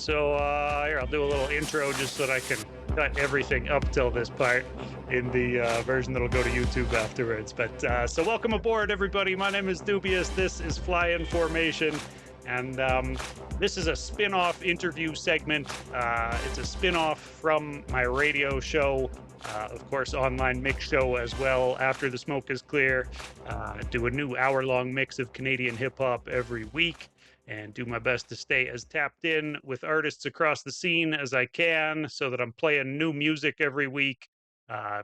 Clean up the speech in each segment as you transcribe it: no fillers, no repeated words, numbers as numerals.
Here, I'll do a little intro just so that I can cut everything up till this part in the version that'll go to YouTube afterwards. So welcome aboard, everybody. My name is Doobyis. This is Fly In Formation, and this is a spin-off interview segment. It's a spin-off from my radio show, of course, online mix show as well. After the smoke is clear, do a new hour-long mix of Canadian hip-hop every week, and do my best to stay as tapped in with artists across the scene as I can so that I'm playing new music every week.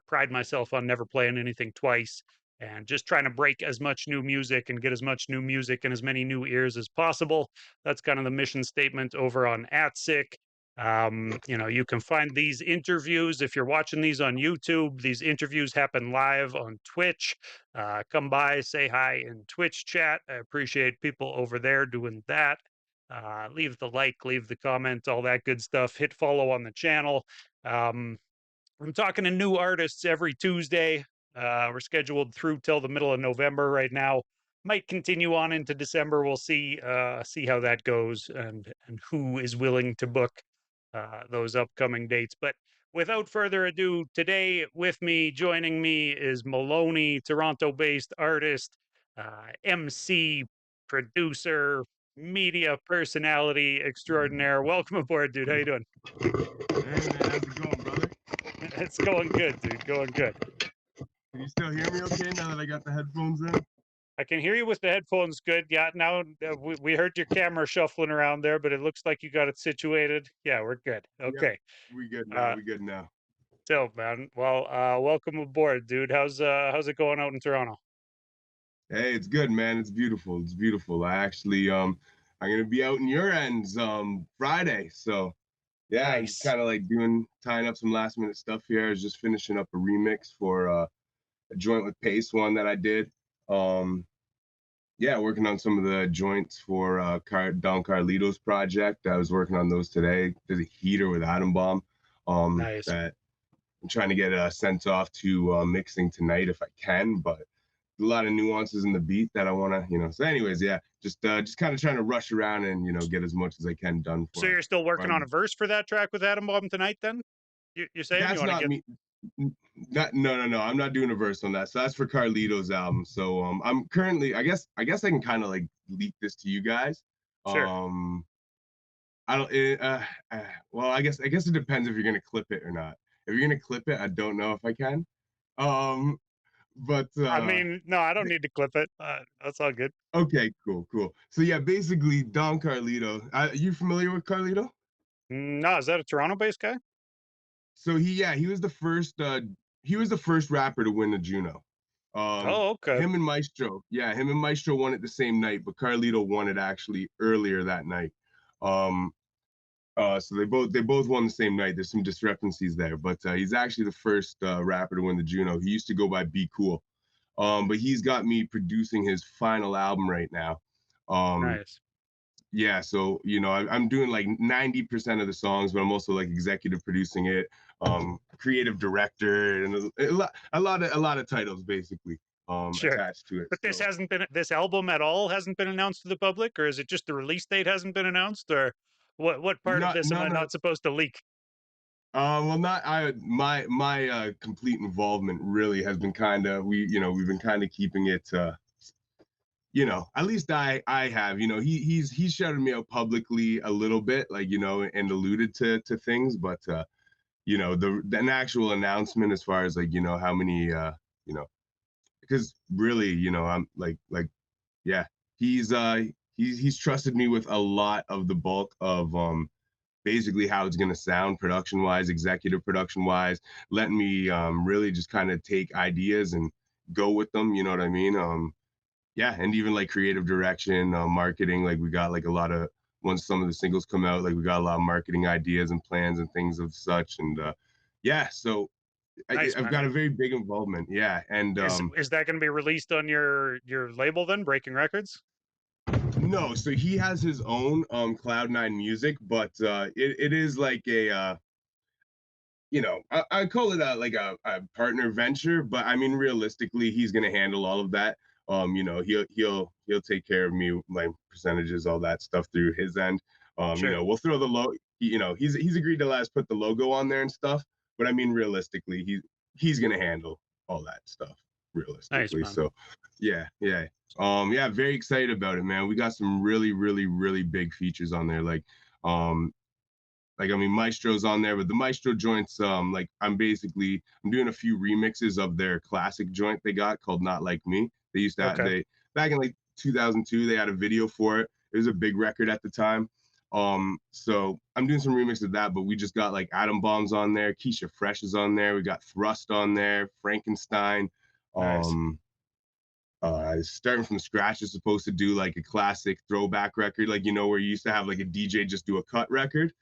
Pride myself on never playing anything twice and just trying to break as much new music and get as much new music in as many new ears as possible. That's kind of the mission statement over on @sick. You can find these interviews if you're watching these on YouTube. These interviews happen live on Twitch. Come by, say hi in Twitch chat. I appreciate people over there doing that. Leave the like, leave the comment, all that good stuff. Hit follow on the channel. I'm talking to new artists every Tuesday. We're scheduled through till the middle of November right now. Might continue on into December. We'll see how that goes and who is willing to book those upcoming dates. But without further ado, today with me, joining me is MLNY, Toronto-based artist, MC, producer, media personality extraordinaire. Welcome aboard, dude. How you doing? Hey man, how's it going, brother? It's going good, dude. Going good. Can you still hear me okay now that I got the headphones in? I can hear you with the headphones good. Yeah, now we heard your camera shuffling around there, but it looks like you got it situated. Yeah, we're good. Okay. Yep, we good now. We good now. So, man, well, welcome aboard, dude. How's it going out in Toronto? Hey, it's good, man. It's beautiful. It's beautiful. I'm gonna be out in your ends Friday. So yeah, I'm just Nice. kind of like tying up some last minute stuff here. I was just finishing up a remix for a joint with Pace one that I did. Yeah, working on some of the joints for Don Carlito's project. I was working on those today. There's a heater with Atom Bomb Nice. that I'm trying to get sent off to mixing tonight if I can, but a lot of nuances in the beat that I want to. So anyways, yeah, just kind of trying to rush around and get as much as I can done for. So you're still working on a verse for that track with Atom Bomb tonight, then? You're saying that's you want to not get me. No. I'm not doing a verse on that. So that's for Carlito's album. So I'm currently, I guess I can kind of like leak this to you guys. Sure. I don't. Well, I guess it depends if you're gonna clip it or not. If you're gonna clip it, I don't know if I can. But I mean, no, I don't need to clip it. That's all good. Okay, cool. So yeah, basically Don Carlito. You familiar with Carlito? No, is that a Toronto-based guy? So he was the first rapper to win the Juno. Oh, okay. Him and Maestro won it the same night, but Carlito won it actually earlier that night. So they both won the same night. There's some discrepancies there, but he's actually the first rapper to win the Juno. He used to go by Be Cool, but he's got me producing his final album right now. Nice. Yeah, so I'm doing like 90% of the songs, but I'm also like executive producing it, creative director, and a lot of titles basically Sure. attached to it. But this album at all hasn't been announced to the public, or is it just the release date hasn't been announced, or what part of this am I not supposed to leak? Well, not I. My complete involvement really has been we've been kind of keeping it. At least I have. He's shouted me out publicly a little bit, like and alluded to things, but an actual announcement as far as like how many because really I'm yeah, he's trusted me with a lot of the bulk of basically how it's going to sound production wise, executive production wise, letting me really just kind of take ideas and go with them. You know what I mean? Yeah, and even like creative direction, marketing. Like we got like a lot of once some of the singles come out, like we got a lot of marketing ideas and plans and things of such. And yeah, so Nice, I've got a very big involvement. Yeah, and is that going to be released on your label then, Breaking Records? no, so he has his own Cloud9 Music, but it is like a I call it a partner venture, but I mean realistically, he's gonna handle all of that. He'll take care of me, my percentages, all that stuff through his end. Sure. We'll throw the logo. He's agreed to let us put the logo on there and stuff. But I mean, realistically, he's gonna handle all that stuff Nice, realistically. man. So, yeah, yeah, yeah, very excited about it, man. We got some really, really, really big features on there. Um, I mean, Maestro's on there, but the Maestro joints, like I'm doing a few remixes of their classic joint they got called "Not Like Me." They used to Okay. they back in like 2002, they had a video for it. It was a big record at the time. So I'm doing some remixes of that, but we just got like Atom Bombs on there, Keisha Fresh is on there, we got Thrust on there, Frankenstein. Nice. Um, Starting from scratch is supposed to do like a classic throwback record, like where you used to have like a DJ just do a cut record.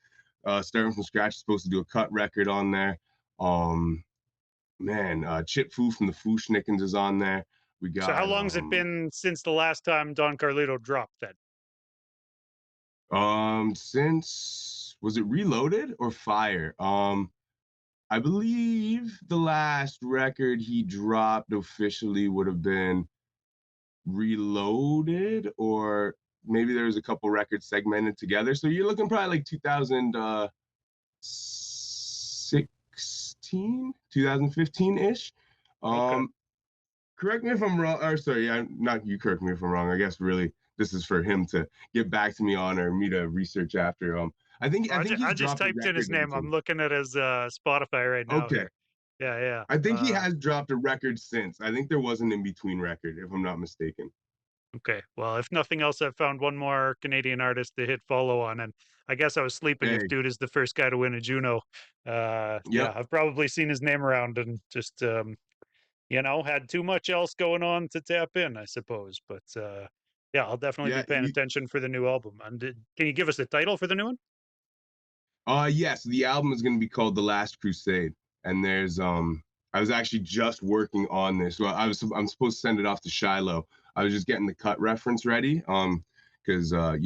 Starting from scratch is supposed to do a cut record on there. Um, Chip Fu from the Fooshnickens is on there. We So how got long has it been since the last time Don Carlito dropped that? since was it Reloaded or Fire? I believe the last record he dropped officially would have been Reloaded, or maybe there was a couple records segmented together. So you're looking probably like 2016, 2015-ish. Okay. Correct me if I'm wrong, or sorry, not you correct me if I'm wrong. I guess really this is for him to get back to me on, or me to research after. I think I he's just dropped a typed in his record in name. between. I'm looking at his Spotify right now Okay. here. Yeah, yeah. I think he has dropped a record since. I think there was an in between record, if I'm not mistaken. Okay. Well, if nothing else, I've found one more Canadian artist to hit follow on, and I guess I was sleeping if Hey, dude is the first guy to win a Juno. yep, Yeah, I've probably seen his name around and just had too much else going on to tap in, I suppose. But yeah, I'll definitely be yeah. paying attention for the new album. And can you give us the title for the new one? Yes, the album is going to be called The Last Crusade, and I was actually just working on this. Well, I'm supposed to send it off to Shiloh. I was just getting the cut reference ready, because I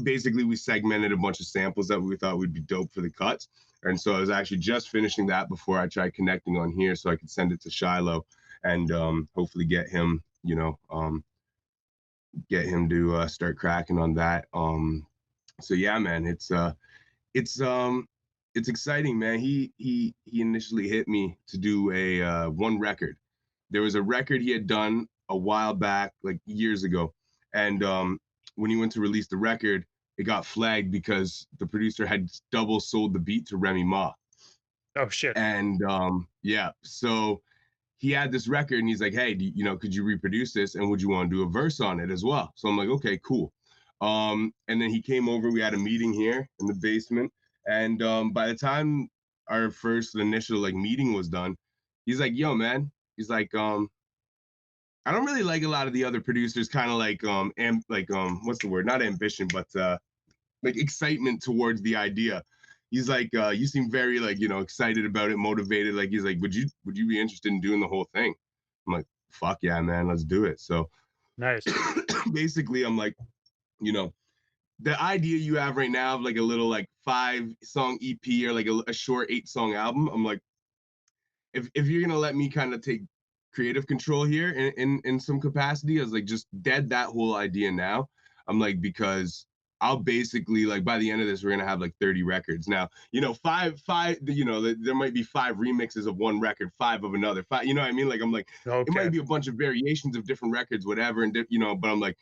basically we segmented a bunch of samples that we thought would be dope for the cuts, and so I was actually just finishing that before I tried connecting on here, so I could send it to Shiloh and hopefully get him to start cracking on that. So yeah, man, it's it's exciting, man. He initially hit me to do a one record. There was a record he had done a while back, like years ago, and when he went to release the record, it got flagged because the producer had double sold the beat to Remy Ma. Oh shit. And yeah, so he had this record, and he's like, "Hey, could you reproduce this? And would you want to do a verse on it as well?" So I'm like, "Okay, cool." And then he came over. We had a meeting here in the basement, and by the time our first initial like meeting was done, he's like, "Yo, man," he's like, "I don't really like a lot of the other producers, kind of like what's the word? Not ambition, but like excitement towards the idea." He's like, "You seem very like excited about it, motivated." Like he's like, "Would you be interested in doing the whole thing?" I'm like, "Fuck yeah, man, let's do it." So Nice. basically, I'm like, you know, the idea you have right now of like a little like 5-song EP or like a short 8-song album, I'm like, if you're gonna let me kind of take creative control here in some capacity, I was like, just dead that whole idea now. I'm like, because I'll basically like by the end of this, we're gonna have like 30 records. Now, five, there might be 5 remixes of one record, 5 of another, 5, you know what I mean? Like I'm like, it Okay. might be a bunch of variations of different records, whatever, and but I'm like,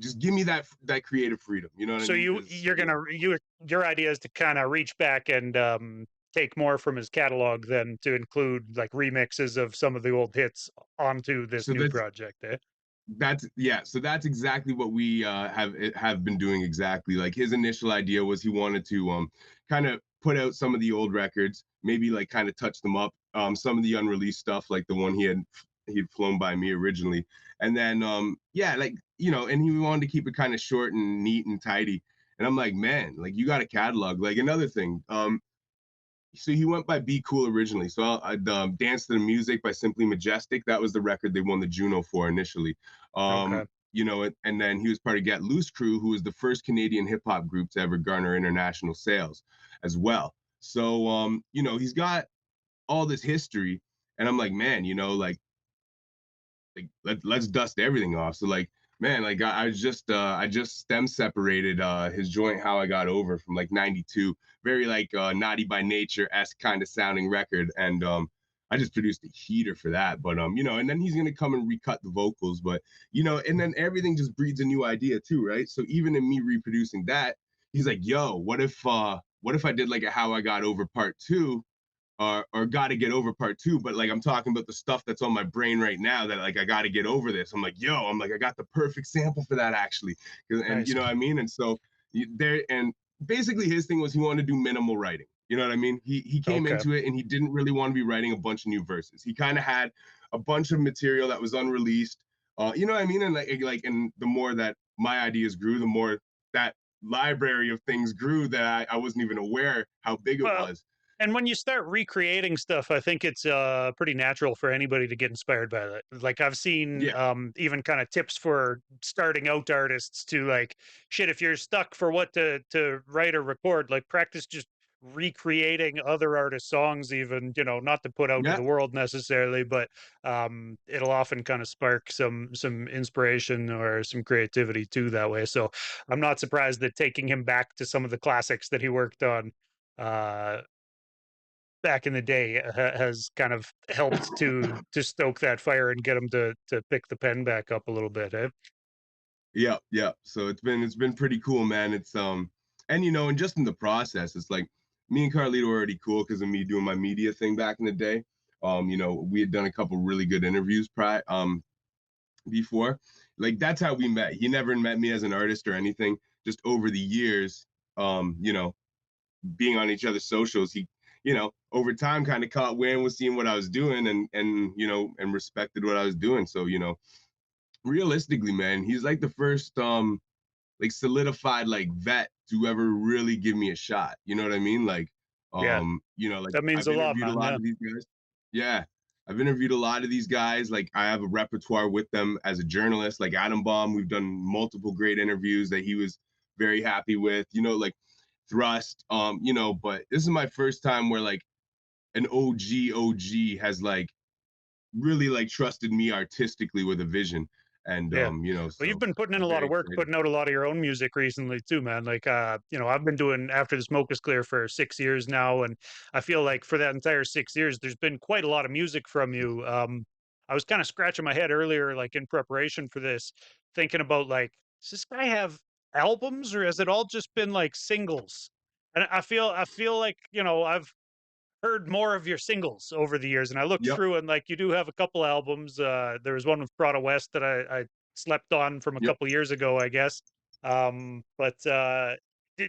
just give me that creative freedom. You know what I So mean? Because your idea is to kind of reach back and take more from his catalog than to include like remixes of some of the old hits onto this so new that's project, eh? so that's exactly what we have been doing. Exactly, like his initial idea was he wanted to kind of put out some of the old records, maybe like kind of touch them up, some of the unreleased stuff, like the one he'd flown by me originally, and then yeah, like and he wanted to keep it kind of short and neat and tidy. And I'm like, man, like you got a catalog. Like another thing, so he went by Be Cool originally. So I Dance to the Music by Simply Majestic. That was the record they won the Juno for initially. Okay. And then he was part of Get Loose Crew, who was the first Canadian hip hop group to ever garner international sales as well. So, he's got all this history. And I'm like, man, like let's dust everything off. So like Man, like I just stem separated his joint How I Got Over from like 92. Very like Naughty by Nature esque kind of sounding record. And I just produced a heater for that. But and then he's gonna come and recut the vocals. But and then everything just breeds a new idea too, right? So even in me reproducing that, he's like, yo, what if I did like a How I Got Over part two, or got to get over part two, but like I'm talking about the stuff that's on my brain right now that like I got to get over this. I'm like, yo, I'm like I got the perfect sample for that actually, and you Nice. know what I mean. And so there, and basically his thing was he wanted to do minimal writing. You know what I mean? He came Okay. into it and he didn't really want to be writing a bunch of new verses. He kind of had a bunch of material that was unreleased. You know what I mean? And and the more that my ideas grew, the more that library of things grew that I wasn't even aware how big it Well, was. and when you start recreating stuff, I think it's pretty natural for anybody to get inspired by that. Like I've seen Yeah. even kind of tips for starting out artists to like shit if you're stuck for what to write or record, like practice just recreating other artists' songs even, not to put out to Yeah. the world necessarily, but it'll often kind of spark some inspiration or some creativity too that way. So I'm not surprised that taking him back to some of the classics that he worked on uh back in the day has kind of helped to stoke that fire and get him to pick the pen back up a little bit, eh? Yeah, yeah. So it's been pretty cool, man. It's and and just in the process, it's like me and Carlito were already cool because of me doing my media thing back in the day. We had done a couple really good interviews before. Like that's how we met. He never met me as an artist or anything. Just over the years, being on each other's socials, he, over time kind of caught wind, was seeing what I was doing and respected what I was doing. So, realistically, man, he's like the first like solidified like vet to ever really give me a shot. You know what I mean? Yeah, Like that means I've a lot, interviewed a man, lot yeah. of these guys. Yeah. I've interviewed a lot of these guys. Like I have a repertoire with them as a journalist. Like Adam Baum, we've done multiple great interviews that he was very happy with. Like Thrust. But this is my first time where like an OG has like really like trusted me artistically with a vision. And Yeah. Well, you've so been putting in I'm a lot very of work, excited. putting out a lot of your own music recently too, man. Like, I've been doing After the Smoke is Clear for 6 years now, and I feel like for that entire 6 years, there's been quite a lot of music from you. I was kind of scratching my head earlier, like in preparation for this, thinking about like, does this guy have albums or has it all just been like singles? And I feel like, I've heard more of your singles over the years, and I looked Yep. through and like you do have a couple albums. There was one with Prada West that I slept on from a Yep. couple years ago, I guess. But do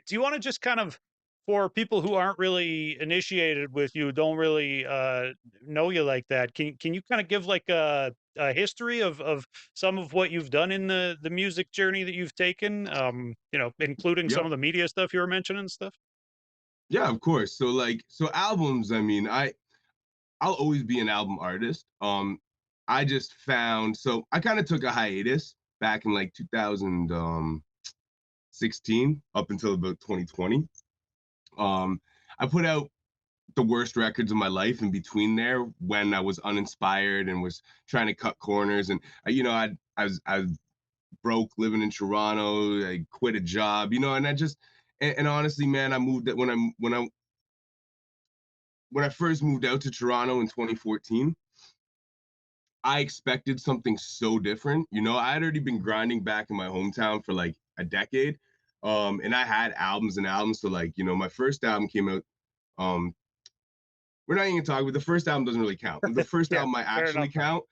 you want to just kind of, for people who aren't really initiated with you, don't really know you like that, can you kind of give like a history of some of what you've done in the music journey that you've taken? Including some Yep. of the media stuff you were mentioning and stuff. Yeah, of course. So albums, I mean, I'll always be an album artist. I just found so I kind of took a hiatus back in like 2016 up until about 2020. I put out the worst records of my life in between there when I was uninspired and was trying to cut corners. And I was broke living in Toronto. I quit a job, and I just and honestly, man, I moved when I first moved out to Toronto in 2014. I expected something so different. I had already been grinding back in my hometown for like a decade. And I had albums and albums. So like, my first album came out. Um, we're not even talking, but the first album doesn't really count. The first Yeah, album I fair actually enough, man. count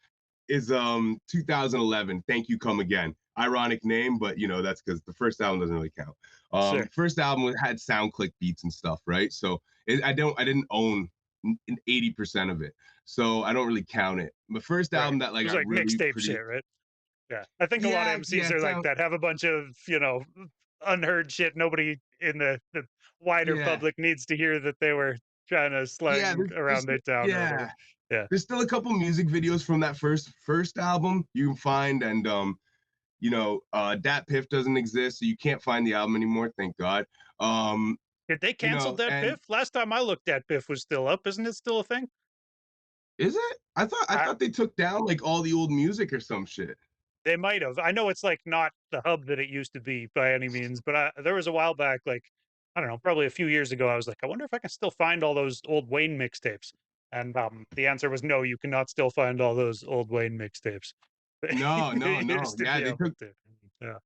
is 2011. Thank You Come Again. Ironic name, but that's because the first album doesn't really count. Sure. First album had sound click beats and stuff, right? So I didn't own 80% of it, so I don't really count it. The first Right. album that It like was I like really mixtape pretty shit, right? Yeah. I think a lot of yeah, MCs yeah, are like sound that, have a bunch of, unheard shit nobody in the wider yeah, public needs to hear that they were trying to yeah, slang around their town or whatever. yeah. Yeah. There's still a couple music videos from that first album you can find, and Dat Piff doesn't exist, so you can't find the album anymore, thank God. Um, Did they cancel that and Piff? Last time I looked, that Piff was still up. Isn't it still a thing? is it? I thought I they took down like all the old music or some shit. They might have. I know it's, like, not the hub that it used to be by any means, but there was a while back, like, I don't know, probably a few years ago, I was like, "I wonder if I can still find all those old Wayne mixtapes." And, the answer was, "No, you cannot still find all those old Wayne mixtapes." No, no, You no. used to Yeah, be able to. Yeah.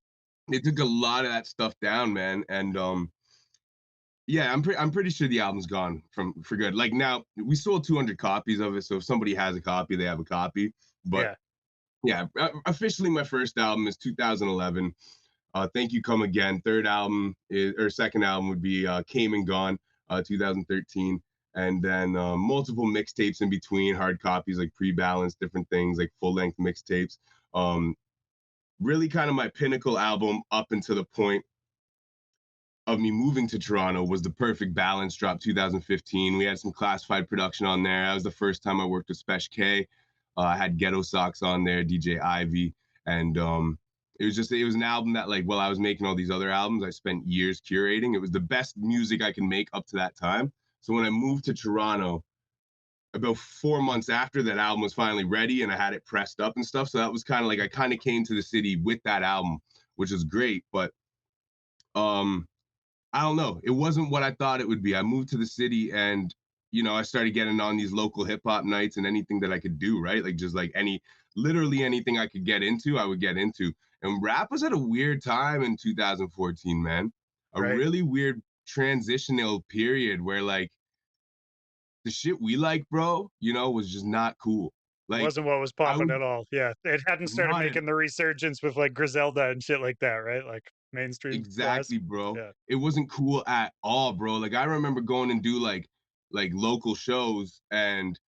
they took a lot of that stuff down, man. And yeah, I'm pretty sure the album's gone from for good. Like now, we sold 200 copies of it, so if somebody has a copy, they have a copy. But Yeah. yeah, officially my first album is 2011. Thank You Come Again. Third album is, or second album would be Came and Gone, 2013. And then multiple mixtapes in between, hard copies like pre-balance, different things like full-length mixtapes. Um, really kind of my pinnacle album up until the point of me moving to Toronto was The Perfect Balance, dropped 2015. We had some classified production on there. That was the first time I worked with Spesh K. I had Ghetto Socks on there, DJ Ivy, and it was an album that, like, while I was making all these other albums, I spent years curating. It was the best music I could make up to that time. So when I moved to Toronto, about 4 months after, that album was finally ready and I had it pressed up and stuff. So that was kind of like I kind of came to the city with that album, which was great. But um I don't know. It wasn't what I thought it would be. I moved to the city and, I started getting on these local hip hop nights and anything that I could do, right? Like just like literally anything I could get into, I would get into. And rap was at a weird time in 2014, man. A Right. really weird transitional period where like the shit we like, bro, was just not cool. Like Wasn't what was I popping would at all. Yeah. It hadn't started not making the resurgence with, like, Griselda and shit like that, right? Like, mainstream wise? exactly, bro. Yeah. It wasn't cool at all, bro. Like I remember going and do like local shows and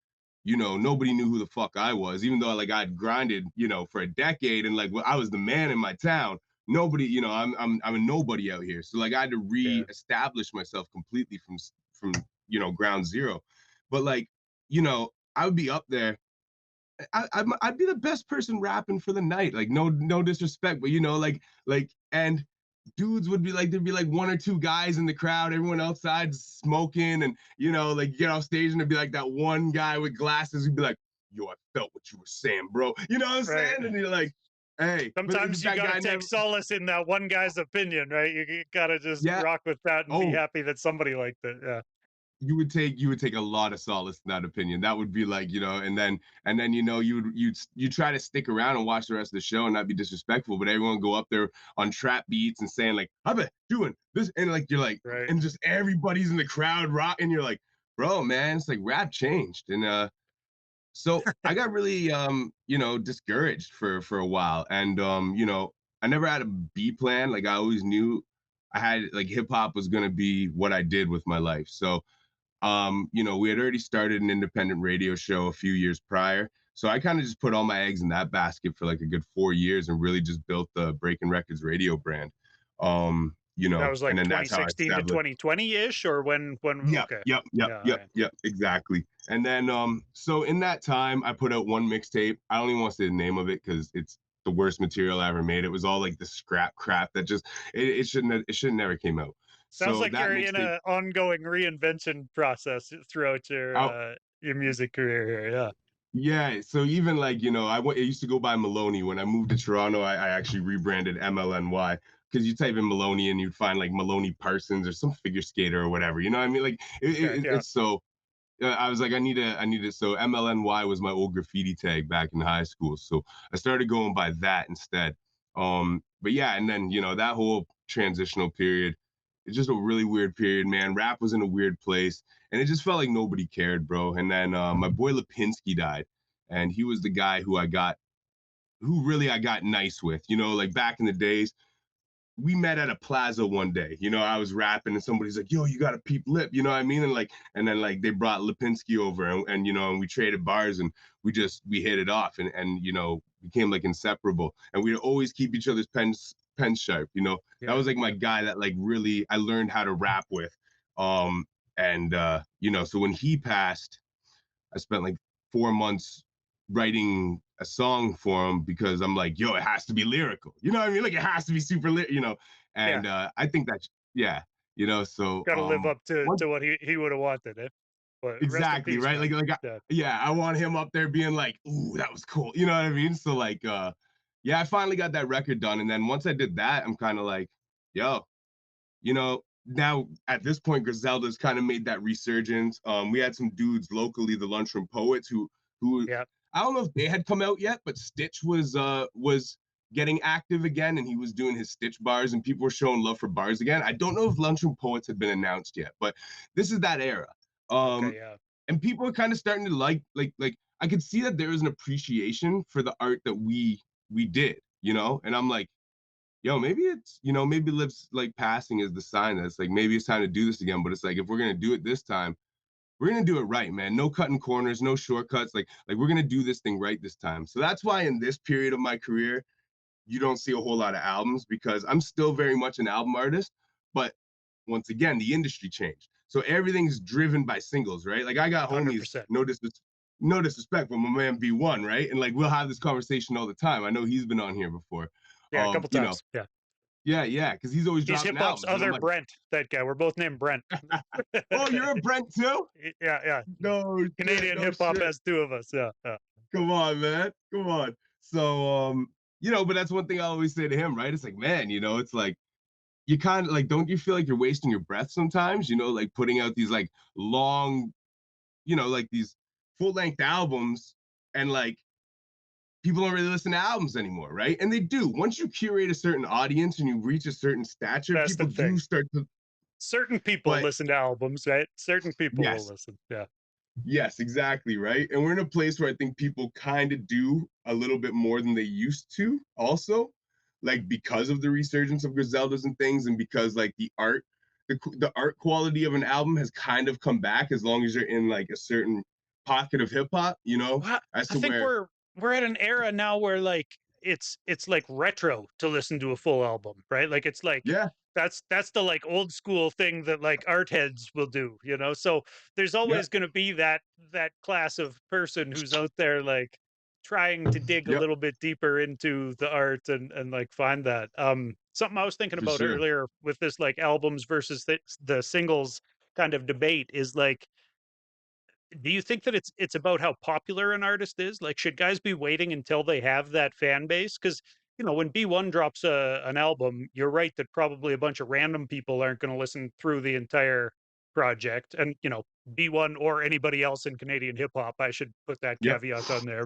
nobody knew who the fuck I was, even though like I'd grinded, for a decade and like I was the man in my town. Nobody, I'm a nobody out here. So like I had to Yeah. reestablish myself completely from ground zero. But like, I would be up there I'd be the best person rapping for the night. Like no disrespect, but and dudes would be like there'd be like one or two guys in the crowd, everyone outside smoking, and like get off stage and there'd be like that one guy with glasses who'd be like, "Yo, I felt what you were saying, bro." You know what I'm Right. saying? And you're like, "Hey," but Sometimes you that gotta guy take never. solace in that one guy's opinion, right? You gotta just Yeah. rock with that and be Oh, happy that somebody liked it. Yeah. you would take a lot of solace in that opinion. That would be like, and then you try to stick around and watch the rest of the show and not be disrespectful, but everyone go up there on trap beats and saying like, "I've been doing this," and like you're like, Right. and just everybody's in the crowd rock, and you're like, bro, man, it's like rap changed, and so I got really discouraged for a while, and I never had a B plan. Like I always knew I had like hip hop was gonna be what I did with my life. So we had already started an independent radio show a few years prior. So I kind of just put all my eggs in that basket for like a good 4 years and really just built the Breaking Records radio brand. That was And like then that's how I 2016 to established. 2020-ish, or when Yep, okay. yep, yep, Yeah, yep, alright. yep, exactly. And then so in that time I put out one mixtape. I don't even want to say the name of it because it's the worst material I ever made. It was all like the scrap crap that just it shouldn't never came out. Sounds So like that you're in mixtape a ongoing reinvention process throughout out. your music career here, yeah. Yeah, so even like, I used to go by MLNY. When I moved to Toronto, I actually rebranded MLNY because you type in Maloney and you'd find like Maloney Parsons or some figure skater or whatever. You know what I mean? Like Okay, yeah. it's so I was like, I need it. So MLNY was my old graffiti tag back in high school. So I started going by that instead. But yeah, and then, that whole transitional period, it's just a really weird period, man. Rap was in a weird place and it just felt like nobody cared, bro. And then my boy Lipinski died. And he was the guy who really I got nice with, like back in the days we met at a plaza one day. I was rapping and somebody's like, "Yo, you got a peep lip," you know what I mean? And then like they brought Lipinski over and we traded bars and we hit it off and became like inseparable. And we'd always keep each other's pens sharp. That Yeah, was like my yeah. guy that like really I learned how to rap with. And so when he passed, I spent like 4 months writing a song for him because I'm like, yo, it has to be lyrical. You know what I mean? Like it has to be super lit. Yeah, And I think that's yeah, so gotta live up what to what he would have wanted, eh? But rest in exactly, peace, right? man. Like Yeah. yeah, I want him up there being like, ooh, that was cool. You know what I mean? So like yeah, I finally got that record done. And then once I did that, I'm kind of like, yo, now at this point, Griselda's kind of made that resurgence. We had some dudes locally, the Lunchroom Poets, who Yeah. I don't know if they had come out yet, but Stitch was getting active again, and he was doing his Stitch bars, and people were showing love for bars again. I don't know if Lunchroom Poets had been announced yet, but this is that era. Okay. Yeah. And people are kind of starting to like I could see that there is an appreciation for the art that we did, and I'm like, yo, maybe it's, maybe lips like passing is the sign that it's like maybe it's time to do this again. But it's like if we're gonna do it this time, we're gonna do it right, man. No cutting corners, no shortcuts. Like we're gonna do this thing right this time. So that's why in this period of my career, you don't see a whole lot of albums because I'm still very much an album artist. But once again, the industry changed. So everything's driven by singles, right? Like I got homies, 100%. no disrespect, but my man B1, right? And like we'll have this conversation all the time. I know he's been on here before. Yeah. A couple You know, times. Yeah. yeah, because he's always He's dropping hip hop's albums, and I'm other like, Brent. That guy. We're both named Brent. oh, you're a Brent too? Yeah. Yeah. No shit, Canadian no hip hop shit. has two of us. Yeah. Yeah. Come on, man, come on. So, but that's one thing I always say to him, right? It's like, man, it's like you kind of like, don't you feel like you're wasting your breath sometimes? Like putting out these like long, like these full length albums, and like people don't really listen to albums anymore, right? And they do. Once you curate a certain audience and you reach a certain stature, That's the people do thing. start to. Certain people But listen to albums, right? Certain people will yes, listen. Yeah. yes, exactly, right? And we're in a place where I think people kind of do a little bit more than they used to, also, like because of the resurgence of Griseldas and things, and because like the art quality of an album has kind of come back as long as you're in like a certain pocket of hip hop, Well, as I to think where, we're at an era now where like it's like retro to listen to a full album, right? Like it's like yeah, that's the like old school thing that like art heads will do, you know? So there's yep, always going to be that class of person who's out there like trying to dig a yep, little bit deeper into the art and like find that. Something I was thinking for about sure. earlier with this like albums versus the singles kind of debate is like, do you think that it's about how popular an artist is? Like, should guys be waiting until they have that fan base? Because when B1 drops an album, you're right that probably a bunch of random people aren't going to listen through the entire project. And B1 or anybody else in Canadian hip hop, I should put that Yep, caveat on there.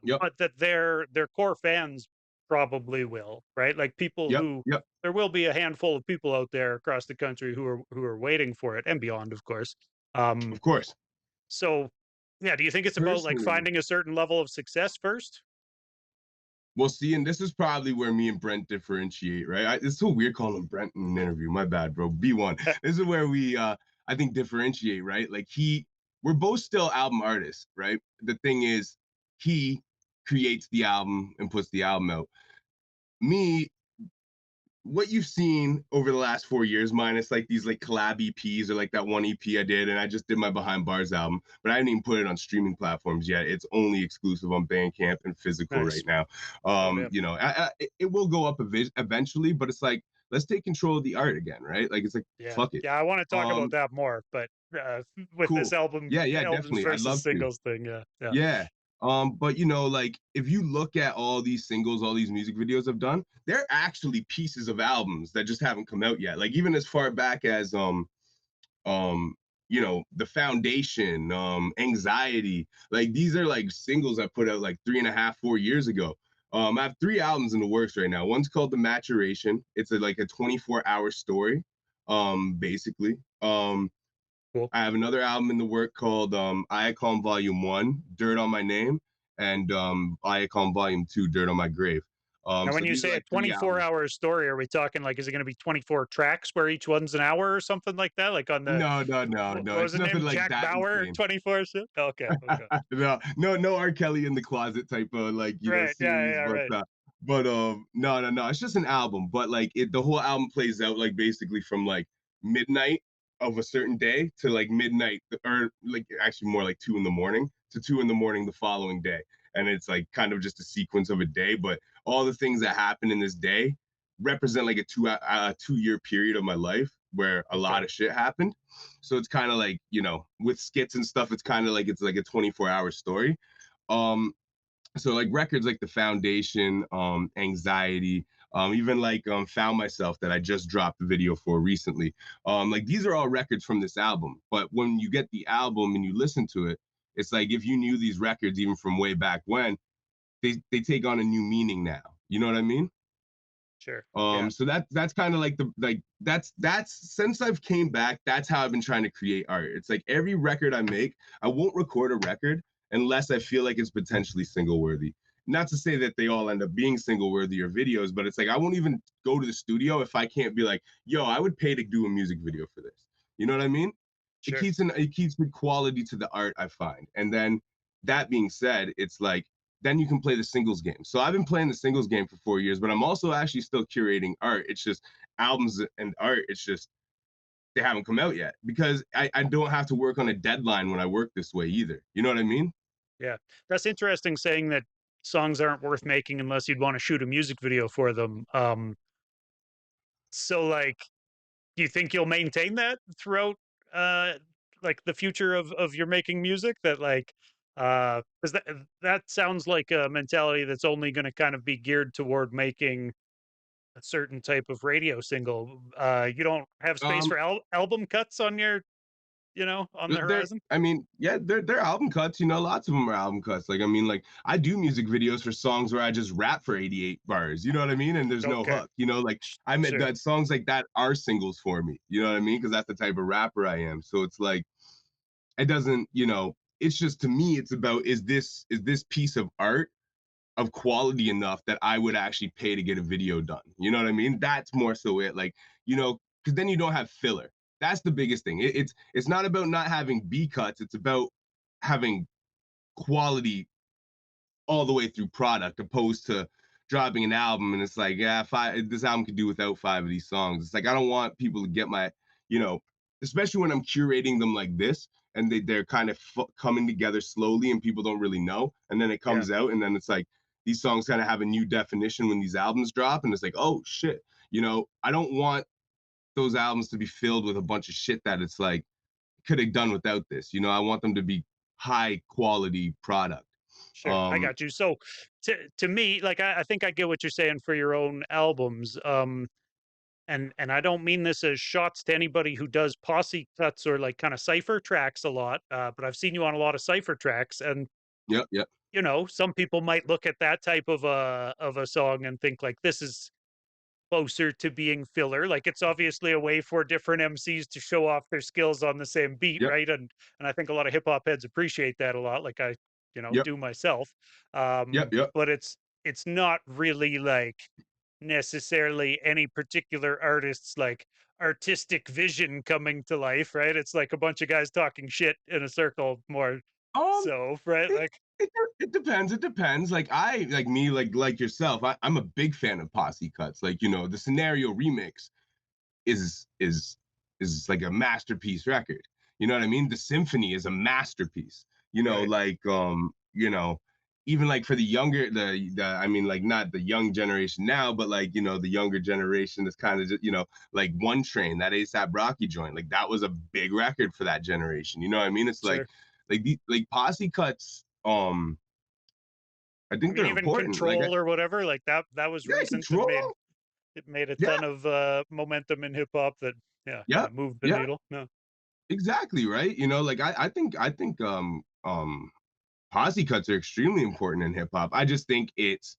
yep, But that their core fans probably will, right? Like people yep, who yep, there will be a handful of people out there across the country who are waiting for it and beyond, of course. Um, of course. so, yeah, do you think it's about like Personally, finding a certain level of success first? well, see, and this is probably where me and Brent differentiate, right? It's so weird calling him Brent in an interview. My bad, bro. B1. This is where we, I think, differentiate, right? Like we're both still album artists, right? The thing is, he creates the album and puts the album out. Me, what you've seen over the last 4 years, minus like these like collab EPs or like that one EP I did, and I just did my Behind Bars album, but I didn't even put it on streaming platforms yet. It's only exclusive on Bandcamp and physical Nice. right now. Oh, yeah. It will go up eventually, but it's like let's take control of the art again, right? Like it's like Yeah. fuck it. Yeah, I want to talk about Um, that more, but with this cool. Yeah, yeah, albums definitely. I'd versus love to. singles thing, yeah. Yeah. Yeah. But like if you look at all these singles, all these music videos I've done, they're actually pieces of albums that just haven't come out yet. Like even as far back as The Foundation, Anxiety, like these are like singles I put out like 3.5, 4 years ago. I have 3 albums in the works right now. One's called The Maturation. It's like a 24-hour story, basically. Cool. I have another album in the work called Iacon Volume 1, Dirt on My Name, and Iacon Volume 2, Dirt on My Grave. Now, when So you these are say a like 3 albums. 24-hour story, are we talking like, is it going to be 24 tracks where each one's an hour or something like that? Like on the, No, no, no, what no. was It's it nothing named? like Jack that Bauer insane. 24 shit? Okay. Okay. No, no, no R. Kelly in the closet type of like, Right. Yeah. series, Yeah. Right. no, no, no. It's just an album, but like the whole album plays out like basically from like midnight of a certain day to like midnight, or like actually more like 2 in the morning to 2 in the morning the following day. And it's like kind of just a sequence of a day, but all the things that happen in this day represent like a 2 year period of my life where a Okay. lot of shit happened. So it's kind of like, with skits and stuff, it's kind of like it's like a 24-hour story. Um, So like records like The Foundation, Anxiety, even like Found Myself that I just dropped a video for recently. Like these are all records from this album. But when you get the album and you listen to it, it's like if you knew these records even from way back when, they take on a new meaning now. You know what I mean? Sure. Yeah. So that's kind of like the like that's since I've came back, that's how I've been trying to create art. It's like every record I make, I won't record a record unless I feel like it's potentially single worthy. Not to say that they all end up being single worthy or videos, but it's like I won't even go to the studio if I can't be like, yo, I would pay to do a music video for this. You know what I mean? Sure. It keeps good quality to the art I find. And then that being said, it's like then you can play the singles game. So I've been playing the singles game for 4 years, but I'm also actually still curating art. It's just albums and art. It's just they haven't come out yet because I don't have to work on a deadline when I work this way either. You know what I mean? Yeah. That's interesting saying that songs aren't worth making unless you'd want to shoot a music video for them. So like, do you think you'll maintain that throughout uh like the future of your making music that like because that sounds like a mentality that's only going to kind of be geared toward making a certain type of radio single. You don't have space Um, for album cuts on your, on the they're horizon? I mean, yeah, they're album cuts. You know, lots of them are album cuts. Like I mean, like I do music videos for songs where I just rap for 88 bars. You know what I mean? And there's no Okay. hook. You know, like I meant Sure. that songs like that are singles for me. You know what I mean? Because that's the type of rapper I am. So it's like it doesn't, it's just to me, it's about is this piece of art of quality enough that I would actually pay to get a video done. You know what I mean? That's more so it. Like, because then you don't have filler. That's the biggest thing. It's not about not having B cuts. It's about having quality all the way through product, opposed to dropping an album and it's like, yeah, this album could do without 5 of these songs. It's like I don't want people to get my, you know, especially when I'm curating them like this and they're kind of coming together slowly and people don't really know, and then it Yeah. comes out and then it's like these songs kind of have a new definition when these albums drop and it's like, oh shit, I don't want those albums to be filled with a bunch of shit that it's like could have done without this. I want them to be high quality product. Sure, I um got you. So to me, like I think I get what you're saying for your own albums. And I don't mean this as shots to anybody who does posse cuts or like kind of cipher tracks a lot. But I've seen you on a lot of cipher tracks, and yep, yep, some people might look at that type of a song and think like this is closer to being filler. Like it's obviously a way for different MCs to show off their skills on the same beat, yep, right? And I think a lot of hip hop heads appreciate that a lot, like I, yep, do myself. yep, yep. But it's not really like necessarily any particular artist's like artistic vision coming to life, right? It's like a bunch of guys talking shit in a circle more Um, so, right? it, Like it depends. It depends. Like I like me, like yourself. I'm a big fan of posse cuts. Like the scenario remix is like a masterpiece record. You know what I mean? The symphony is a masterpiece. right, Even like for the younger, the I mean, like not the young generation now, but like the younger generation is kind of just like One Train, that ASAP Rocky joint. Like that was a big record for that generation. You know what I mean? It's sure. like posse cuts. I I think mean, they're even important. Like Control or whatever, like that was yeah, recent and control. it made a Yeah, ton of momentum in hip hop that yeah, kind yeah, of moved the yeah. needle. No, Exactly, right? Like I think posse cuts are extremely important in hip hop. I just think it's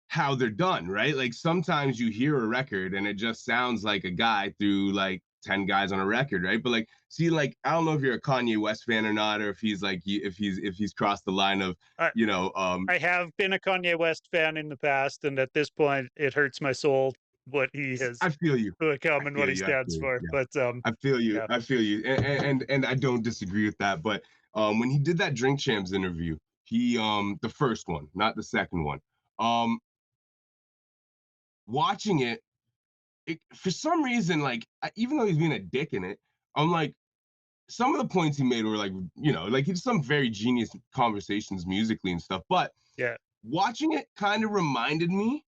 how they're done, right? Like sometimes you hear a record and it just sounds like a guy threw like 10 guys on a record, right? But like see, like I don't know if you're a Kanye West fan or not, or if he's like if he's crossed the line of, I you know, um I have been a Kanye West fan in the past, and at this point, it hurts my soul what he has I feel you. I become and what feel he you. I stands feel you. for. Yeah. But I feel you. yeah, I feel you. And I don't disagree with that. But when he did that Drink Champs interview, he the first one, not the second one. Um Watching it for some reason, like even though he's being a dick in it, I'm like some of the points he made were like, like he's some very genius conversations musically and stuff. But yeah, watching it kind of reminded me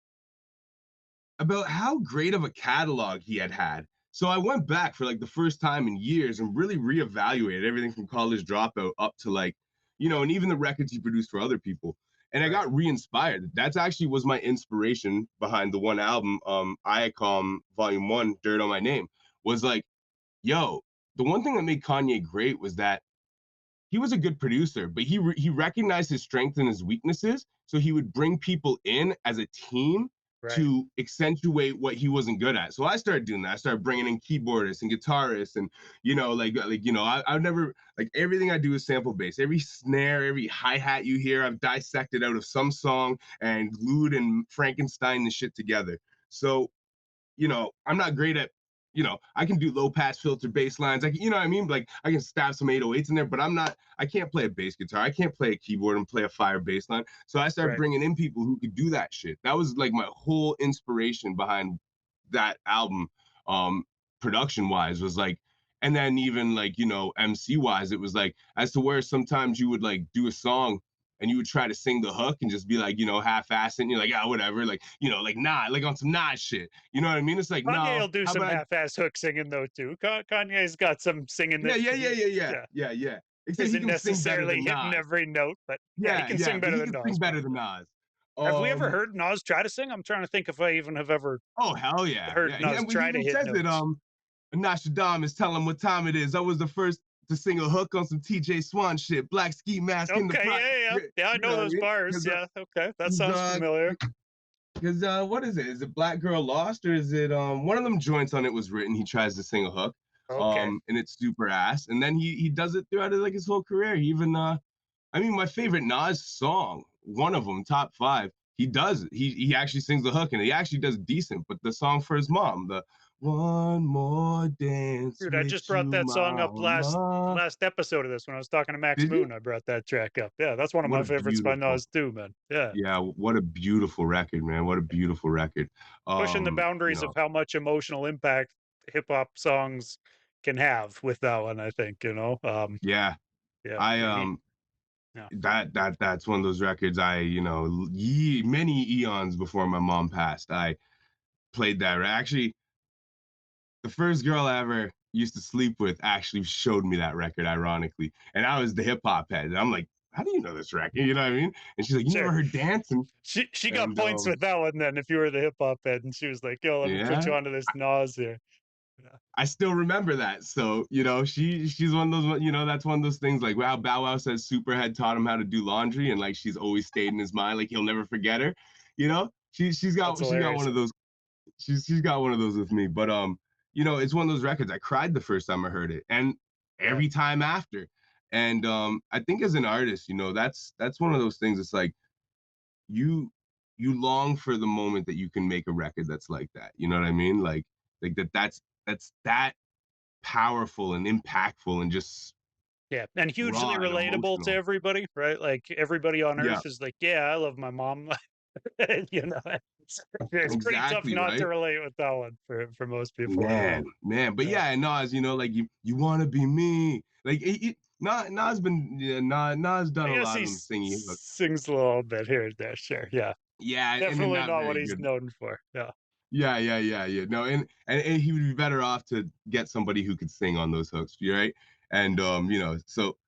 about how great of a catalog he had had. So I went back for like the first time in years and really reevaluated everything from College Dropout up to like, and even the records he produced for other people. and I Right. got re-inspired. That's actually was my inspiration behind the one album, Iacom Volume 1, Dirt on My Name, was like, yo, the one thing that made Kanye great was that he was a good producer, but he recognized his strengths and his weaknesses, so he would bring people in as a team Right. to accentuate what he wasn't good at. So I started doing that. I started bringing in keyboardists and guitarists, and I've never like everything I do is sample based. Every snare, every hi hat you hear, I've dissected out of some song and glued and Frankenstein the shit together. So I'm not great at, I can do low pass filter bass lines. I can, you know what I mean? Like I can stab some 808s in there, but I can't play a bass guitar. I can't play a keyboard and play a fire bass line. So I started Right. bringing in people who could do that shit. That was like my whole inspiration behind that album, um, production wise was like, and then even like, MC wise, it was like, as to where sometimes you would like do a song and you would try to sing the hook and just be like, half-ass it, and you're like, yeah, whatever, like, like nah, like on some Nas shit. You know what I mean? It's like, Kanye no, will do how some about half-ass hook singing though too. Kanye's got some singing yeah, that yeah, yeah, he, yeah, yeah, yeah, yeah, yeah. Except he isn't can sing better necessarily than hitting Nas. every note, but yeah, he Yeah, can yeah, sing but better he than can sing Nas better than probably. Nas. Have we ever Um, heard Nas try to sing? I'm trying to think if I even have ever oh hell yeah, heard yeah. Nas He try to even hit says it. notes. Nostradamus, tell him what time it is. I was the first to sing a hook on some TJ Swan shit. Black ski mask in the Okay, pot. yeah, yeah, Yeah, yeah. I you know know what I those mean? bars. Because Yeah, okay, that he's sounds familiar. because what is it? Is it Black Girl Lost or is it one of them joints on it was written? He tries to sing a hook, Okay, and it's super ass, and then he does it throughout like his whole career. He even I mean, my favorite Nas song, one of them, top five. He does. He actually sings the hook, and he actually does decent. But the song for his mom, the "One More Dance dude, I with just brought You, that song up Mama." last episode of this when I was talking to Max Did you? Moon. I brought that track up. Yeah, that's one of What my a favorites by beautiful, Nas too, man. Yeah, yeah. What a beautiful record, man. What a beautiful record. pushing the You boundaries of know, how much emotional impact hip hop songs can have with that one. I think yeah. yeah, I he, yeah, that's one of those records many eons before my mom passed. I played that. Actually, the first girl I ever used to sleep with actually showed me that record, ironically. And I was the hip hop head. And I'm like, how do you know this record? You know what I mean? And she's like, you sure. never heard dancing? She got And points with that one then. If you were the hip hop head, and she was like, "Yo, let me put you yeah, onto this Nas here." Yeah, I still remember that. So, she's one of those, that's one of those things like wow, Bow Wow says Superhead taught him how to do laundry, and like she's always stayed in his mind, like he'll never forget her. that's She's got one hilarious. of those she's got one of those with me. But it's one of those records. I cried the first time I heard it, and Yeah, every time after. And I think as an artist, that's one of those things. It's like you you long for the moment that you can make a record that's like that. You know what I mean? Like that's that powerful and impactful and just yeah, and hugely raw and relatable to emotional. everybody, right? Like everybody on Yeah, Earth is like, "Yeah, I love my mom." It's pretty tough exactly, not to right? relate with that one for most people. Man. But Yeah, yeah, Nas, like you want to be me. Like Nas been Nas done I a guess lot he of them singing. sings a little bit here and there. Sure, yeah, Yeah, and they're definitely not not what very he's good. known for. Yeah, Yeah. No, and he would be better off to get somebody who could sing on those hooks, right? And so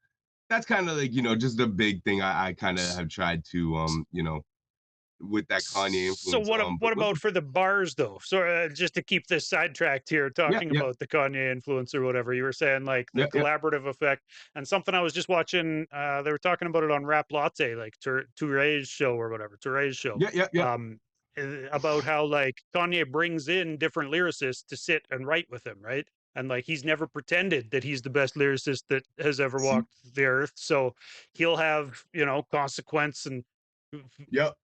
that's kind of like, just the big thing I kind of have tried to with that Kanye so influence. But what with about for the bars though? So just to keep this sidetracked here, yeah, talking yeah, about the Kanye influence or whatever, you were saying like the yeah, yeah, collaborative effect, and something I was just watching. They were talking about it on Rap Latte, like Touré's show or whatever, Touré's show. yeah, Um, about how like Kanye brings in different lyricists to sit and write with him, right? And like he's never pretended that he's the best lyricist that has ever see, walked the earth. So he'll have, Consequence and yep,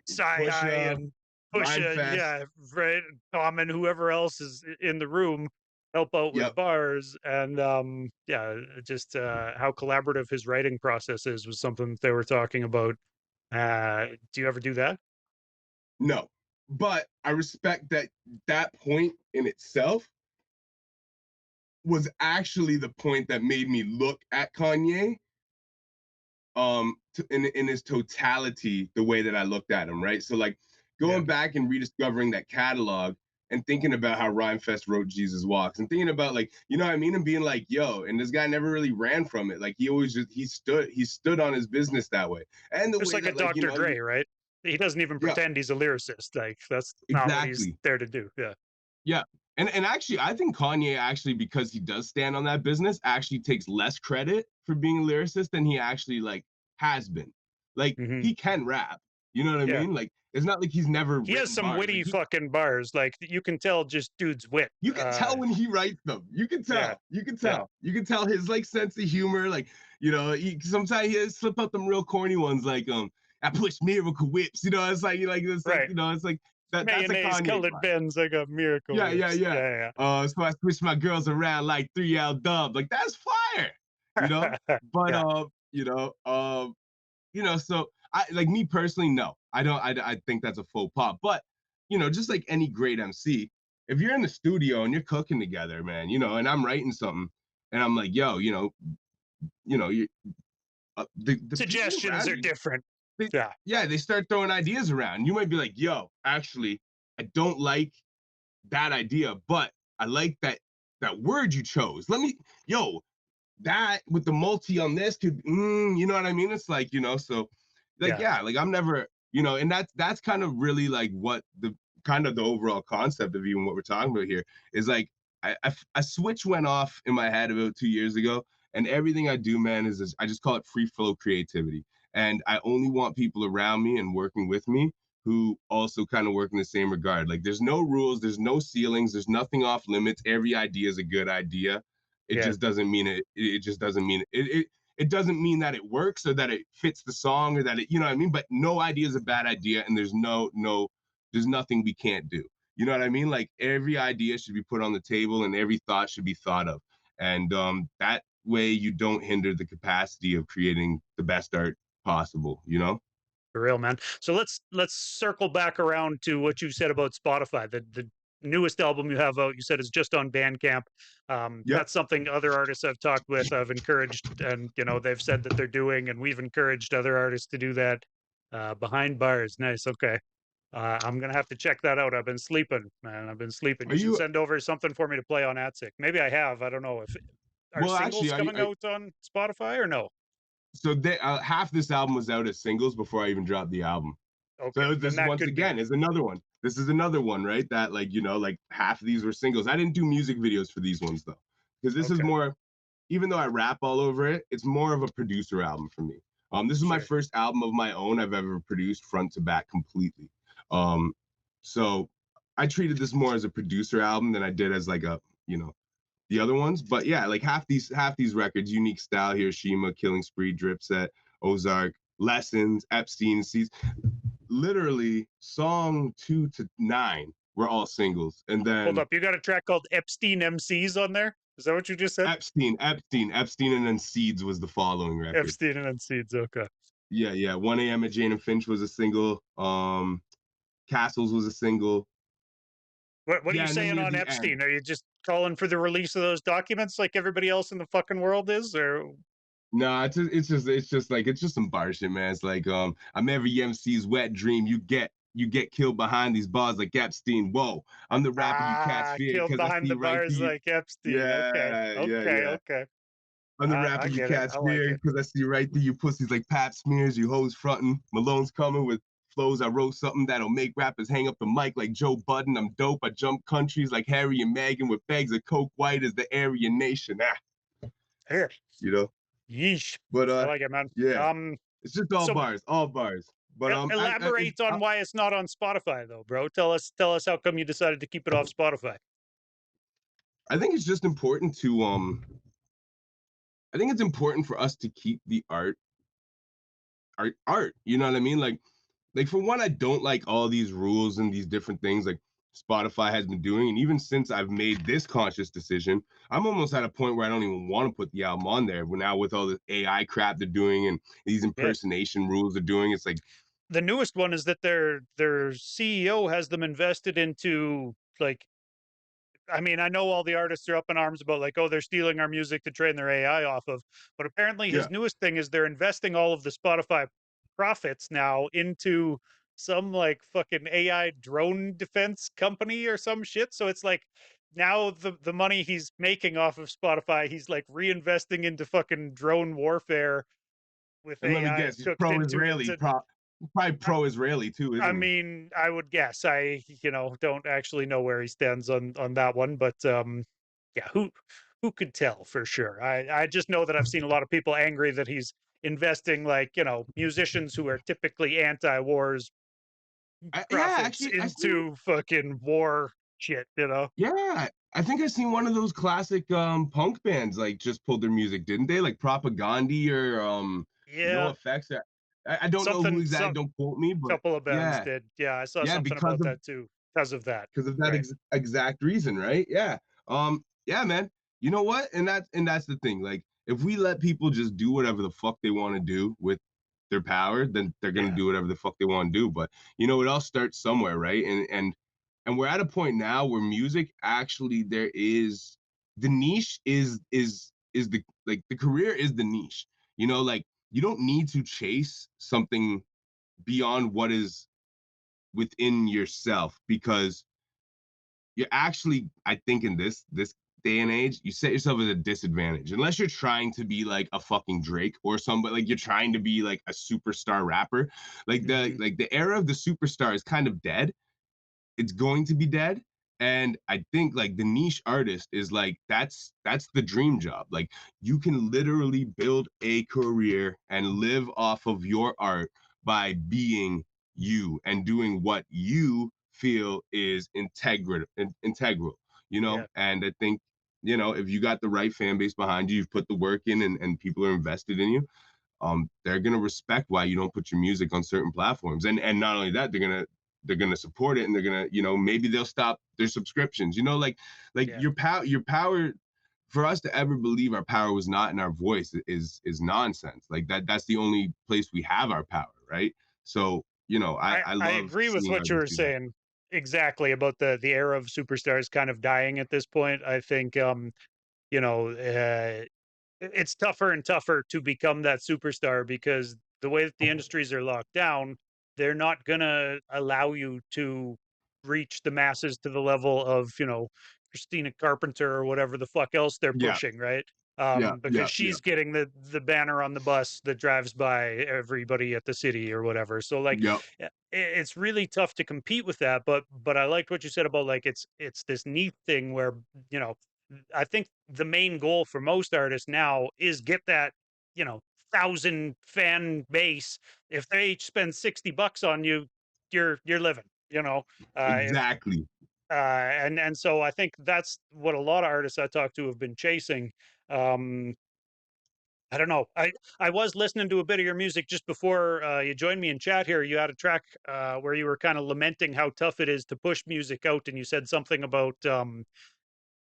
Sci push High and Rhyme Pusha, Fest, yeah, right, Tom and whoever else is in the room help out with yep. bars, and yeah, just how collaborative his writing process is was something that they were talking about. Do you ever do that? No, but I respect that that point in itself was actually the point that made me look at Kanye in his totality the way that I looked at him, right? So like Yeah, going back and rediscovering that catalog, and thinking about how Rhymefest wrote Jesus Walks and thinking about like, you know what I mean? And being like, yo, and this guy never really ran from it. Like he always just he stood on his business that way. And the Just way like a that like, Dr. Dre, right? He doesn't even yeah, pretend he's a lyricist. Like that's not what he's exactly. there to do. Yeah. Yeah. And actually I think Kanye actually, because he does stand on that business, actually takes less credit for being a lyricist than he actually like has been. Like Hmm. he can rap. You know what I Yeah. mean? Like it's not like he's never He has written some bars. Like witty he fucking bars. Like you can tell just dude's wit. you can tell when he writes them. You can Yeah. tell. You can Yeah. tell. You can tell his like sense of humor. Like, you know, sometimes he slip out them real corny ones like I push miracle whips. You know, it's like, Right. you know, it's like that's a Mayonnaise Kanye colored vibe. Benz. I got miracle Yeah, yeah, whips. yeah. Yeah. So I switch my girls around like 3L dub. Like that's fire, you know? Yeah. But Yeah. so I like me personally, no. I don't I think that's a faux pas. But just like any great MC, if you're in the studio and you're cooking together, man, and I'm writing something and I'm like, yo, you the people Suggestions around are you, different. they, Yeah. yeah, they start throwing ideas around. You might be like, yo, actually, I don't like that idea, but I like that word you chose. Yo, that with the multi on this could, you know what I mean? It's like, so like, Yeah. yeah, like I'm never, and that's kind of really like what the kind of the overall concept of even what we're talking about here is like, a switch went off in my head about 2 years ago, and everything I do, man, is I just call it free flow creativity, and I only want people around me and working with me who also kind of work in the same regard. Like there's no rules, there's no ceilings, there's nothing off limits. Every idea is a good idea. It Yeah. just doesn't mean it just doesn't mean it doesn't mean that it works or that it fits the song or that it, you know what I mean? But no idea is a bad idea, and there's nothing we can't do. You know what I mean? Like every idea should be put on the table and every thought should be thought of. And that way you don't hinder the capacity of creating the best art possible. For real, man. So let's circle back around to what you said about Spotify. The newest album you have out, you said is just on Bandcamp. Yep. That's something other artists I've talked with, I've encouraged, and they've said that they're doing, and we've encouraged other artists to do that. Behind bars, nice. Okay, I'm gonna have to check that out. I've been sleeping, man. I've been sleeping. Are You should you send over something for me to play on AtSick. Maybe I have. I don't know if are well singles actually coming out on Spotify or no. so half this album was out as singles before I even dropped the album. Okay, So then this that once could be. again is another one. This is another one, right? That like like half of these were singles. I didn't do music videos for these ones though, because this is Okay, more. Even though I rap all over it, it's more of a producer album for me. This is my sure. first album of my own I've ever produced front to back completely. Um, so I treated this more as a producer album than I did as like the other ones. But yeah, like half these records, Unique Style, Hiroshima, Killing Spree, Dripset, Ozark, Lessons, Epstein Seeds, literally song 2 to 9 were all singles. And Hold then up, you got a track called Epstein MCs on there? Is that what you just said? Epstein, and then Seeds was the following record. Epstein and Seeds. Okay. Yeah, yeah. 1 a.m. at Jane and Finch was a single. Castles was a single. What are you Yeah, and then saying near on the end. Epstein? Are you just calling for the release of those documents like everybody else in the fucking world is, or No, it's just some bar shit, man. It's like I'm every MC's wet dream. You get killed behind these bars like Epstein. Whoa, I'm the rapper you cats fear killed because I behind see the right through bars you. like Epstein? Okay, Yeah, yeah, okay, yeah. okay. I'm the I rapper you get it. cats I like fear it. because I see right through you pussies like pap smears, you hoes frontin'. Malone's coming with flows. I wrote something that'll make rappers hang up the mic like Joe Budden. I'm dope. I jump countries like Harry and Meghan with bags of coke white as the Aryan nation. Here, You know. yeesh. But I like it, man. yeah, it's just all So bars, all bars. But elaborate on why it's not on Spotify, though, bro. Tell us how come you decided to keep it off Spotify. I think it's just important to I think it's important for us to keep the art. You know what I mean? Like for one, I don't like all these rules and these different things like Spotify has been doing. And even since I've made this conscious decision, I'm almost at a point where I don't even want to put the album on there. But now with all the AI crap they're doing and these Yeah. impersonation rules they're doing, it's like, The newest one is that their CEO has them invested into like I mean, I know all the artists are up in arms about like, oh, they're stealing our music to train their AI off of, but apparently his yeah, newest thing is they're investing all of the Spotify profits now into some like fucking AI drone defense company or some shit. So it's like now the money he's making off of Spotify, he's like reinvesting into fucking drone warfare with And let me AI guess, he's cooked into it. pro-Israeli, probably pro-Israeli too, I isn't he? mean, I would guess. I, don't actually know where he stands on that one, but yeah, who could tell for sure? I just know that I've seen a lot of people angry that he's investing like, musicians who are typically anti-wars Yeah, profits actually, I seen. into fucking war shit. Yeah, I think I seen one of those classic punk bands like just pulled their music, didn't they? Like Propagandhi or No Yeah, Effects. I don't know who exactly. some Don't quote me, but couple of bands yeah, did. Yeah, I saw yeah, something about that too because of that. because of that Right. exact reason, right? Yeah. Yeah, man. You know what? And that's the thing. Like, if we let people just do whatever the fuck they want to do with their power, then they're gonna Yeah. do whatever the fuck they want to do. But it all starts somewhere, right? And we're at a point now where music actually there is the niche is the like the career is the niche. Like you don't need to chase something beyond what is within yourself because you're actually, I think, in this day and age, you set yourself at a disadvantage unless you're trying to be like a fucking Drake or somebody, like you're trying to be like a superstar rapper. Like the Hmm. like the era of the superstar is kind of dead. It's going to be dead. And I think like the niche artist is like that's the dream job. Like you can literally build a career and live off of your art by being you and doing what you feel is integral. Yeah. And I think if you got the right fan base behind you, you've put the work in, and people are invested in you, they're gonna respect why you don't put your music on certain platforms. And not only that, they're gonna support it, and they're gonna, maybe they'll stop their subscriptions. Like Yeah. your power for us to ever believe our power was not in our voice is nonsense. Like that's the only place we have our power, right? So, I I love agree with seeing what you artists were do that. saying exactly about the era of superstars kind of dying at this point. I think you know, uh it's tougher and tougher to become that superstar because the way that the industries are locked down, they're not gonna allow you to reach the masses to the level of, Christina Carpenter or whatever the fuck else they're Yeah, pushing, right? yeah, Because yeah, yeah, she's getting the banner on the bus that drives by everybody at the city or whatever. So like yeah, it's really tough to compete with that. But I liked what you said about like it's this neat thing where, you know, I think the main goal for most artists now is get that, you know, 1,000 fan base. If they each spend $60 on you, you're living, if exactly. and so I think that's what a lot of artists I talk to have been chasing. Um, I don't know. I was listening to a bit of your music just before you joined me in chat here. You had a track where you were kind of lamenting how tough it is to push music out, and you said something about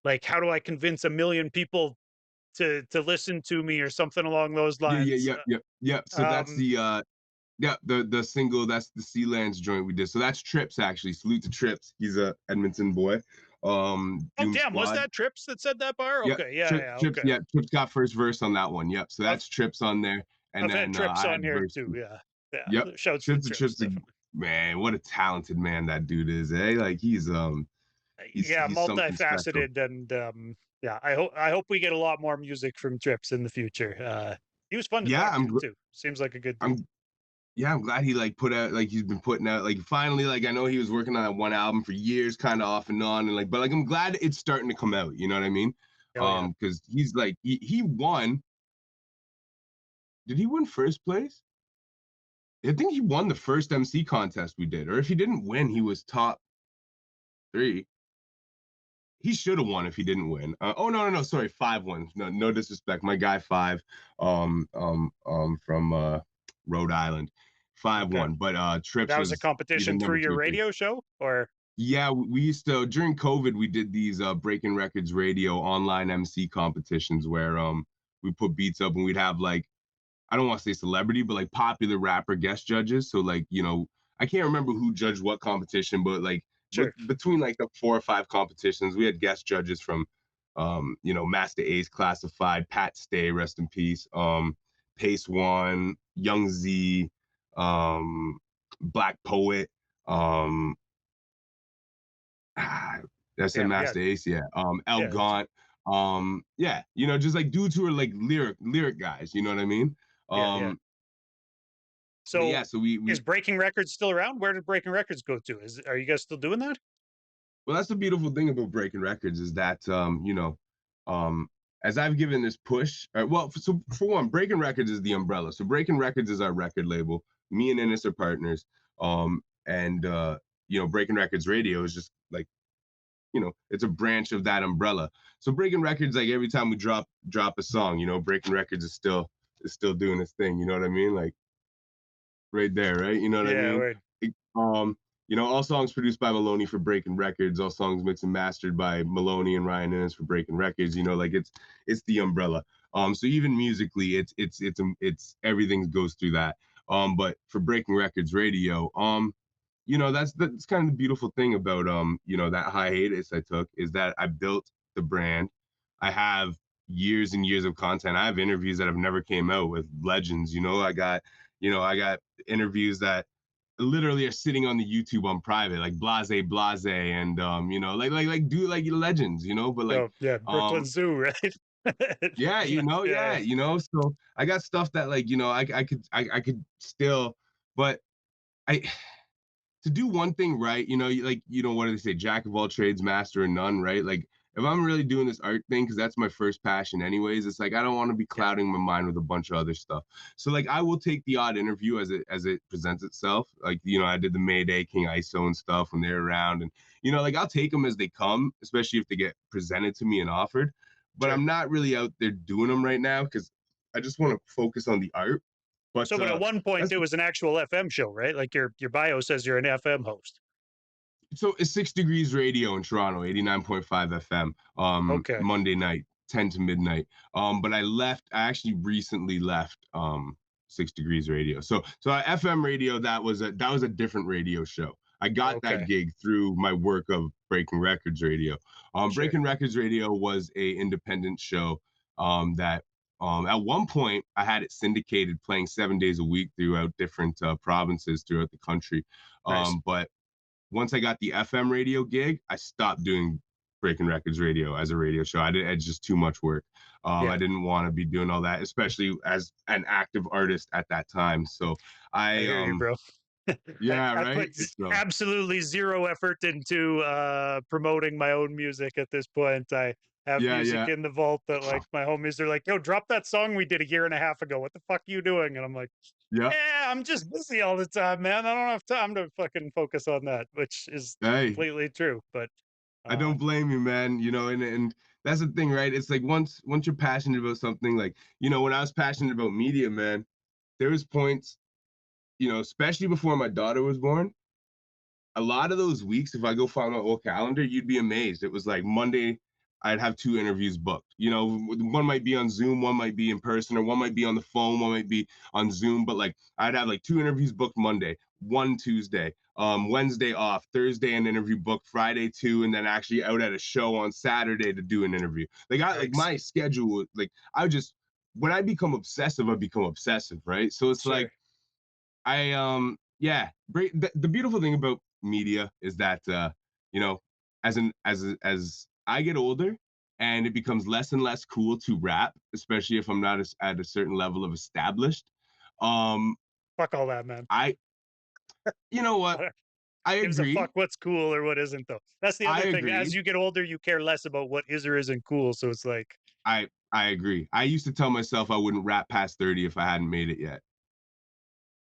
like how do I convince a million people to listen to me or something along those Yeah, yeah, lines. yeah, yeah, yeah. So that's Um, the single, that's the Sealands joint we did. So that's Trips, actually. Salute to Trips. He's a Edmonton boy. oh Doom damn, was Squad. that Trips that said that bar? Yep. Okay, yeah, Trips, yeah, Trips, okay. yeah, Trips got first verse on that one. Yep. So I've that's Trips on there. And I've had then Trips I on had here verse too. two. Yeah, Yep. yeah. Shouts to Trips to Trips, Trips, definitely. man, what a talented man that dude is, eh? Like he's Yeah, he's something special. multifaceted, and yeah. I hope we get a lot more music from Trips in the future. He was fun to Yeah, talk to too. Seems like a good dude. I'm yeah, I'm glad he like put out, like he's been putting out, like finally, like I know he was working on that one album for years, kind of off and on, and like, but like I'm glad it's starting to come out. You know what I mean? Oh yeah. Because he's like he won. Did he win first place? I think he won the first MC contest we did, or if he didn't win, he was top three. He should have won if he didn't win. Oh no, no, no, sorry, 5 wins. No, no disrespect, my guy Five, from Rhode Island, five Okay. one. But Trips That was a was either competition through number your two or three. radio show, or Yeah, we used to, during COVID, we did these Breaking Records radio online MC competitions where we put beats up and we'd have like, I don't want to say celebrity, but like popular rapper guest judges. So like, I can't remember who judged what competition, but like sure. between like the 4 or 5 competitions, we had guest judges from Master Ace Classified, Pat Stay, rest in peace, Pace One, Young Z, um, Black Poet, um, that's a Yeah, yeah, Master Ace, yeah. El yeah, Gaunt, yeah, just like dudes who are like lyric guys, you know what I mean? yeah, yeah. But yeah, So so we is Breaking Records still around? Where did Breaking Records go to? Are you guys still doing that? well, that's the beautiful thing about breaking records is that um, as I've given this push, so for one, breaking records is the umbrella. So breaking records is our record label. Me and Ennis are partners, and breaking records radio is just like it's a branch of that umbrella. So breaking records, like every time we drop a song, breaking records is still doing its thing. You know what I mean? Like right there, right? You know what I Yeah, mean? word. It- all songs produced by MLNY for Breaking Records, all songs mixed and mastered by MLNY and Ryan Innes for Breaking Records. Like it's the umbrella. So even musically, it's everything goes through that. But for Breaking Records Radio, that's kind of the beautiful thing about that hiatus I took is that I built the brand. I have years and years of content. I have interviews that have never came out with legends. I got interviews that literally are sitting on the YouTube on private, like Blase and do like legends, but like Oh, yeah, Brooklyn um Zoo, right? yeah, Yeah, so I got stuff that like I could still, but I to do one thing right, what do they say? Jack of all trades, master of none, right? Like, if I'm really doing this art thing, because that's my first passion, anyways, it's like I don't want to be yeah, clouding my mind with a bunch of other stuff. So, like, I will take the odd interview as it presents itself. Like, I did the Mayday King ISO and stuff when they're around, and like I'll take them as they come, especially if they get presented to me and offered. But sure. I'm not really out there doing them right now because I just want to focus on the art. But So, but at one point that's it was an actual FM show, right? Like your bio says you're an FM host. So it's 6 Degrees Radio in Toronto, 89.5 FM, Okay, Monday night, 10 to midnight. But I actually recently left 6 Degrees Radio. So FM radio, that was a different radio show. I got that okay, gig through my work of Breaking Records Radio. sure, Breaking Records Radio was a independent show that at one point I had it syndicated playing 7 days a week throughout different provinces throughout the country. nice. But once I got the FM radio gig, I stopped doing Breaking Records Radio as a radio show. It's just too much work. I Yeah, didn't want to be doing all that, especially as an active artist at that time. So I I, hear you, bro. yeah, I right. put So absolutely zero effort into promoting my own music at this point. I have yeah, music yeah, in the vault that like my homies are like, yo, drop that song we did a year and a half ago. What the fuck are you doing? And I'm like, yeah. yeah, I'm just busy all the time, man. I don't have time to fucking focus on that, which is Hey, completely true. But I don't um, blame you, man. And that's the thing, right? It's like once you're passionate about something, like when I was passionate about media, man, there was points, especially before my daughter was born, a lot of those weeks, if I go find my old calendar, you'd be amazed. It was like Monday, I'd have 2 interviews booked. One might be on Zoom, one might be in person, or one might be on the phone, one might be on Zoom. But like, I'd have like 2 interviews booked Monday, one Tuesday, Wednesday off, Thursday an interview booked, Friday two, and then actually out at a show on Saturday to do an interview. Like yikes. my schedule, like I just when I become obsessive, I become obsessive, right? So it's like Sure. yeah, the beautiful thing about media is that as I get older and it becomes less and less cool to rap, especially if I'm not at a certain level of established. um Fuck all that, man. I you know what, I Gives a fuck agree. what's cool or what isn't, though. That's the I other thing. As agree. you get older, you care less about what is or isn't cool. So it's like, I agree. I used to tell myself I wouldn't rap past 30 if I hadn't made it yet.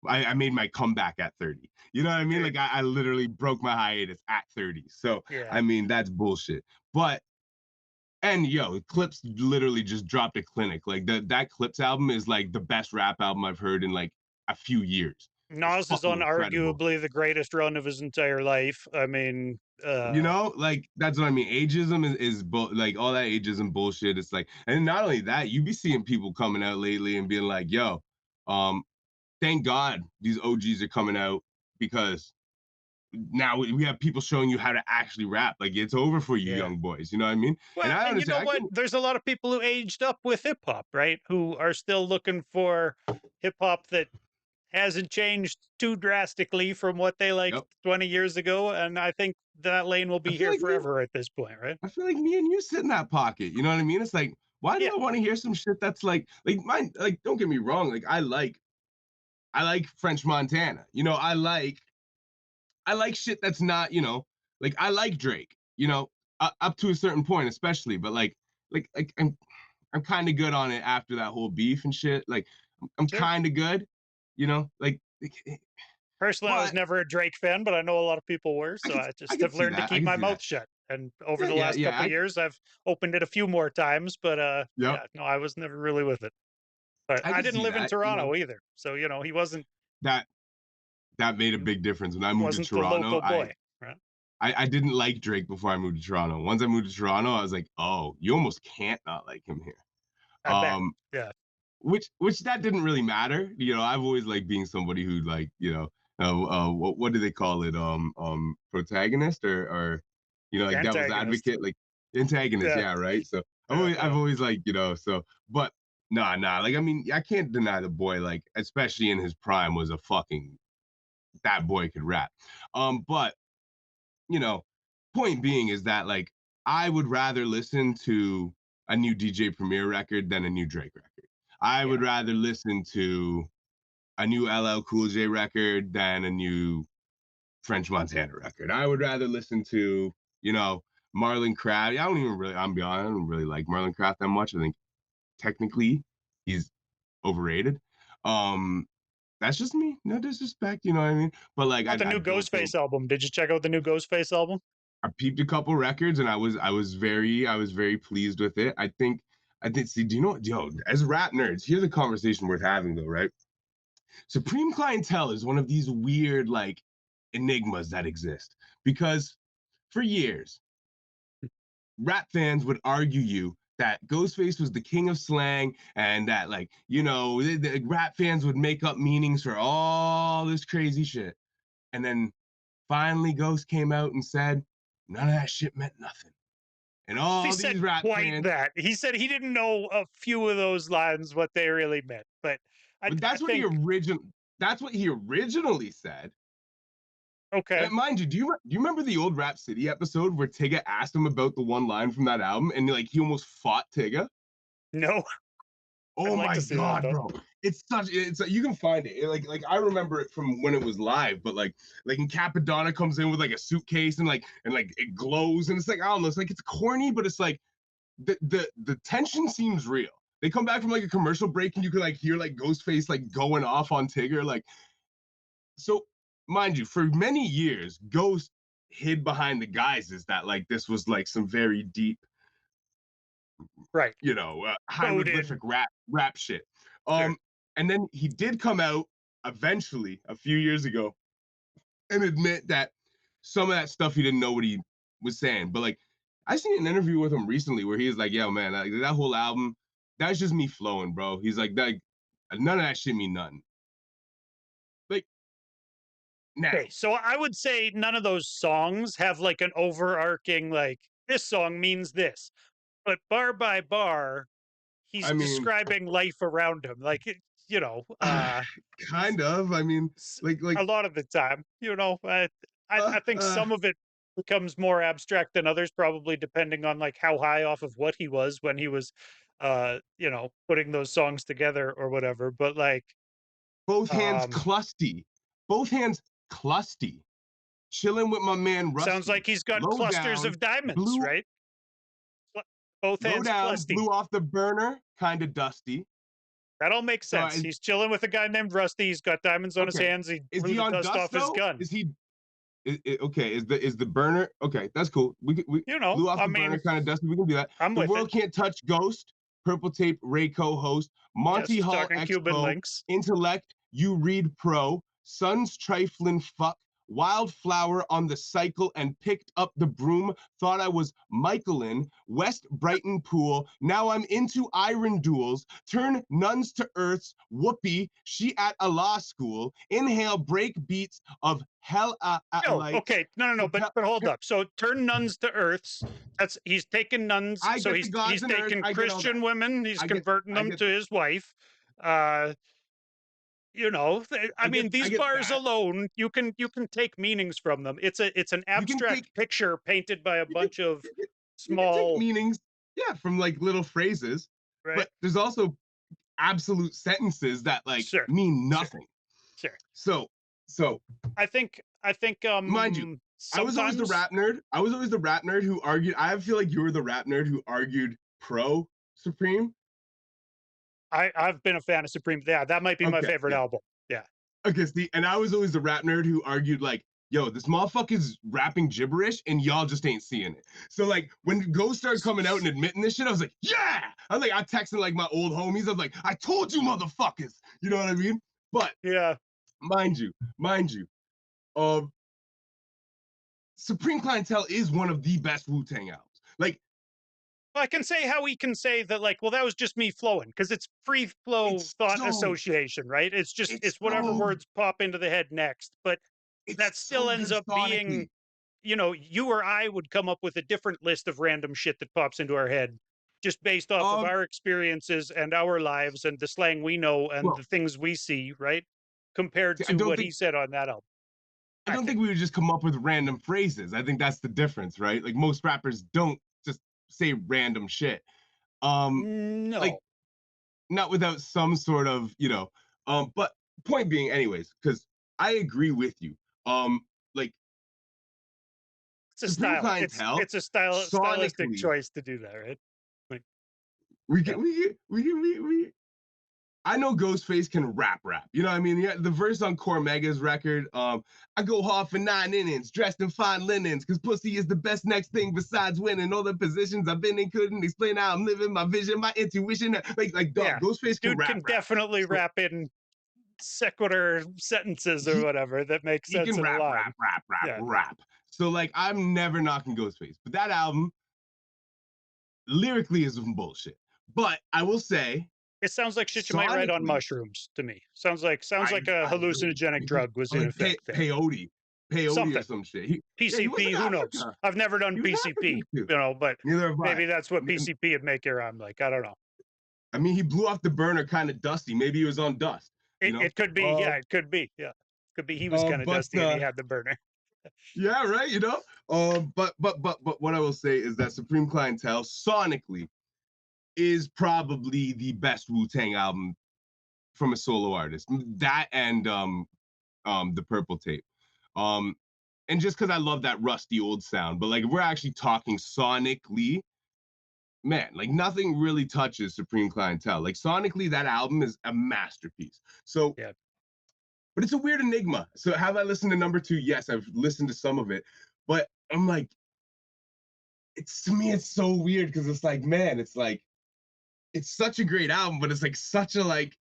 I made my comeback at 30. You know what I mean? sure, Like I literally broke my hiatus at 30. So yeah. I mean that's bullshit. But and yo, Clips literally just dropped a clinic. Like that Clips album is like the best rap album I've heard in like a few years. It's Nas is fucking incredible. unarguably the greatest run of his entire life. I mean, Like that's what I mean. Ageism like all that ageism bullshit. It's like, and not only that, you be seeing people coming out lately and being like, yo, um, thank God these OGs are coming out because now we have people showing you how to actually rap. Like it's over for you yeah. young boys. You know what I mean? And Well, I and you understand. know I what? can. There's a lot of people who aged up with hip hop, right? Who are still looking for hip hop that hasn't changed too drastically from what they liked Yep. 20 years ago, and I think that lane will I be feel here like me forever at this point, right? I feel like me and you sit in that pocket. You know what I mean? It's like, why do Yeah, I want to hear some shit that's like mine? Like, don't get me wrong. Like, I like French Montana. I like shit that's not, like I like Drake. Up to a certain point, especially. But like I'm kind of good on it after that whole beef and shit. Like, I'm sure. kind of good. Personally, I was But never a Drake fan, but I know a lot of people were, I so could I I just could have see learned to that. I keep could my see mouth that. shut. And over Yeah, the yeah, last yeah. couple of years, I've opened it a few more times, but Yep. yeah, no, I was never really with it. But I I could didn't see live in that. Toronto either, so he That that made a he big difference when I moved to wasn't the Toronto. local I boy, right? I didn't like Drake before I moved to Toronto. Once I moved to Toronto, I was like, oh, you almost can't not like him here. I bet. Um, Yeah. which that didn't really matter. I've always liked being somebody who what do they call it? Protagonist or like devil's Antagonist. advocate, like antagonist. Yeah. Yeah, right. So Yeah. I've Yeah. always like but nah. Like I mean, I can't deny the boy, like especially in his prime, was a fucking that boy could rap. But you know, point being is that like I would rather listen to a new DJ Premier record than a new Drake record. I Yeah. would rather listen to a new LL Cool J record than a new French Montana record. I would rather listen to, you know, Marlon Craft. I don't even really, I'm be honest, I don't really like Marlon Craft that much. I think technically he's overrated. Um, that's just me. No disrespect, you know what I mean? But like About the I new don't think Ghostface album. Did you check out the new Ghostface album? I peeped a couple records and I was very pleased with it. I did see, do you know, yo, as rap nerds, here's a conversation worth having though, right? Supreme Clientele is one of these weird like enigmas that exist because for years, rap fans would argue you that Ghostface was the king of slang and that like, the rap fans would make up meanings for all this crazy shit. And then finally Ghost came out and said, none of that shit meant nothing. And He all these said rap quite fans, that. He said he didn't know a few of those lines what they really meant, but but I think that's what he originally said. okay. Mind you, do you remember the old Rap City episode where Tigga asked him about the one line from that album and like he almost fought Tigga? No, I'd Oh like my to see that god, though. bro. It's you can find it. Like I remember it from when it was live, but like in Capadonna comes in with like a suitcase and it glows and it's like I don't know, it's like it's corny, but it's like the tension seems real. They come back from like a commercial break and you can like hear like Ghostface like going off on Tigger. Like so mind you, for many years, Ghost hid behind the guises that like this was like some very deep, Right. hieroglyphic Coded. rap shit. Sure. Um, and then he did come out eventually a few years ago and admit that some of that stuff he didn't know what he was saying. But like, I seen an interview with him recently where he was like, "Yo, man, like, that whole album, that's just me flowing, bro." He's like, "That none of that shit mean nothing." Like now, Okay, so I would say none of those songs have like an overarching like this song means this, but bar by bar, he's I mean, describing life around him. Like kind of. I mean, a like, lot of the time, I think uh, some of it becomes more abstract than others, probably depending on like how high off of what he was when he was, putting those songs together or whatever. But like, both hands um, clusty, both hands clusty. Chilling with my man sounds Rusty. like he's got Low clusters down, of diamonds, blue, right? Both low hands down, clusty. blew off the burner, kind of dusty. That all makes So sense. He's chilling with a guy named Rusty. He's got diamonds on his okay, hands. He is blew he the on dust dust off his though? gun. Is he okay? Is the burner okay? That's cool. We blew off I the burner, mean, kind of dusty. We can do that. I'm The with it. world can't touch Ghost. Purple Tape, Ray co-host. Yes, Monty he's Hall talking Cuban Expo. links. Intellect. You read pro. Sun's trifling fuck. Wildflower on the cycle and picked up the broom. Thought I was Michaelin. West Brighton pool. Now I'm into iron duels. Turn nuns to earths. Whoopee. She at a law school. Inhale break beats of hell No, lights. okay, no, Propel- but hold up. So turn nuns to earths. That's he's taking nuns. I So get the gods he's and earth. taking I get all that. Christian women. He's I get converting I them get to that. his wife. Uh, You know, I mean, I these get bars that. alone, you can take meanings from them. It's an You can take abstract picture painted by a you can bunch of you can, you can take small. meanings, yeah, from like little phrases, Right? but there's also absolute sentences that like Sure, mean sure, nothing. sure. So so I think mind you, I was always the sometimes rap nerd. I was always the rap nerd who argued. I feel like you were the rap nerd who argued pro Supreme. I've been a fan of Supreme. Yeah, that might be my Okay, favorite yeah. album. Yeah. Okay, see, and I was always the rap nerd who argued like, yo, this motherfucker's rapping gibberish and y'all just ain't seeing it. So like when Ghost started coming out and admitting this shit, I was like, yeah. I texted like my old homies. I was like, I told you motherfuckers. You know what I mean? But Yeah. mind you, um, Supreme Clientele is one of the best Wu-Tang albums. Like, I can say how we can say that, like, well, that was just me flowing because it's free flow it's thought so association, right? it's It's whatever so words pop into the head next, but it's that still so ends good up being, sonically. you or I would come up with a different list of random shit that pops into our head just based off of Um, our experiences and our lives and the slang we know and well, the things we see, right? Compared see, to what he said on that album, I I don't think. think we would just come up with random phrases. I think that's the difference, right? Like most rappers don't just say random shit. Um, like No, not without some sort of, but point being, anyways, because I agree with you. Like it's a Supreme style. Clientele, It's a stylistic sonically, choice to do that, right? Like, we yeah. can we I know Ghostface can rap. You know what I mean? Yeah, the verse on Cormega's record, I go hard for 9 innings, dressed in fine linens, cause pussy is the best next thing besides winning. All the positions I've been in couldn't explain how I'm living, my vision, my intuition. Like dog, Yeah. Ghostface can Dude rap. can definitely So rap in sequitur sentences or he whatever that make he sense can in a rap, line. rap, rap, rap, Yeah. rap. So like I'm never knocking Ghostface, but that album lyrically is some bullshit. But I will say, It sounds like shit you might write on sonically, mushrooms to me. Sounds like a I agree. hallucinogenic drug was in effect there. Peyote or Something. some shit. Yeah, he was PCP, in who knows? Africa. I've never done He was PCP, African too. but Neither have I. maybe that's what PCP would make you rhyme like. I don't know. I mean, he blew off the burner kind of dusty. Maybe he was on dust, you know. It could be, yeah, it could be. Yeah. Could be he was kind of But dusty and he had the burner. yeah, right, you know. But what I will say is that Supreme Clientele sonically is probably the best Wu Tang album from a solo artist. That and the Purple Tape. Um, and just because I love that rusty old sound, but like if we're actually talking sonically, man, like nothing really touches Supreme Clientele. Like sonically, that album is a masterpiece. So, Yeah. but it's a weird enigma. So have I listened to number two? Yes, I've listened to some of it, but I'm like, it's to me, it's so weird because it's like, man, it's like it's such a great album, but it's like such a like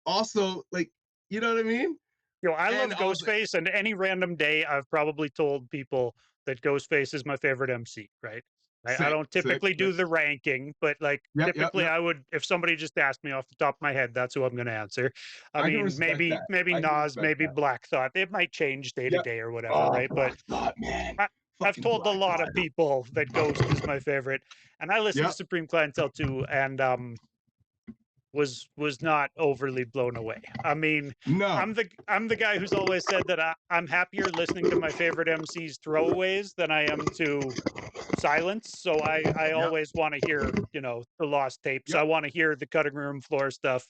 also like, you know what I mean? I love And also, Ghostface, and any random day, I've probably told people that Ghostface is my favorite MC, right? I sick, don't sick, typically sick. do the ranking, but like typically Yep. I would, if somebody just asked me off the top of my head, that's who I'm going to answer. I I can mean, respect that. maybe I can Nas, respect maybe that. Black Thought. It might change day to Yep. day or whatever, Oh, right? But Black Thought, man. I, I've Fucking told a Black lot Thought. of people that Ghost is my favorite, and I listen to Yep. Supreme Clientele too, and was not overly blown away. I mean, No. I'm the guy who's always said that I'm happier listening to my favorite MC's throwaways than I am to silence. So I Yep. always want to hear, the lost tapes. I Yep. want to hear the cutting room floor stuff.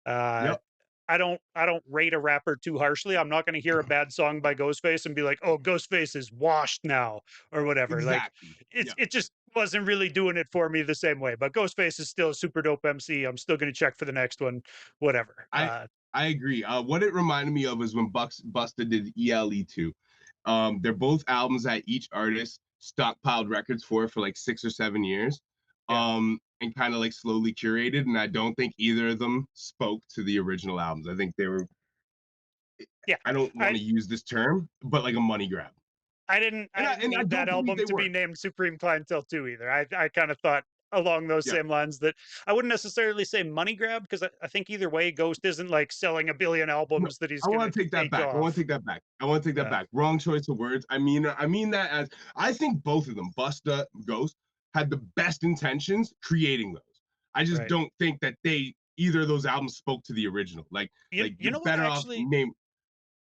Uh Yep. I don't rate a rapper too harshly. I'm not going to hear a bad song by Ghostface and be like, "Oh, Ghostface is washed now" or whatever. Like Exactly. Yep. it just wasn't really doing it for me the same way. But Ghostface is still a super dope MC. I'm still going to check for the next one, whatever. I I agree. What it reminded me of is when Busta did ELE2. They're both albums that each artist stockpiled records for like 6 or 7 years. Yeah. And kind of like slowly curated. And I don't think either of them spoke to the original albums. I think they were, Yeah. I don't want I to use this term, but like a money grab. I didn't And I need that don't believe album they to be were. named Supreme Clientele 2 either. I kind of thought along those Yeah. same lines that I wouldn't necessarily say money grab because I think either way, Ghost isn't like selling a billion No, albums that he's I going to want to take that take back. I want off. to take that back. I want to take that Yeah. back. Wrong choice of words. I mean that as I think both of them, Busta, Ghost, had the best intentions creating those. I just Right. don't think that they, either of those albums spoke to the original. Like you you're know what, better off actually, naming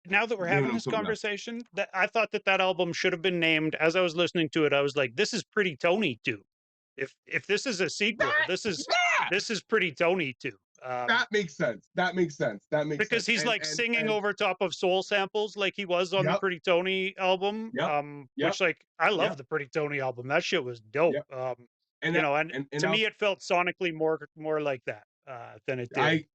now that we're having them this something else. conversation, that I thought that album should have been named. As I was listening to it, I was like, "This is Pretty Tony too." If this is a sequel, That, yeah, this is Pretty Tony too. that makes sense. That makes sense. That makes Because sense. he's like singing And over top of soul samples like he was on the yep, Pretty Tony album. yep, yep, Which, like, I love yep, the Pretty Tony album. That shit was dope. yep. And You that know, and and to now me it felt sonically more like that than it did. I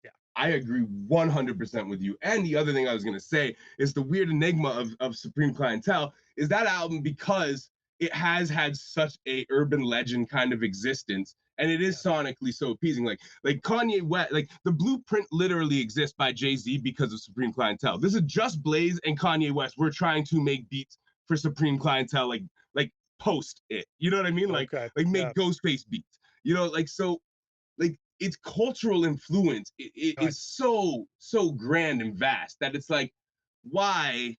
Yeah. I agree 100% with you. And the other thing I was going to say is the weird enigma of Supreme Clientele is that album, because it has had such a urban legend kind of existence, and it is sonically so appeasing. Like Kanye West, like the blueprint literally exists by Jay-Z because of Supreme Clientele. This is just Blaze and Kanye West. We're trying to make beats for Supreme Clientele, like post it. You know what I mean? Okay. Like make Yeah. Ghostface beats. You know, like so like its cultural influence it Right. is so grand and vast that it's like, why?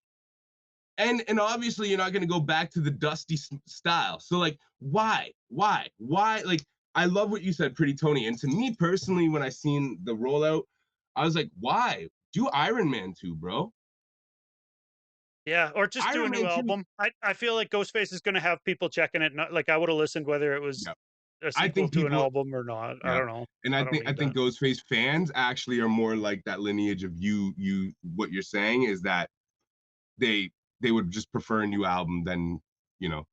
And obviously you're not going to go back to the dusty style, so like why like, I love what you said, Pretty Tony, and to me personally, when I seen the rollout, I was like, why do Iron Man 2, bro? Yeah, or just do a Iron new Man 2. album. I feel like Ghostface is going to have people checking it. Not like I would have listened whether it was Yeah, a I sequel think to an people. album or not. I Yeah, don't know. and I don't I need think that. Ghostface fans actually are more like that lineage of you. What you're saying is that they would just prefer a new album than, you know,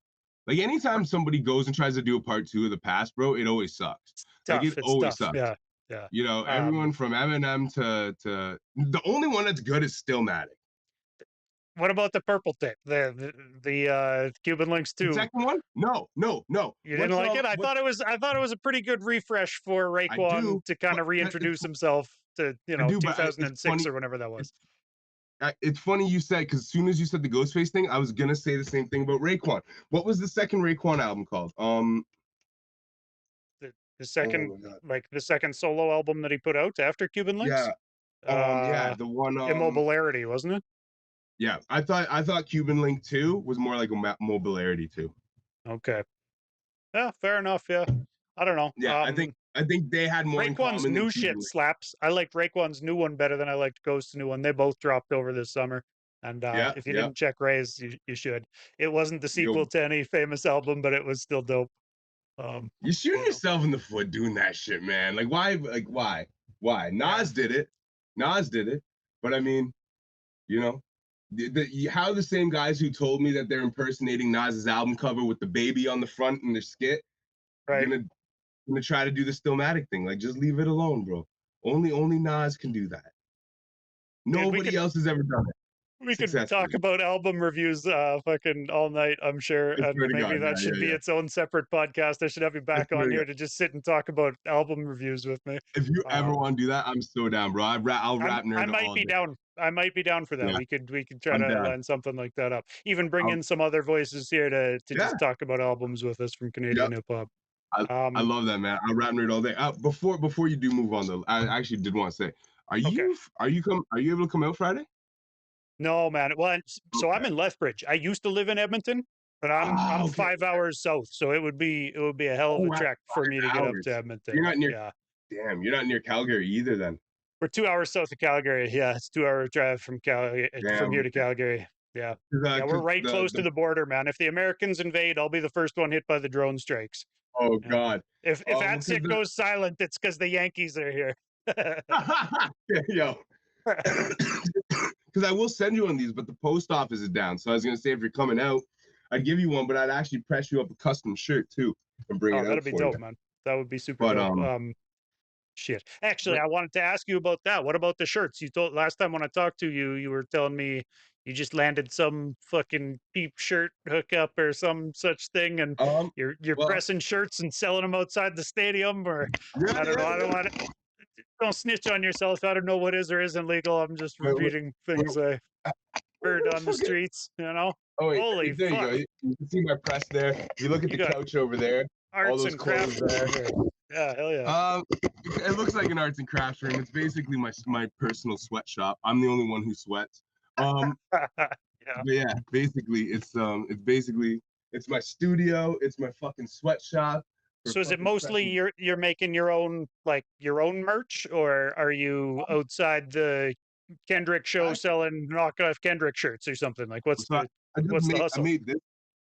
like anytime somebody goes and tries to do a part two of the past, bro, it always sucks. It's Like tough. it It's always tough. sucks. Yeah. Yeah. You know, Um, everyone from Eminem to the only one that's good is Stillmatic. what about the purple tape? The Cuban Links The 2. second one, no. You didn't like it? What I thought it was a pretty good refresh for I Raekwon do, to kind but of reintroduce himself to, I do, but it's 2006 funny. or whenever that was. It's funny you said, because as soon as you said the Ghostface thing, I was gonna say the same thing about Raekwon. What was the second Raekwon album called? The Oh second, my god. like the second solo album that he put out after Cuban Links. Yeah. Yeah, the one. Immobilarity, wasn't it? Yeah, I thought Cuban Link 2 was more like a mobilarity 2. Okay. Yeah, fair enough. Yeah. I don't know. Yeah, I think they had more in Raekwon's common than new Cuban shit Link. slaps. I liked Raekwon's new one better than I liked Ghost's new one. They both dropped over this summer. And Yeah, if you yeah. didn't check Ray's, you should. It wasn't the Yo, sequel to any famous album, but it was still dope. you're shooting You know. yourself in the foot doing that shit, man. Like why? Like why? Why? Nas did it. Nas did it. But I mean, you know, how the same guys who told me that they're impersonating Nas's album cover with the baby on the front in their skit, Right. gonna try to do the Stillmatic thing. Like, just leave it alone, bro. Only Nas can do that. Dude, Nobody else has ever done it we could talk successfully. about album reviews fucking all night, I'm sure. I And swear to maybe God, that yeah, should yeah, be yeah. its own separate podcast. I should have you I back swear on to here God. to just sit and talk about album reviews with me. If you ever Um, want to do that, I'm so down, bro. I'll rap I nerd might all be day. down. I might be down for that. Yeah, We could try I'm to down. line something like that up. Even bring I'll, in some other voices here to yeah, just talk about albums with us from yeah. Canadian hip hop. I Um, love that, man. I'll rap nerd all day. Before you do move on though, I actually did want to say, okay. are you able to come out Friday? No, man. Well, so I'm Okay. in Lethbridge. I used to live in Edmonton, but I'm Okay. 5 hours south, so it would be a hell of a Wow, trek for me to get up to 5 hours. You're Edmonton. not near. Yeah. Damn, you're not near Calgary either. Then. We're 2 hours south of Calgary. Yeah, it's 2 hour drive from from Damn. here to Okay. Calgary. Yeah. Yeah, we're 'Cause right close to the the border, man. If the Americans invade, I'll be the first one hit by the drone strikes. oh Yeah. god. If that Because shit goes silent, it's because the Yankees are here. yo. Because I will send you one of these, but the post office is down. So I was gonna say if you're coming out, I'd give you one, but I'd actually press you up a custom shirt too and bring Oh, it out that'd be for you. dope, man. That would be super But dope. Shit. Actually, I wanted to ask you about that. What about the shirts? You told last time when I talked to you, you were telling me you just landed some fucking peep shirt hookup or some such thing, and um, you're well, pressing shirts and selling them outside the stadium, or yeah, I don't know. I don't yeah. want to. Don't snitch on yourself. I don't know what is or isn't legal. I'm just Wait, repeating things I heard on the fucking, streets. You know. oh wait, Holy there you fuck! go. You can see my press there. You look at You the got couch over there. All arts those and clothes crafts over there. here. Yeah, hell yeah. It looks like an arts and crafts room. It's basically my personal sweatshop. I'm the only one who sweats. Yeah. But yeah, basically it's my studio. It's my fucking sweatshop for a So is it fucking mostly second. you're making your own merch, or are you outside the Kendrick show I, selling knockoff Kendrick shirts or something? Like so I just what's the I hustle?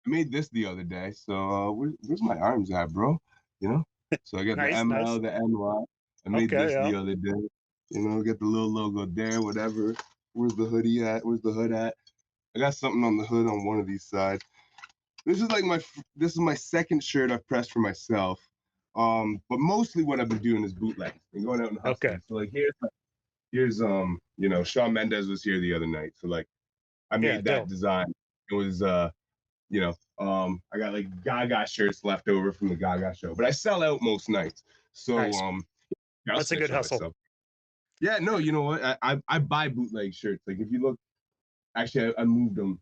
made this the other day. So where's my arms at, bro? You know. So I got the Nice, ML, nice. the NY. I made Okay, this yeah. the other day. You know, get the little logo there, whatever. Where's the hoodie at? Where's the hood at? I got something on the hood on one of these sides. This is my second shirt I've pressed for myself. But mostly what I've been doing is bootlegs and going out and Okay. hustling. So like here's you know, Shawn Mendes was here the other night. So like I Yeah, made that dope. design. It was you know, I got like Gaga shirts left over from the Gaga show, but I sell out most nights. So Nice. yeah, I'll That's a snitch good on hustle. myself. Yeah, no, you know what? I buy bootleg shirts. Like if you look, actually I moved them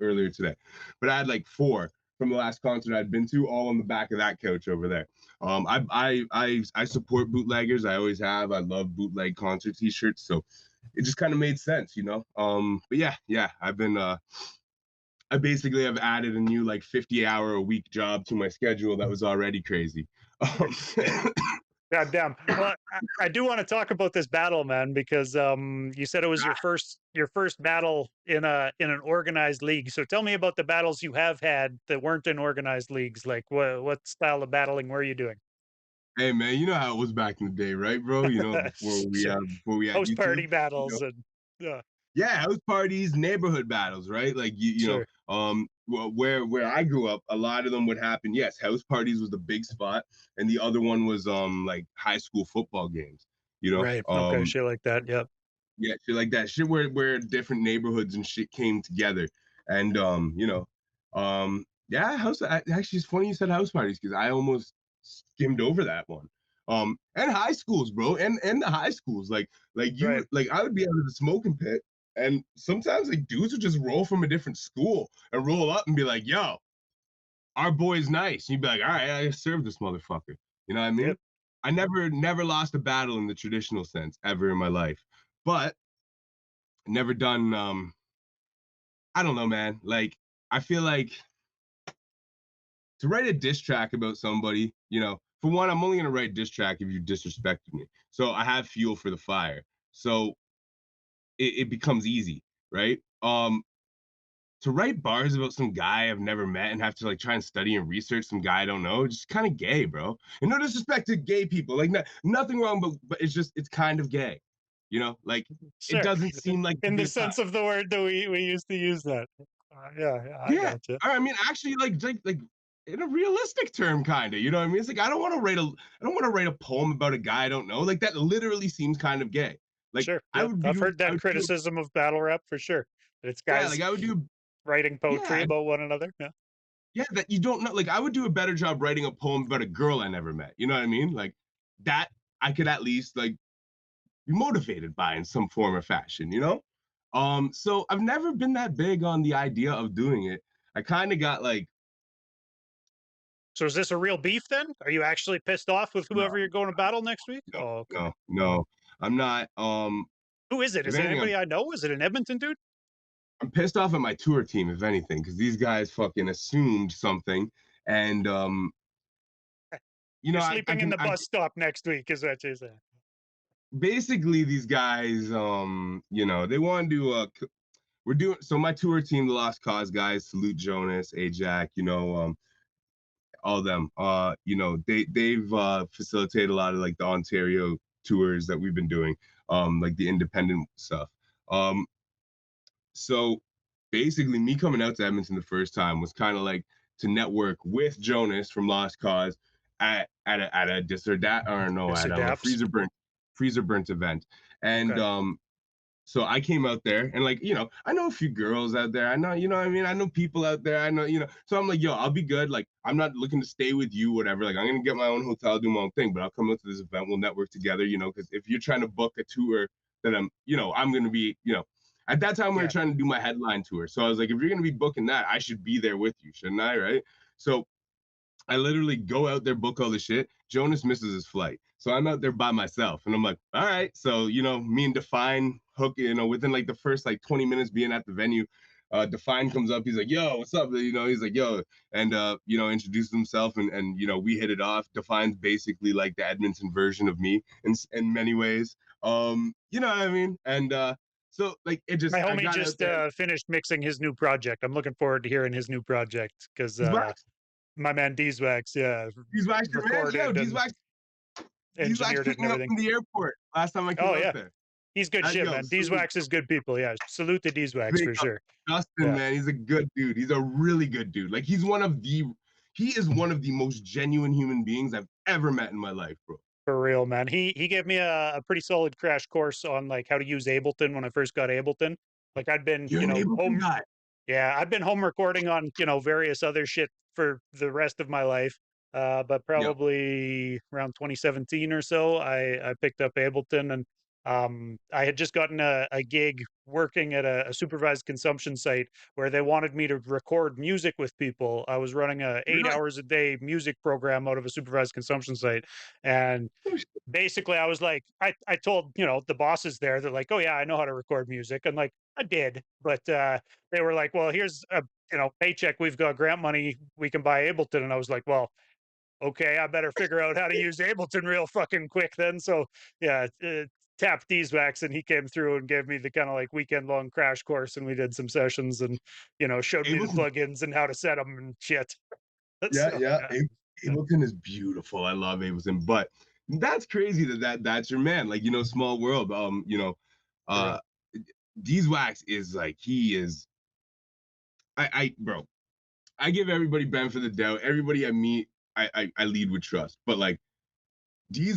earlier today, but I had like four from the last concert I'd been to, all on the back of that couch over there. I support bootleggers. I always have. I love bootleg concert T-shirts, so it just kind of made sense, you know. But yeah, I've been I basically have added a new like 50-hour a week job to my schedule that was already crazy. God damn. Well, I do want to talk about this battle, man, because you said it was your first battle in an organized league. So tell me about the battles you have had that weren't in organized leagues. Like what style of battling were you doing? Hey man, you know how it was back in the day, right, bro? You know, Sure. before we had Host YouTube, party you know, battles and yeah, yeah, house parties, neighborhood battles, right? Like you know, sure. well, where I grew up, a lot of them would happen. Yes, house parties was the big spot, and the other one was like high school football games. You know, Right. Okay, shit like that. Yep. yeah, shit like that. Shit where different neighborhoods and shit came together, and you know, yeah, actually, it's funny you said house parties because I almost skimmed over that one. And high schools, bro, and the high schools, Right. like I would be out of the smoking pit, and sometimes like dudes would just roll from a different school and roll up and be like, "Yo, our boy's nice." You'd be like, "All right, I served this motherfucker." You know what I mean? Yep. I never lost a battle in the traditional sense ever in my life, but never done I don't know, man. Like I feel like to write a diss track about somebody, you know, for one, I'm only gonna write diss track if you disrespected me. So I have fuel for the fire. So it becomes easy, right? To write bars about some guy I've never met and have to like try and study and research some guy I don't know, just kind of gay, bro. And no disrespect to gay people, like nothing wrong, but it's kind of gay, you know. Like it Sure. doesn't seem like a In the good time. sense of the word that we used to use that. Yeah, I Yeah, gotcha. I mean, actually, like in a realistic term, kind of. You know what I mean? It's like I don't want to write a poem about a guy I don't know. Like that literally seems kind of gay. Like Sure. Yep. I've heard I that would do, criticism of battle rap for sure. It's yeah, guys like I would do, writing poetry yeah, about one another. Yeah. yeah. That you don't know. Like I would do a better job writing a poem about a girl I never met. You know what I mean? Like that I could at least like be motivated by in some form or fashion. You know? So I've never been that big on the idea of doing it. I kind of got like, So is this a real beef then? Are you actually pissed off with no, whoever you're going to battle next week? no, Oh, okay. no. I'm not. Who is it? If Is it anything, anybody I know? Is it an Edmonton dude? I'm pissed off at my tour team, if anything, because these guys fucking assumed something, and you know, You're sleeping in the I bus stop next week, is what you're saying. basically these guys, you know, they want to do we're doing so my tour team, the Lost Cause guys, Salute Jonas, Ajax, you know, all them, you know, they've facilitated a lot of like the Ontario tours that we've been doing, like the independent stuff, so basically me coming out to Edmonton the first time was kind of like to network with Jonas from Lost Cause at a dis or dat or no Yes, at or a daps. freezer burnt event. And Okay. so I came out there and like, you know, I know a few girls out there. I know, you know what I mean? I know people out there. I know, you know. So I'm like, yo, I'll be good. Like, I'm not looking to stay with you, whatever. Like, I'm gonna get my own hotel, do my own thing, but I'll come out to this event. We'll network together, you know, because if you're trying to book a tour that I'm, you know, I'm gonna be, you know, at that time we were Yeah. trying to do my headline tour. So I was like, if you're gonna be booking that, I should be there with you, shouldn't I? Right. So I literally go out there, book all the shit. Jonas misses his flight. So I'm out there by myself. And I'm like, all right. So, you know, me and Define hook, you know, within like the first like 20 minutes being at the venue, Define comes up. He's like, "Yo, what's up?" He's like, "Yo," and introduced himself, and we hit it off. Define's basically like the Edmonton version of me in many ways. You know what I mean? And so like it My just I homie got out just there. finished mixing his new project. I'm looking forward to hearing his new project because Wax, my man Doobyis, yeah, these wax your man, yo, recorded and these wax engineered it picked and me up everything. from the airport last time I came Oh out yeah, there. he's good shit, Yo, man. salute, Wax is good people. Yeah, salute to Wax big for up sure. Justin, Yeah. man. He's a good dude. He's a really good dude. Like he is one of the most genuine human beings I've ever met in my life, bro. For real, man. He gave me a pretty solid crash course on like how to use Ableton when I first got Ableton. Like I'd been, You're an Ableton guy. yeah, I've been home recording on, various other shit for the rest of my life. But Yo, probably around 2017 or so, I picked up Ableton and I had just gotten a gig working at a supervised consumption site where they wanted me to record music with people. I was running a 8 hours a day music program out of a supervised consumption site. And basically I was like, I told, the bosses there, they're like, oh yeah, I know how to record music. And like, I did, but they were like, well, here's a, paycheck. We've got grant money. We can buy Ableton. And I was like, well, okay, I better figure out how to use Ableton real fucking quick then. So yeah, tapped Wax and he came through and gave me the kind of like weekend long crash course. And we did some sessions and, showed me the Ableton. plugins and how to set them and shit. Yeah, So yeah. yeah, Ableton is beautiful. I love Ableton, but that's crazy that's your man. Like, small world. for Uh real. Wax is like he is. Bro, I give everybody benefit of the doubt. Everybody I meet, I lead with trust. But like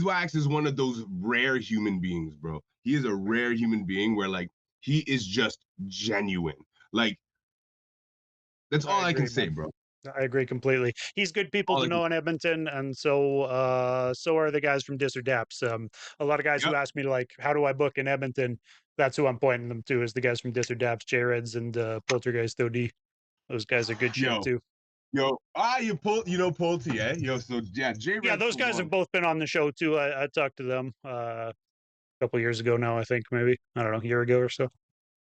Wax is one of those rare human beings, bro. He is a rare human being where like he is just genuine. Like that's I all I can agree, say, man. bro. I agree completely. He's good people All to I can. know in Edmonton, and so are the guys from Dis or Daps. A lot of guys who Yep. ask me like, "How do I book in Edmonton?" That's who I'm pointing them to is the guys from Dis or Daps, J Reds and Poltergeist OD. Those guys are good shit Yo, too. you know Pulte, eh? Yo, so yeah, J Yeah, Red's those the guys have one. both been on the show too. I talked to them a couple years ago now. I think maybe I don't know, a year ago or so. I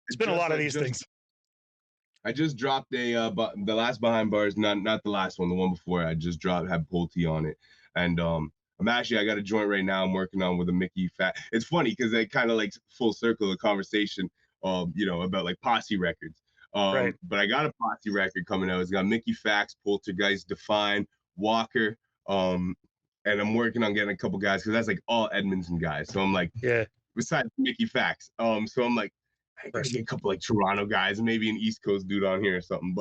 It's been a just lot of I these just things. I just dropped but the last behind bars, not the last one, the one before. I just dropped had Pulte on it, and I got a joint right now. I'm working on with a Mickey Fat. It's funny because they kind of like full circle the conversation, about like posse records. Right. But I got a posse record coming out. It's got Mickey Fax, Poltergeist, Define, Walker, and I'm working on getting a couple guys because that's like all Edmonton guys. So I'm like, Yeah. besides Mickey Fax, so I'm like, I gotta First. get a couple like Toronto guys, maybe an East Coast dude on here or something.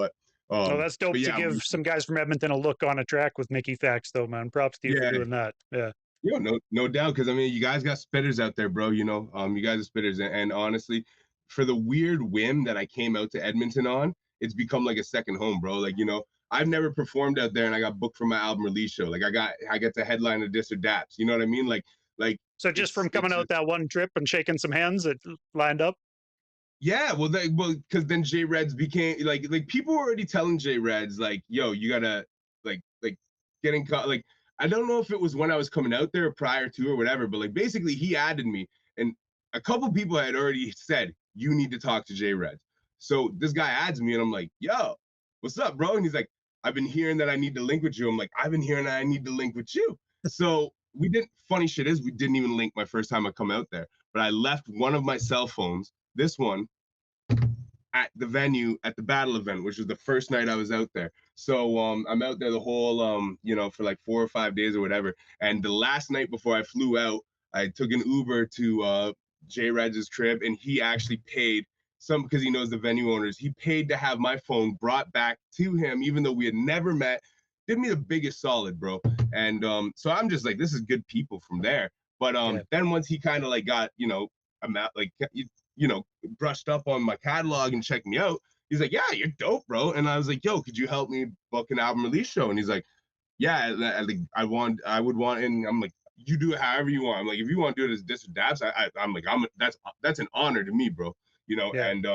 Oh, that's dope to Yeah, give some guys from Edmonton a look on a track with Mickey Fax, though, man. Props to you for yeah, doing that. Yeah. no doubt. Because I mean, you guys got spitters out there, bro. You guys are spitters, and honestly, for the weird whim that I came out to Edmonton on, it's become like a second home, bro. Like I've never performed out there, and I got booked for my album release show. Like I get to headline a Dis or Daps. You know what I mean? Like So just from coming it's out just that one trip and shaking some hands, it lined up. yeah, because then J Reds became like people were already telling J Reds like, yo, you gotta like getting caught. Like I don't know if it was when I was coming out there or prior to or whatever, but like basically he added me, and a couple people had already said you need to talk to J Reds. So this guy adds me, and I'm like, yo, what's up, bro? And he's like, I've been hearing that I need to link with you. I'm like, I've been hearing that I need to link with you. So we didn't. Funny shit is, we didn't even link my first time I come out there, but I left one of my cell phones, this one, at the venue at the battle event, which was the first night I was out there. So I'm out there the whole for like 4 or 5 days or whatever. And the last night before I flew out, I took an Uber to J Red's crib, and he actually paid some because he knows the venue owners. He paid to have my phone brought back to him, even though we had never met. Did me the biggest solid, bro. And so I'm just like, this is good people from there. But Yeah. then once he kind of like got, I'm out like brushed up on my catalog and checked me out. He's like, yeah, you're dope, bro. And I was like, yo, could you help me book an album release show? And he's like, yeah, I would want, and I'm like, you do it however you want. I'm like, if you want to do it as Dis or Daps, I'm like, that's an honor to me, bro. Yeah. And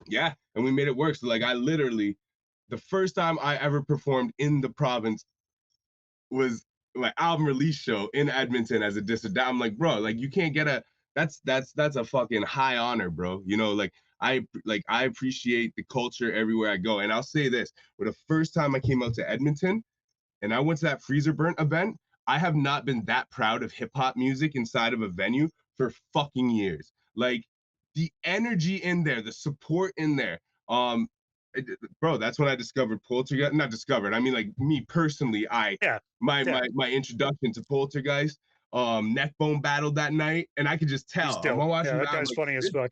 yeah, and we made it work. So like, I literally, the first time I ever performed in the province was my album release show in Edmonton as a Dis or Dap. I'm like, bro, like you can't get a that's a fucking high honor, bro. Like I appreciate the culture everywhere I go. And I'll say this: for the first time I came out to Edmonton and I went to that Freezer Burnt event, I have not been that proud of hip hop music inside of a venue for fucking years. Like the energy in there, the support in there. Um, Bro, that's when I discovered Poltergeist. Not discovered. I mean, like me personally, Yeah, my yeah, my my introduction to Poltergeist. Neckbone battled that night, and I could just he's tell. I'm dope. Yeah, watching that that. guy's funny as fuck.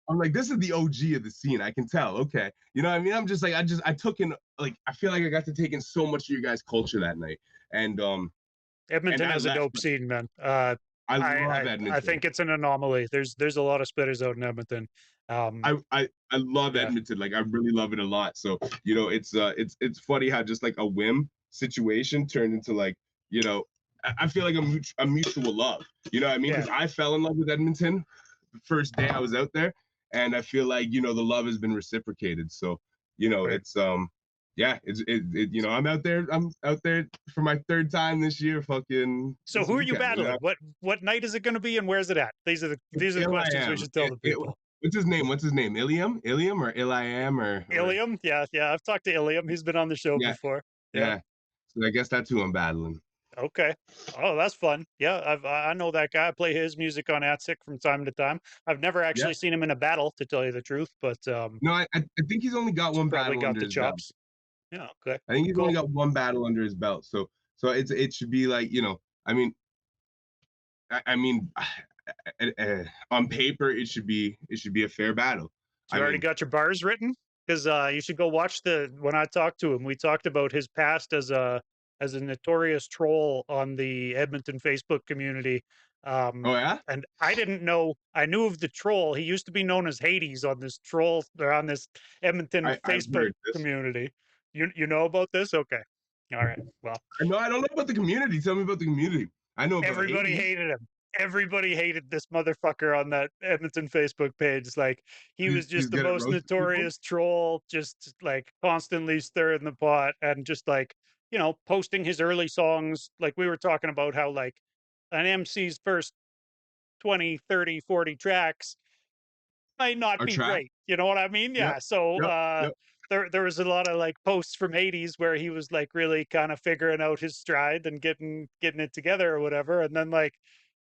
I'm like, this is the OG of the scene. I can tell. Okay, you know what I mean? I'm just like, I took in like, I feel like I got to take in so much of your guys' culture that night, and Edmonton I has a left. dope scene, man. I I, love I Edmonton. think it's an anomaly. There's a lot of spitters out in Edmonton. Um, I love yeah, Edmonton. Like I really love it a lot. So it's funny how just like a whim situation turned into like I feel like a mutual love. You know what I mean? yeah. Because I fell in love with Edmonton the first day I was out there, and I feel like the love has been reciprocated. So Right. it's yeah, I'm out there. I'm out there for my third time this year. Fucking So this who are you weekend. battling? What night is it going to be, and where's it at? These are the questions we Ilam. should tell the people. What's his name? What's his name? Ilium? Ilium or Iliam or Ilium, yeah, yeah. I've talked to Ilium. He's been on the show yeah, before. Yeah. yeah. So I guess that's who I'm battling. Okay. Oh, that's fun. Yeah, I know that guy. I play his music on Attic from time to time. I've never Yeah. actually seen him in a battle, to tell you the truth, but No, I think he's only got he's one probably battle got under the his belt. chops. Yeah. Okay. I think he's only Cool. got one battle under his belt. So it should be like I mean I mean on paper it should be a fair battle. You I already mean got your bars written? Because you should go watch the when I talked to him, we talked about his past as a notorious troll on the Edmonton Facebook community. oh yeah, And I didn't know I knew of the troll. He used to be known as Hades on this troll or on this Edmonton I've Facebook heard this. community. You know about this? Okay. All right. Well, I don't know about the community. Tell me about the community. I know about everybody Hades. hated him. Everybody hated this motherfucker on that Edmonton Facebook page. Like he was He's just the good at most roasting people. notorious troll, just like constantly stirring the pot and just like, posting his early songs. Like we were talking about how like an MC's first 20, 30, 40 tracks might not Our be track. great. You know what I mean? Yep. Yeah. So Yep. Yep. there was a lot of like posts from '80s where he was like really kind of figuring out his stride and getting it together or whatever. And then like,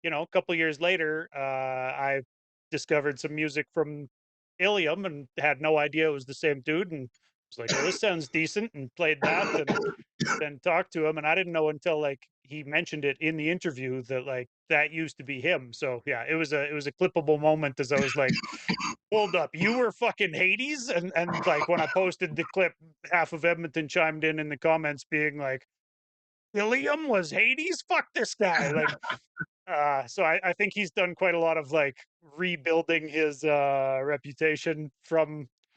a couple years later, I discovered some music from Ilium and had no idea it was the same dude and was like, oh, this sounds decent, and played that and then talked to him. And I didn't know until like he mentioned it in the interview that like that used to be him. So yeah, it was a clippable moment as I was like, hold up, you were fucking Hades? And like when I posted the clip, half of Edmonton chimed in the comments being like, William was Hades? Fuck this guy. Like, so I think he's done quite a lot of like rebuilding his reputation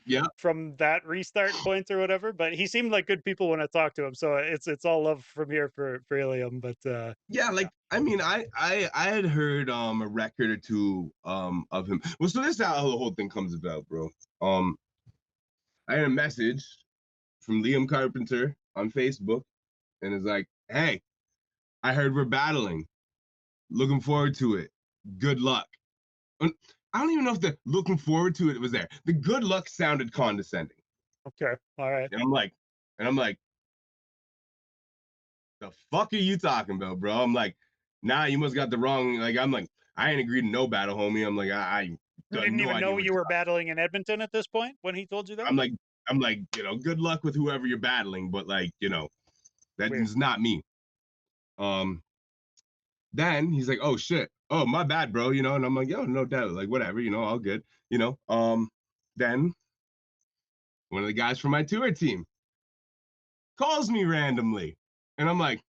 Yep. from that restart point or whatever. But he seemed like good people when I talked to him. So it's all love from here for Ilium. But Yeah, yeah. like I mean, I had heard a record or two of him. Well, so this is how the whole thing comes about, bro. I had a message from Liam Carpenter on Facebook, and it's like, "Hey, I heard we're battling. Looking forward to it. Good luck." And I don't even know if the looking forward to it was there. The good luck sounded condescending, Okay. All right. and I'm like, the fuck are you talking about, bro? I'm like, nah, you must got the wrong. Like, I'm like, I ain't agreed to no battle, homie. I'm like, I You got didn't no even idea know what you you're were talking. battling in Edmonton at this point when he told you that? I'm like, good luck with whoever you're battling, but like, that Weird. is not me. Um, then he's like, oh shit, oh my bad, bro, and I'm like, yo, no doubt, like whatever, all good, you know. Then one of the guys from my tour team calls me randomly, and I'm like,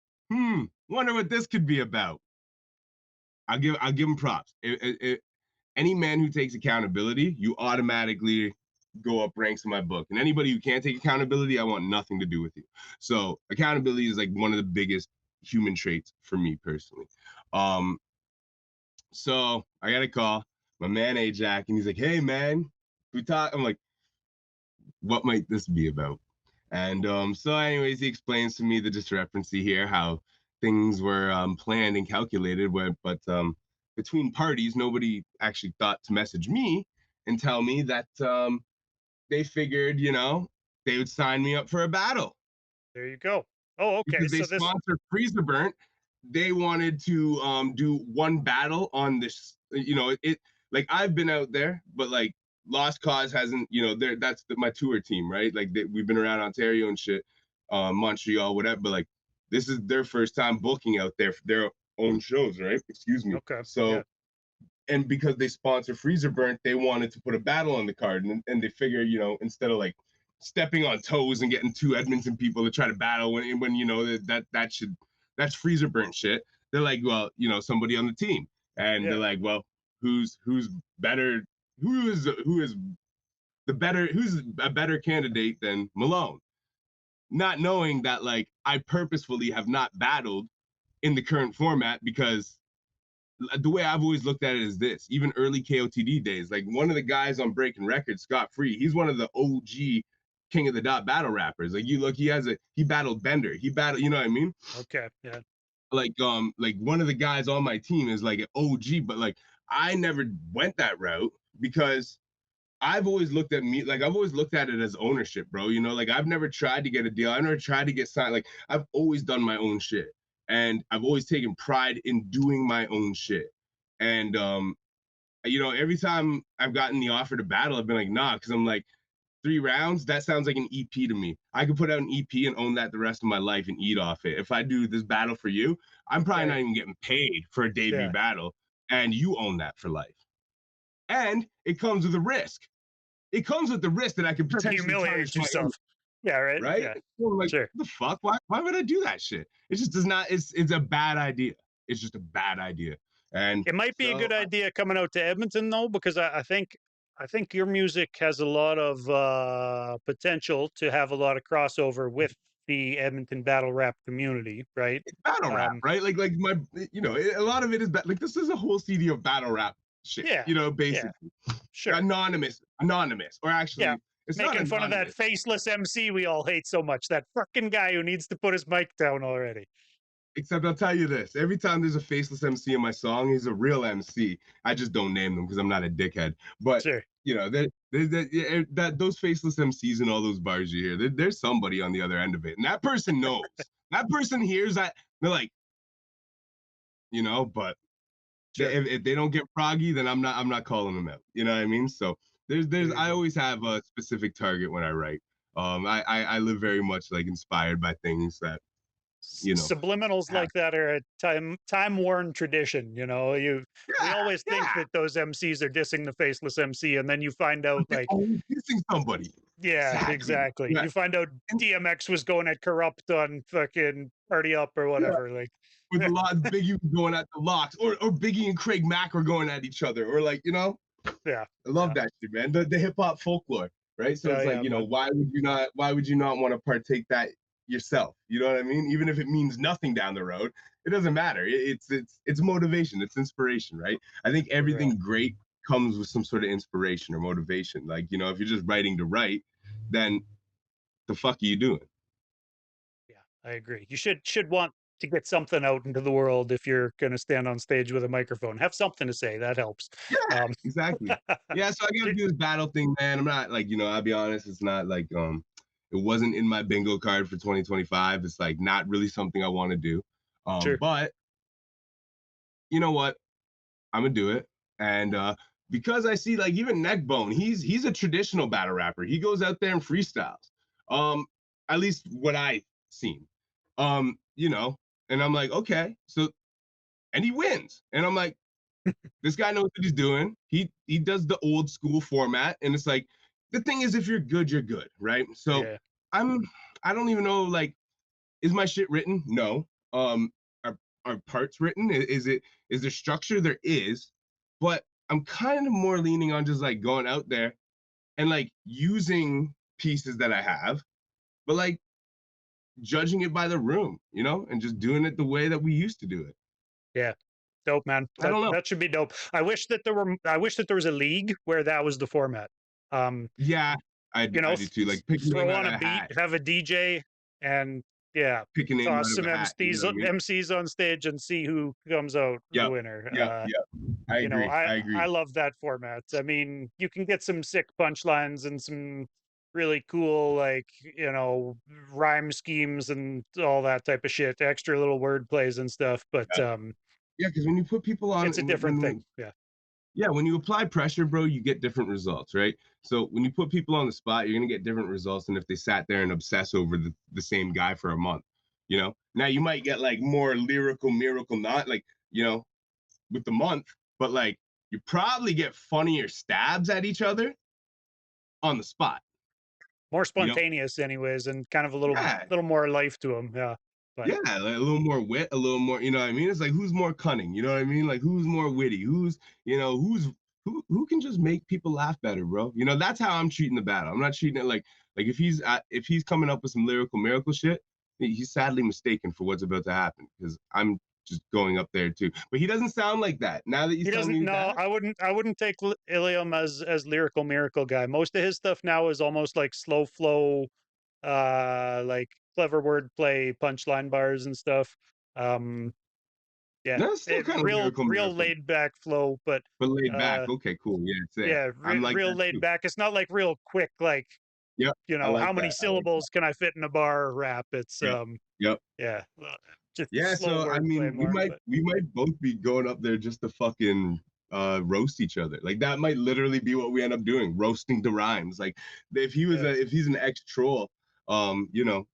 wonder what this could be about. I'll give him props. Any man who takes accountability, you automatically go up ranks in my book. And anybody who can't take accountability, I want nothing to do with you. So accountability is like one of the biggest human traits for me personally. Um, so I got a call, my man Ajax, and he's like, "Hey man, we talk." I'm like, "What might this be about?" And so, anyways, he explains to me the discrepancy here, how things were planned and calculated, but between parties, nobody actually thought to message me and tell me that they figured, they would sign me up for a battle There you go. Oh, okay. because they So this, sponsor Freezer Burnt. They wanted to do one battle on this. Like I've been out there, but like Lost Cause hasn't. That's my tour team, right? Like we've been around Ontario and shit, Montreal, whatever. But like this is their first time booking out there for their own shows, right? Excuse me. okay. So Yeah. and because they sponsor Freezer Burnt, they wanted to put a battle on the card, and they figure, instead of like stepping on toes and getting two Edmonton people to try to battle when that's Freezer Burnt shit. They're like, well, somebody on the team, and they're Yeah. like, well, who's better? Who's a better candidate than Malone? Not knowing that like I purposefully have not battled in the current format because the way I've always looked at it is this: even early KOTD days, like one of the guys on Breaking Records, Scott Free, he's one of the OG King of the Dot battle rappers. Like you look, he battled Bender, he battled, you know what I mean? Okay. Yeah. Like one of the guys on my team is like an OG, but like I never went that route because I've always looked at me like I've always looked at it as ownership, bro. Like I've never tried to get a deal. I've never tried to get signed. Like I've always done my own shit. And I've always taken pride in doing my own shit. And every time I've gotten the offer to battle, I've been like, nah, because I'm like, 3 rounds, that sounds like an EP to me. I could put out an EP and own that the rest of my life and eat off it. If I do this battle for you, I'm probably not even getting paid for a debut battle. And you own that for life. And it comes with a risk. It comes with the risk that I could potentially humiliate yourself. Yeah, right. Right? Yeah. So like, Sure. the fuck? Why would I do that shit? It just does not. It's a bad idea. It's just a bad idea. And It might be a good idea coming out to Edmonton though, because I think your music has a lot of potential to have a lot of crossover with the Edmonton battle rap community, right? it's battle rap, right? Like my, a lot of it is like this is a whole CD of battle rap shit. Yeah. Basically, Sure. anonymous, or actually, it's making not fun of that faceless MC we all hate so much. That fucking guy who needs to put his mic down already. Except I'll tell you this: every time there's a faceless MC in my song, he's a real MC. I just don't name them because I'm not a dickhead. But Sure. those faceless MCs and all those bars you hear, there's somebody on the other end of it, and that person knows. That person hears that they're like, but Sure. if they don't get froggy, then I'm not calling them out. You know what I mean? So there's I always have a specific target when I write. I live very much like inspired by things that Subliminals like that are a time-worn tradition. We always think that those MCs are dissing the faceless MC, and then you find out like dissing somebody. Yeah, exactly. Yeah. You find out DMX was going at Corrupt on fucking Party Up or whatever. Like with a lot of Biggie going at the Locks, or Biggie and Craig Mack were going at each other, or like Yeah. I love that shit, man. The hip hop folklore, right? So it's like, why would you not want to partake that yourself? You know what I mean? Even if it means nothing down the road, it doesn't matter. It's motivation, it's inspiration, right? I think everything great comes with some sort of inspiration or motivation. Like, if you're just writing to write, then the fuck are you doing? Yeah, I agree. You should want to get something out into the world if you're going to stand on stage with a microphone. Have something to say. That helps. Yeah, exactly. Yeah, so I gotta do this battle thing, man. I'm not like, I'll be honest, it's not like it wasn't in my bingo card for 2025. It's like not really something I want to do. Sure. But you know what? I'm gonna do it. And because I see like even Neckbone, he's a traditional battle rapper. He goes out there and freestyles. At least what I've seen. And I'm like, okay, so and he wins. And I'm like, this guy knows what he's doing. He does the old school format. And it's like, the thing is, if you're good, you're good, right? So I don't even know, like, is my shit written? No. Are parts written? Is there structure? There is, but I'm kind of more leaning on just like going out there and like using pieces that I have, but like judging it by the room, and just doing it the way that we used to do it. Yeah. Dope, man. I don't know. That should be dope. I wish that there was a league where that was the format. Yeah, I do too. Like throw on a beat, have a DJ, and pick a name out toss of some a hat, you know what I mean? MCs on stage and see who comes out the winner. Yeah. I You know, agree. I I I agree. love that format. I mean, you can get some sick punchlines and some really cool, like, rhyme schemes and all that type of shit, extra little word plays and stuff. But Yeah, yeah. Because when you put people on, it's a different thing. Yeah. yeah, when you apply pressure, bro, you get different results, right? So when you put people on the spot, you're gonna get different results than if they sat there and obsess over the same guy for a month. Now you might get like more lyrical miracle, not like with the month, but like you probably get funnier stabs at each other on the spot. More You know, spontaneous anyways, and kind of a little yeah, little more life to them. Yeah. But yeah, like a little more wit, a little more, you know what I mean? It's like who's more cunning, you know what I mean? Like who's more witty, who can just make people laugh better, bro. That's how I'm treating the battle. I'm not treating it like if he's coming up with some lyrical miracle shit, he's sadly mistaken for what's about to happen because I'm just going up there too. But he doesn't sound like that. Now that he's he telling doesn't. me No, that, I wouldn't take Ilium as lyrical miracle guy. Most of his stuff now is almost like slow flow, like clever wordplay, punchline bars and stuff. Um, yeah, no, it's still kind of real lyrical real miracle, laid back flow, but but laid back. uh, Okay, cool. Yeah, it's it. yeah, I'm like real that laid too. back. It's not like real quick, like Yep, I like how many that. I like that. syllables can I fit in a bar rap? It's Yep, yep. yeah, just Yeah, slow so I wordplay mean, we more, might but we might both be going up there just to fucking roast each other. Like that might literally be what we end up doing, roasting the rhymes. Like yeah. if he's an ex troll, you know,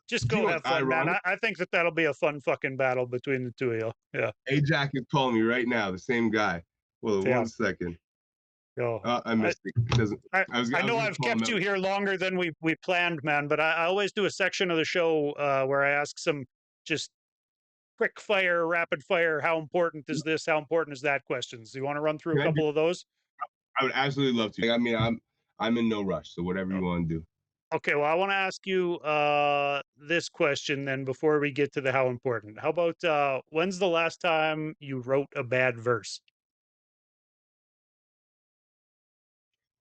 Just do you go know have what's fun, man. ironic? I think that'll be a fun fucking battle between the two of you. Yeah. Ajax is calling me right now, the same guy. Well, Yeah. one second. Yo. I I, missed it. It doesn't. I I I was know gonna I've call him kept out. you here longer than we planned, man, but I always do a section of the show where I ask some just quick fire, rapid fire, how important is this? How important is that questions? Do you want to run through a Can I do? couple of those? I would absolutely love to. Like, I mean, I'm in no rush, so whatever Oh, you want to do. okay, well, I want to ask you this question then before we get to the how important. How about when's the last time you wrote a bad verse?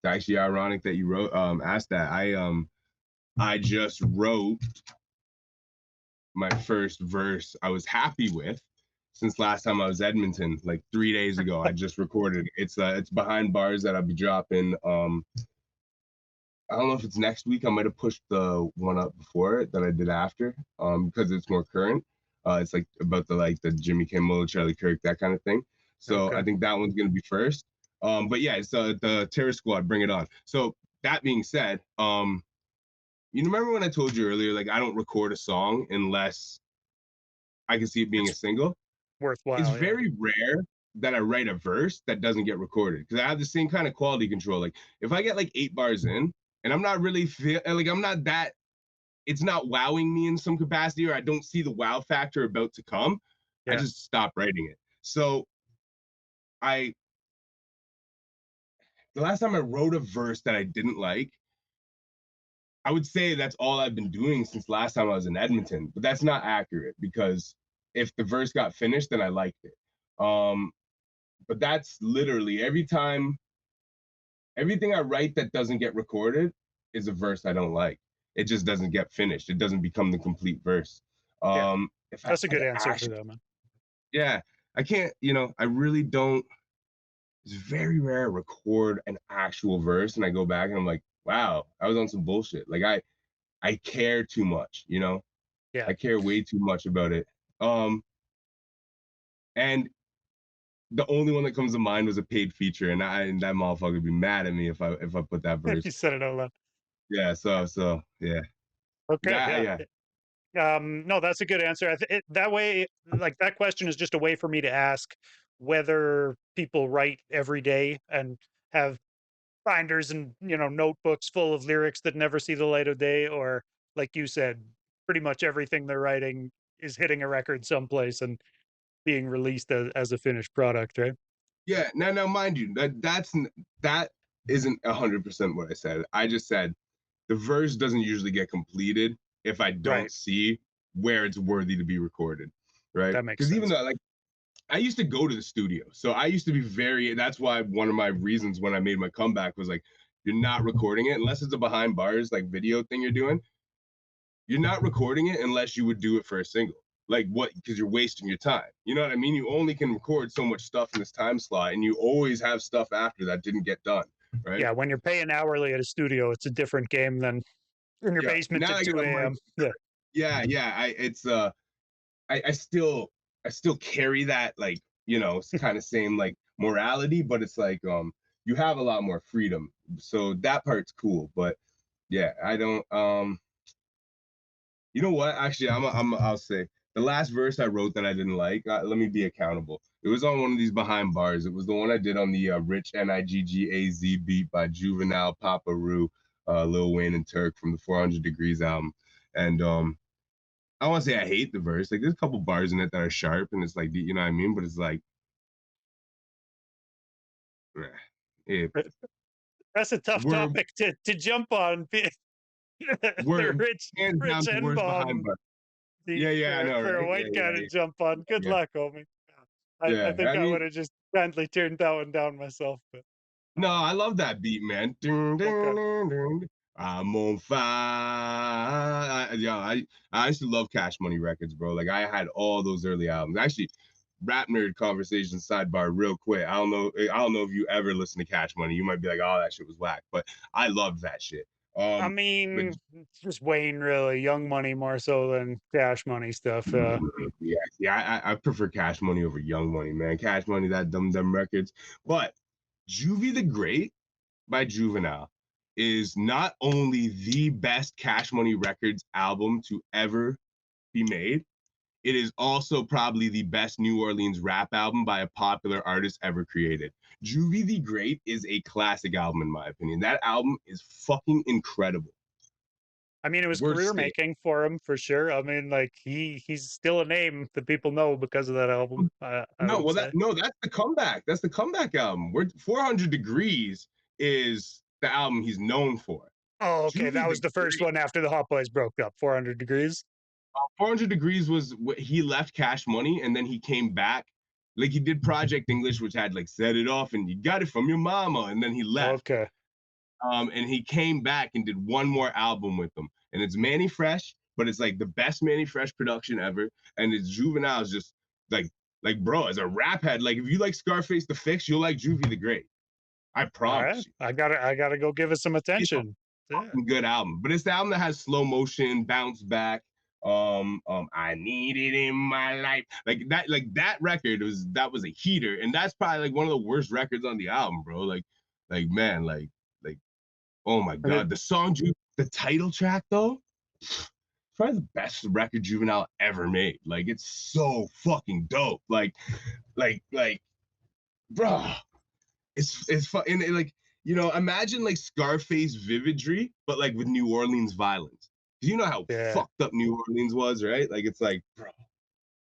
It's actually ironic that you wrote asked that. I just wrote my first verse I was happy with since last time I was Edmonton, like 3 days ago. I just recorded. It's behind bars that I'll be dropping. I don't know if it's next week. I might have pushed the one up before it that I did after, because it's more current. It's like about the Jimmy Kimmel, Charlie Kirk, that kind of thing. So I Okay. think that one's gonna be first. But yeah, it's the Terror Squad, Bring It On. So that being said, you remember when I told you earlier, like I don't record a song unless I can see it being a It's single. It's worthwhile, yeah. very rare that I write a verse that doesn't get recorded because I have the same kind of quality control. Like if I get like 8 bars in and I'm not really like I'm not that, it's not wowing me in some capacity, or I don't see the wow factor about to come, I Yeah. just stop writing it. So I the last time I wrote a verse that I didn't like, I would say that's all I've been doing since last time I was in Edmonton, but that's not accurate because if the verse got finished, then I liked it. Um, but that's literally everything I write that doesn't get recorded is a verse I don't like. It just doesn't get finished. It doesn't become the complete verse. Yeah. If I That's a had good to answer for actually, that, man. yeah, I can't, I really don't. It's very rare I record an actual verse and I go back and I'm like, wow, I was on some bullshit. Like I care too much, Yeah. I care way too much about it. Um, and the only one that comes to mind was a paid feature, and that motherfucker would be mad at me if I put that You verse. said it out loud. Yeah, so yeah. Okay, That yeah. yeah. No, that's a good answer. That way, like that question is just a way for me to ask whether people write every day and have binders and notebooks full of lyrics that never see the light of day, or like you said, pretty much everything they're writing is hitting a record someplace and being released as a finished product, right? Yeah, now mind you, that isn't 100% what I said. I just said the verse doesn't usually get completed if I don't Right. see where it's worthy to be recorded, right? That makes Because even sense. though like I used to go to the studio, so I used to be very. That's why one of my reasons when I made my comeback was like, you're not recording it unless it's a behind bars like video thing you're doing. You're not recording it unless you would do it for a single. like what, because you're wasting your time. You know what I mean? You only can record so much stuff in this time slot, and you always have stuff after that didn't get done, right? Yeah, when you're paying hourly at a studio, it's a different game than in your Yeah. basement Now at I got 2 a mic. a.m. Yeah. Yeah, yeah. I still carry that, like, it's kind of same like morality, but it's like you have a lot more freedom. So that part's cool. But yeah, I don't you know what? Actually, I'll say the last verse I wrote that I didn't like. Let me be accountable. It was on one of these behind bars. It was the one I did on the Rich Niggaz beat by Juvenile, Papa Roo, Lil Wayne, and Turk from the 400 Degrees album. And I want to say I hate the verse. Like, there's a couple bars in it that are sharp, and it's like, you know what I mean? But it's like, it, That's a tough we're topic to jump on. The we're hands down rich the N worst behind bomb bars. Yeah, yeah, I know, for a right? Yeah, white guy to yeah, jump on. Good yeah, luck, homie. I yeah. think I I would mean, have just kindly turned that one down myself. But no, I love that beat, man. Dun, dun, okay. dun, dun. I'm on fire. I used to love Cash Money records, bro. Like, I had all those early albums. Actually, rap nerd conversation sidebar real quick. I don't know if you ever listen to Cash Money. You might be like, oh, that shit was whack, but I loved that shit. I But mean, it's just Wayne, really. Young Money more so than Cash Money stuff. yeah, yeah, I prefer Cash Money over Young Money, man. Cash Money, that dumb records. But Juvie the Great by Juvenile is not only the best Cash Money Records album to ever be made, it is also probably the best New Orleans rap album by a popular artist ever created. Juvie the Great is a classic album, in my opinion. That album is fucking incredible. I mean, it was Worth career staying. making for him for sure. I mean, like he's still a name that people know because of that album. I No, would well, say. that's the comeback. That's the comeback album. We're 400 Degrees is the album he's known for. Oh, okay. Juvie That the was the first Great. one after the Hot Boys broke up. 400 Degrees. 400 Degrees was he left Cash Money and then he came back. Like, he did Project English, which had like Set It Off and You Got It From Your Mama, and then he left. Okay. And he came back and did one more album with them, and it's Manny Fresh, but it's like the best Manny Fresh production ever, and it's Juvenile's just like bro, as a rap head, like if you like Scarface the Fix, you'll like Juvie the Great. I All right. promise you. I gotta go give it some It's a attention. Yeah. fucking good album, but it's the album that has Slow Motion, Bounce Back, I Need It in My Life, like that record was a heater, and that's probably like one of the worst records on the album, bro. Like man, like oh my And it, god, the title track though, probably the best record Juvenile ever made. Like, it's so fucking dope. Like, bro, it's fun. And like, imagine like Scarface Vividry, but like with New Orleans violence. Cause you know how yeah. fucked up New Orleans was, right? Like, it's like, bro,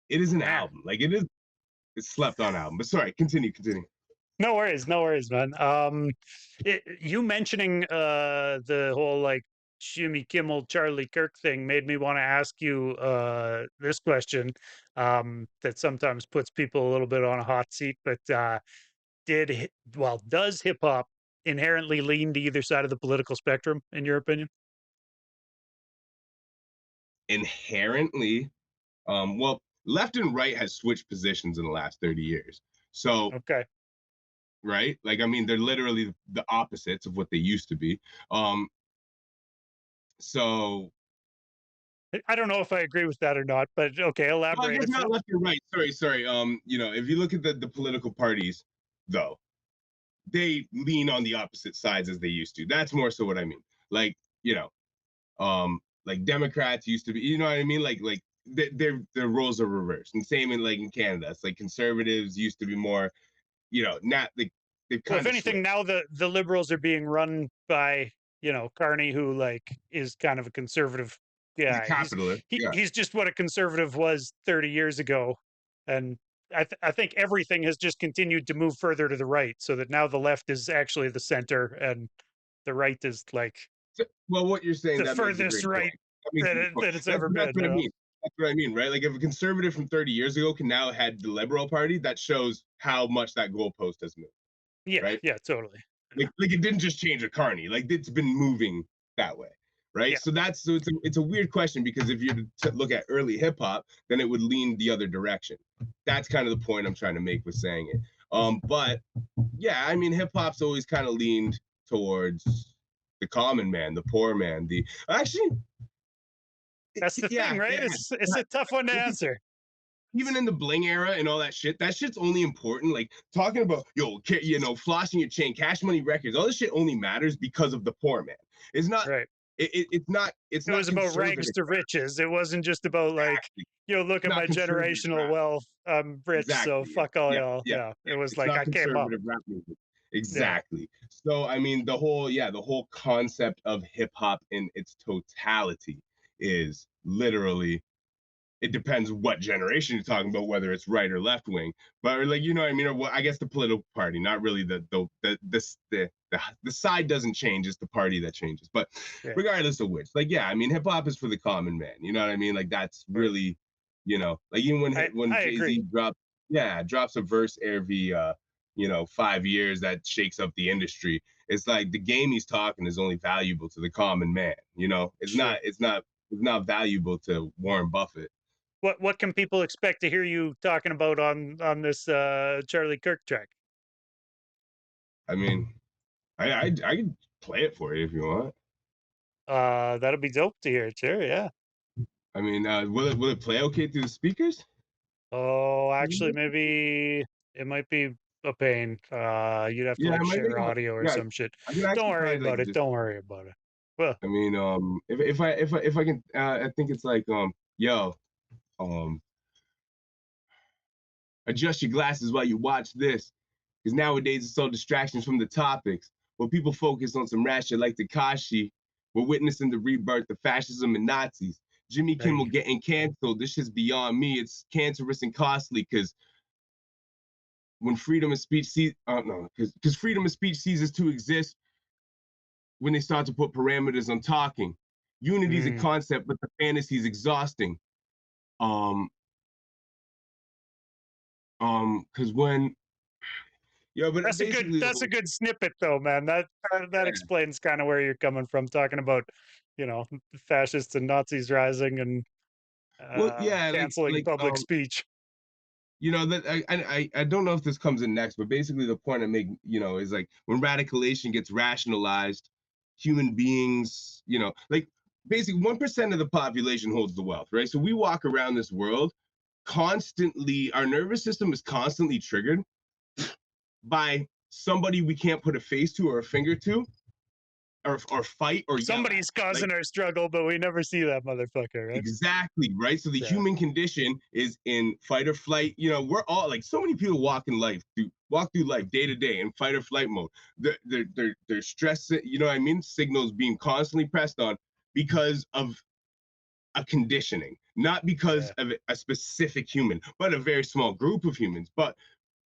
it is an Man. album. Like, it's slept on album. But sorry, continue. No worries, man. You mentioning the whole like Jimmy Kimmel, Charlie Kirk thing made me want to ask you this question that sometimes puts people a little bit on a hot seat. But does hip hop inherently lean to either side of the political spectrum, in your opinion? Inherently, well, left and right has switched positions in the last 30 years. So, Okay. right? Like, I mean, they're literally the opposites of what they used to be. Um, so, I don't know if I agree with that or not, but okay, well, I elaborate. guess not left and right. Sorry. If you look at the political parties, though, they lean on the opposite sides as they used to. That's more so what I mean. Like, like Democrats used to be, you know what I mean? Like their roles are reversed. And same in Canada. It's like conservatives used to be more, not like they've Well, if kind of anything, switched. now the liberals are being run by Carney, who like is kind of a conservative He's a guy. capitalist. Yeah. He's just what a conservative was 30 years ago, and I think everything has just continued to move further to the right, so that now the left is actually the center, and the right is like Well, what you're saying, the that makes a furthest great point. right That makes a great point. that it's That's ever that's been. what I mean. That's what I mean, right? Like, if a conservative from 30 years ago can now head the Liberal Party, that shows how much that goalpost has moved, Yeah, right? yeah, totally. Like it didn't just change a Carney. Like, it's been moving that way, right? Yeah. So it's a weird question because if you look at early hip hop, then it would lean the other direction. That's kind of the point I'm trying to make with saying it. But yeah, I mean, hip hop's always kind of leaned towards the common man, the poor man. The actually, That's the thing, yeah, right? yeah. It's a tough one to answer. Even in the bling era and all that shit's only important. Like talking about flossing your chain, Cash Money Records, all this shit only matters because of the poor man. It's not. Right. It's It not was about rags conservative. to riches. It wasn't just about like, Exactly. look It's at not my conservative generational rap. wealth. I'm rich, so Exactly. Yeah. fuck all Yeah. y'all. Yeah. Yeah. Yeah. It was It's like not I came up. conservative rap music. Yeah. Exactly. So I mean, the whole concept of hip hop in its totality is literally it depends what generation you're talking about, whether it's right or left wing, but or like you know what I mean, or what I guess the political party, not really the side doesn't change, it's the party that changes. But Yeah. regardless of which, like yeah, I mean, hip hop is for the common man. You know what I mean? Like that's Right. really, like even when I Jay agree. Z drops a verse every 5 years that shakes up the industry. It's like the game he's talking is only valuable to the common man. It's Sure. not valuable to Warren Buffett. What can people expect to hear you talking about on this Charlie Kirk track? I mean, I can play it for you if you want. That'll be dope to hear. Sure, yeah. I mean, will it play okay through the speakers? Oh, actually, maybe it might be a pain. You'd have to Yeah, like it might be share hard. audio or Yeah, some shit. I can Don't actually worry probably about like it. just. Don't worry about it. Well, I mean, if I can, I think it's like yo, um, adjust your glasses while you watch this, because nowadays it's all distractions from the topics. While people focus on some rash shit like Takashi, we're witnessing the rebirth of fascism and Nazis. Jimmy Kimmel hey, getting canceled. This is beyond me. It's cancerous and costly because when freedom of speech no, because freedom of speech ceases to exist when they start to put parameters on talking. Unity is a mm, concept, but the fantasy is exhausting. Um, because when but basically the that's a whole good snippet though, man. That yeah. explains kind of where you're coming from, talking about, you know, fascists and Nazis rising and Well, yeah, canceling like public speech. that I don't know if this comes in next, but basically the point I make, is like when radicalization gets rationalized, human beings, like basically 1% of the population holds the wealth, right? So we walk around this world constantly, our nervous system is constantly triggered by somebody we can't put a face to or a finger to, or fight or yell at. Somebody's Like causing our struggle, but we never see that motherfucker, right? exactly, right? So the Yeah. human condition is in fight or flight. We're all like so many people walk through life day to day in fight or flight mode. They're stress, you know what I mean? Signals being constantly pressed on because of a conditioning, not because Yeah. of a specific human, but a very small group of humans. But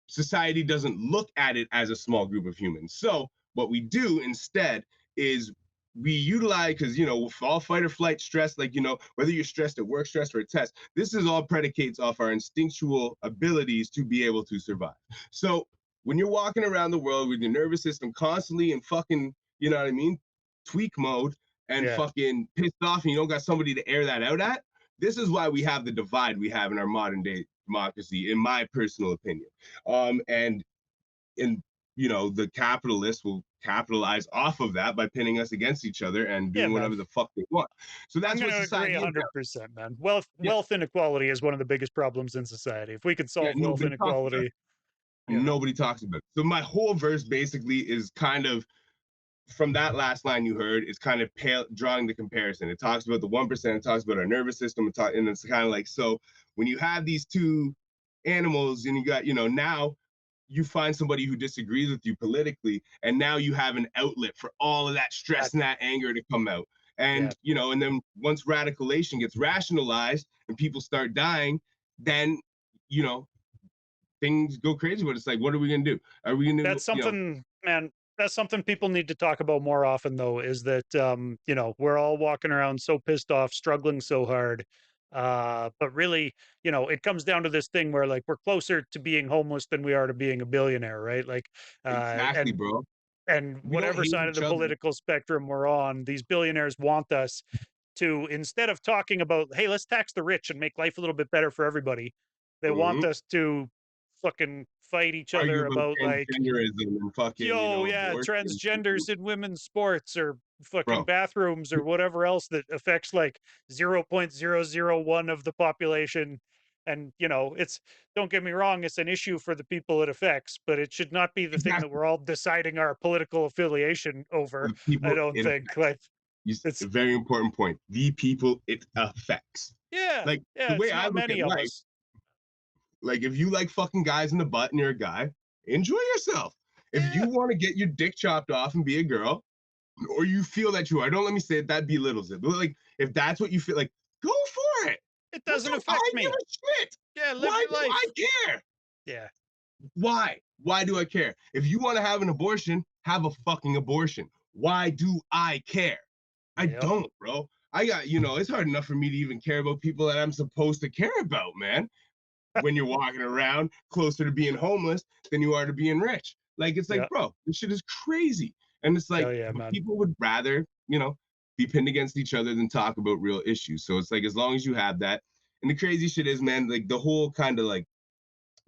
society doesn't look at it as a small group of humans. So what we do instead is we utilize, because all fight or flight stress, like whether you're stressed at work, stressed or a test, this is all predicates off our instinctual abilities to be able to survive. So when you're walking around the world with your nervous system constantly in fucking, you know what I mean, tweak mode and Yeah. fucking pissed off, and you don't got somebody to air that out at, this is why we have the divide we have in our modern day democracy, in my personal opinion. And the capitalists will capitalize off of that by pinning us against each other and Yeah, doing man. whatever the fuck they want. So I'm that's going what to agree society is now. 100%, man. Wealth Yeah, wealth inequality is one of the biggest problems in society. If we could yeah. solve wealth Nobody talks about inequality, it. you know. Nobody talks about it. So my whole verse basically is kind of from that last line you heard is kind of drawing the comparison. It talks about the 1%. It talks about our nervous system. And it's kind of like, so when you have these two animals and you got, now you find somebody who disagrees with you politically, and now you have an outlet for all of that stress That, and that anger to come out. yeah. And then once radicalization gets rationalized and people start dying, then you know things go crazy. But it's like, what are we gonna do? Are we gonna, That's something, man, that's something people need to talk about more often though, is that we're all walking around so pissed off, struggling so hard. But really, it comes down to this thing where like we're closer to being homeless than we are to being a billionaire, right? Like exactly, and bro? And We don't whatever hate side of each the other. political spectrum we're on, these billionaires want us to, instead of talking about, hey, let's tax the rich and make life a little bit better for everybody, they want Mhm. us to fucking fight each Argue other about about like, transgenderism and fucking, yo, yeah, abortion and transgenders in women's sports or fucking bro. bathrooms or whatever else that affects like 0.001 of the population. And, it's, don't get me wrong, it's an issue for the people it affects, but it should not be the thing that Exactly. we're all deciding our political affiliation For over. the I people don't it think affects. like A it's, very important point. The people it affects. yeah, Like the yeah, way it's I not look at many of life, us. like if you like fucking guys in the butt and you're a guy, enjoy yourself. If you Yeah, want to get your dick chopped off and be a girl, or you feel that you are, don't let me say it, that belittles it. But like if that's what you feel like, go for it. it What doesn't do I affect give me. a shit? Yeah, live Why your do I life. care? Yeah, Why? Why do I care? If you want to have an abortion, have a fucking abortion. Why do I care? I yep. don't, bro. I got, it's hard enough for me to even care about people that I'm supposed to care about, man. When you're walking around closer to being homeless than you are to being rich. Like, it's like, Yeah, bro, this shit is crazy. And it's like, hell yeah, but man. people would rather, be pinned against each other than talk about real issues. So it's like, as long as you have that. And the crazy shit is, man, like the whole kind of like,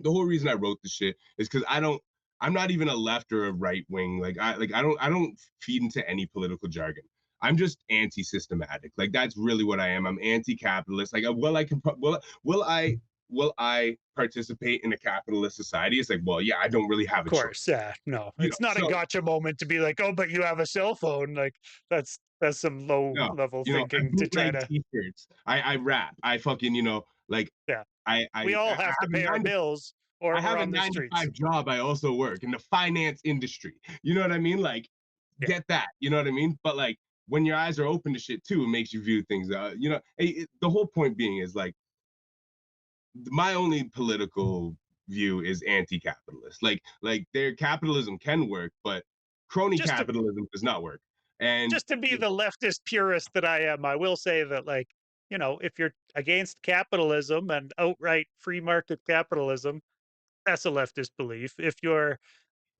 the whole reason I wrote this shit is because I'm not even a left or a right wing. I don't feed into any political jargon. I'm just anti-systematic. Like that's really what I am. I'm anti-capitalist. Like will I participate in a capitalist society? It's like, well, yeah, I don't really Of have a course, choice. yeah, no, it's not a So gotcha moment to be like, "Oh, but you have a cell phone." Like, that's some low no, level I thinking to try bootleg to, t-shirts. I rap. I fucking, like yeah. I We I all I have to have a pay our nine to bills or I we're have a on the nine to streets. five job. I also work in the finance industry. You know what I mean? Like, Yeah, get that. You know what I mean? But like, when your eyes are open to shit too, it makes you view things. The whole point being is like, my only political view is anti-capitalist. Like, their capitalism can work, but crony just to capitalism does not work. And just to be the leftist purist that I am, I will say that, like, if you're against capitalism and outright free market capitalism, that's a leftist belief. If you're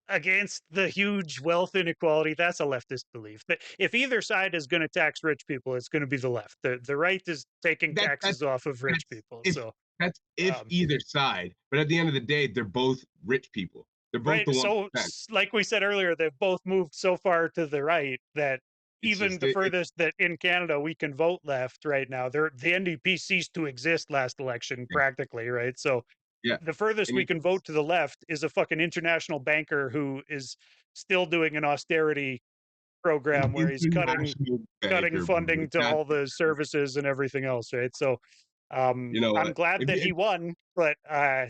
against the huge wealth inequality, that's a leftist belief. But if either side is going to tax rich people, it's going to be the left. The right is taking that taxes off of rich that's people. if So, that's if um, either side. But at the end of the day, they're both rich people. They're both right. the one So, percent. like we said earlier, they've both moved so far to the right that It's even just the it. furthest that in Canada we can vote left right now, the NDP ceased to exist last election Yeah, practically, right? So, yeah. the furthest And we it's can vote to the left is a fucking international banker who is still doing an austerity an program where he's international cutting banker, bro. funding Like to that's all the services and everything else, right? So, you know I'm what? glad If that you, he won, but yeah,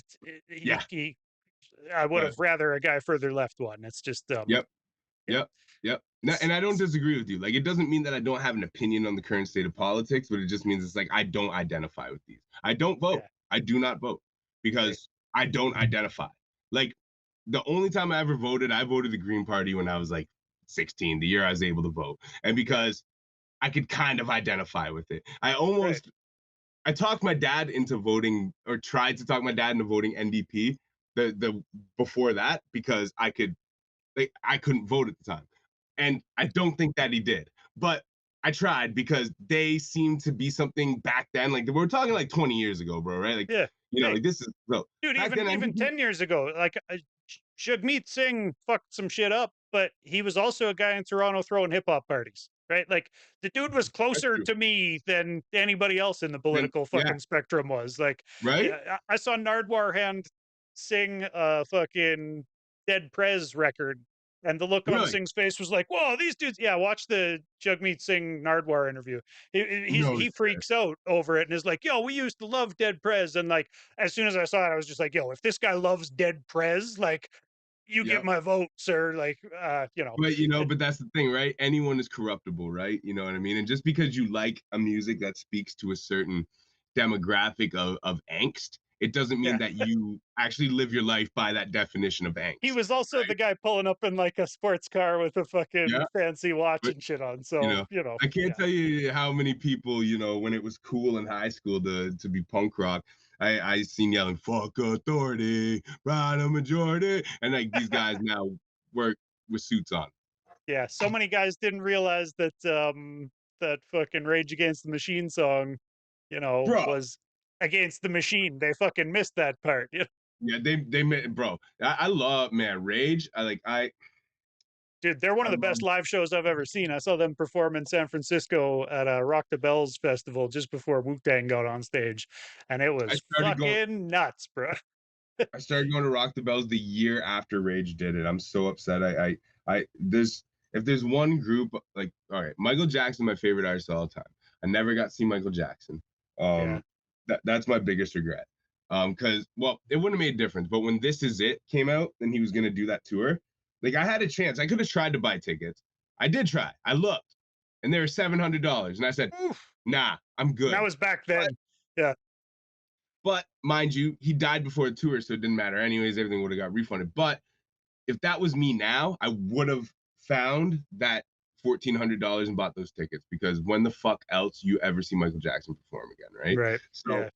I would but have rather a guy further left won. It's just yep, yeah, yep, yep. No, and I don't disagree with you. Like, it doesn't mean that I don't have an opinion on the current state of politics, but it just means it's like I don't identify with these. I don't vote. yeah, I do not vote right, because I don't identify. Like, the only time I ever voted, I voted the Green Party when I was like 16, the year I was able to vote, and yeah, because I could kind of identify with it. right. I talked my dad into voting, or tried to talk my dad into voting NDP the before that, because I couldn't vote at the time. And I don't think that he did. But I tried because they seemed to be something back then. Like, we're talking like 20 years ago, bro, right? Like, Yeah. Hey, like this is bro. dude, Back then even NDP, 10 years ago, like Jagmeet Singh fucked some shit up, but he was also a guy in Toronto throwing hip hop parties, right? Like the dude was that's closer true. to me than anybody else in the Then political yeah, fucking spectrum was. Like, right? yeah, I saw Nardwar Hand sing a fucking Dead Prez record. And the look on Really? Singh's face was like, "Whoa, these dudes!" Yeah, watch the Jagmeet Singh Nardwar interview. No He shit. freaks out over it and is like, "Yo, we used to love Dead Prez," and like as soon as I saw it, I was just like, "Yo, if this guy loves Dead Prez, like, you get Yep. my vote, sir." Like, But it, but that's the thing, right? Anyone is corruptible, right? You know what I mean? And just because you like a music that speaks to a certain demographic of angst, it doesn't mean yeah. that you actually live your life by that definition of He angst, was also the right? guy pulling up in like a sports car with a fucking Yeah. fancy watch But and shit on. you So, know, I can't yeah. tell you how many people, when it was cool in high school to be punk rock, I seen yelling "fuck authority, ride a majority," and like these guys now work with suits on. Yeah, so many guys didn't realize that that fucking Rage Against the Machine song, Bro. was against the machine. They fucking missed that part. Yeah, they made, bro. I love, man, Rage. Dude, they're one I of the love. best live shows I've ever seen. I saw them perform in San Francisco at a Rock the Bells festival just before Wu-Tang got on stage, and it I was started going. fucking nuts, bro. I started going to Rock the Bells the year after Rage did it. I'm so upset. There's if there's one group, like, all right, Michael Jackson, my favorite artist of all time. I never got to see Michael Jackson. Yeah, That's my biggest regret. Because, well, it wouldn't have made a difference. But when This Is It came out and he was gonna do that tour, like, I had a chance. I could have tried to buy tickets. I did try. I looked, and they were $700, and I said, oof. nah, I'm And that good. was back then. Yeah, But mind you, he died before the tour, so it didn't matter. Anyways, everything would have got refunded. But if that was me now, I would have found that $1,400 and bought those tickets, because when the fuck else you ever see Michael Jackson perform again, right? right. So,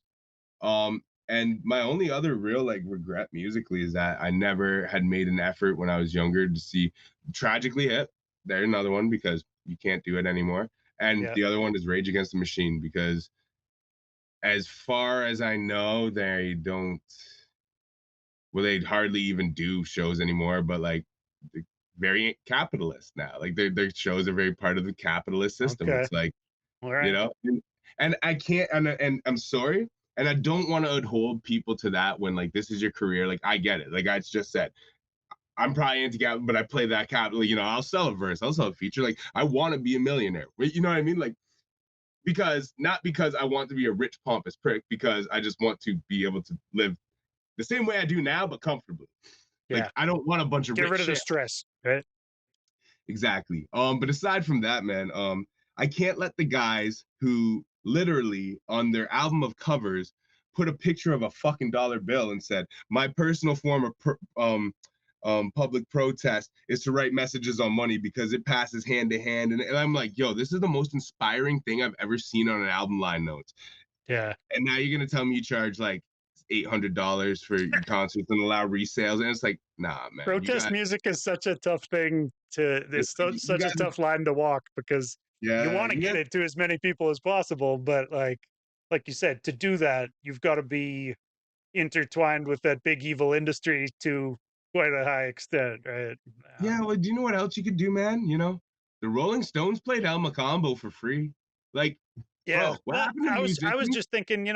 Yeah, and my only other real like regret musically is that I never had made an effort when I was younger to see Tragically Hip. There's another one, because you can't do it anymore. And yeah. the other one is Rage Against the Machine, because as far as I know, they don't, well, they hardly even do shows anymore, but like very capitalist now. Like their shows are very part of the capitalist system. Okay, It's like, all you right. know, and I can't, and I'm sorry, and I don't want to hold people to that when like this is your career. Like I get it. Like I just said, I'm probably anti cap, but I play that capital. You know, I'll sell a verse, I'll sell a feature. Like I want to be a millionaire. You know what I mean? Like, because not because I want to be a rich pompous prick, because I just want to be able to live the same way I do now, but comfortably. Like Yeah, I don't want a bunch of get rich rid of the shit. stress, right? Exactly. But aside from that, man, I can't let the guys who literally on their album of covers put a picture of a fucking dollar bill and said, "My personal form of public protest is to write messages on money because it passes hand to hand." And I'm like, yo, this is the most inspiring thing I've ever seen on an album line notes. Yeah. And now you're gonna tell me you charge like $800 for your concerts and allow resales, and it's like, nah, man, Protest music is such a tough thing to it's you such a got, tough line to walk because you yeah, want to you get got. it to as many people as possible, but like you said, to do that, you've got to be intertwined with that big evil industry to quite a high extent, right? Yeah, well, do you know what else you could do, man? You know, the Rolling Stones played El Macambo for free. Like, Yeah. bro, what Well, happened to I was musicians? just thinking,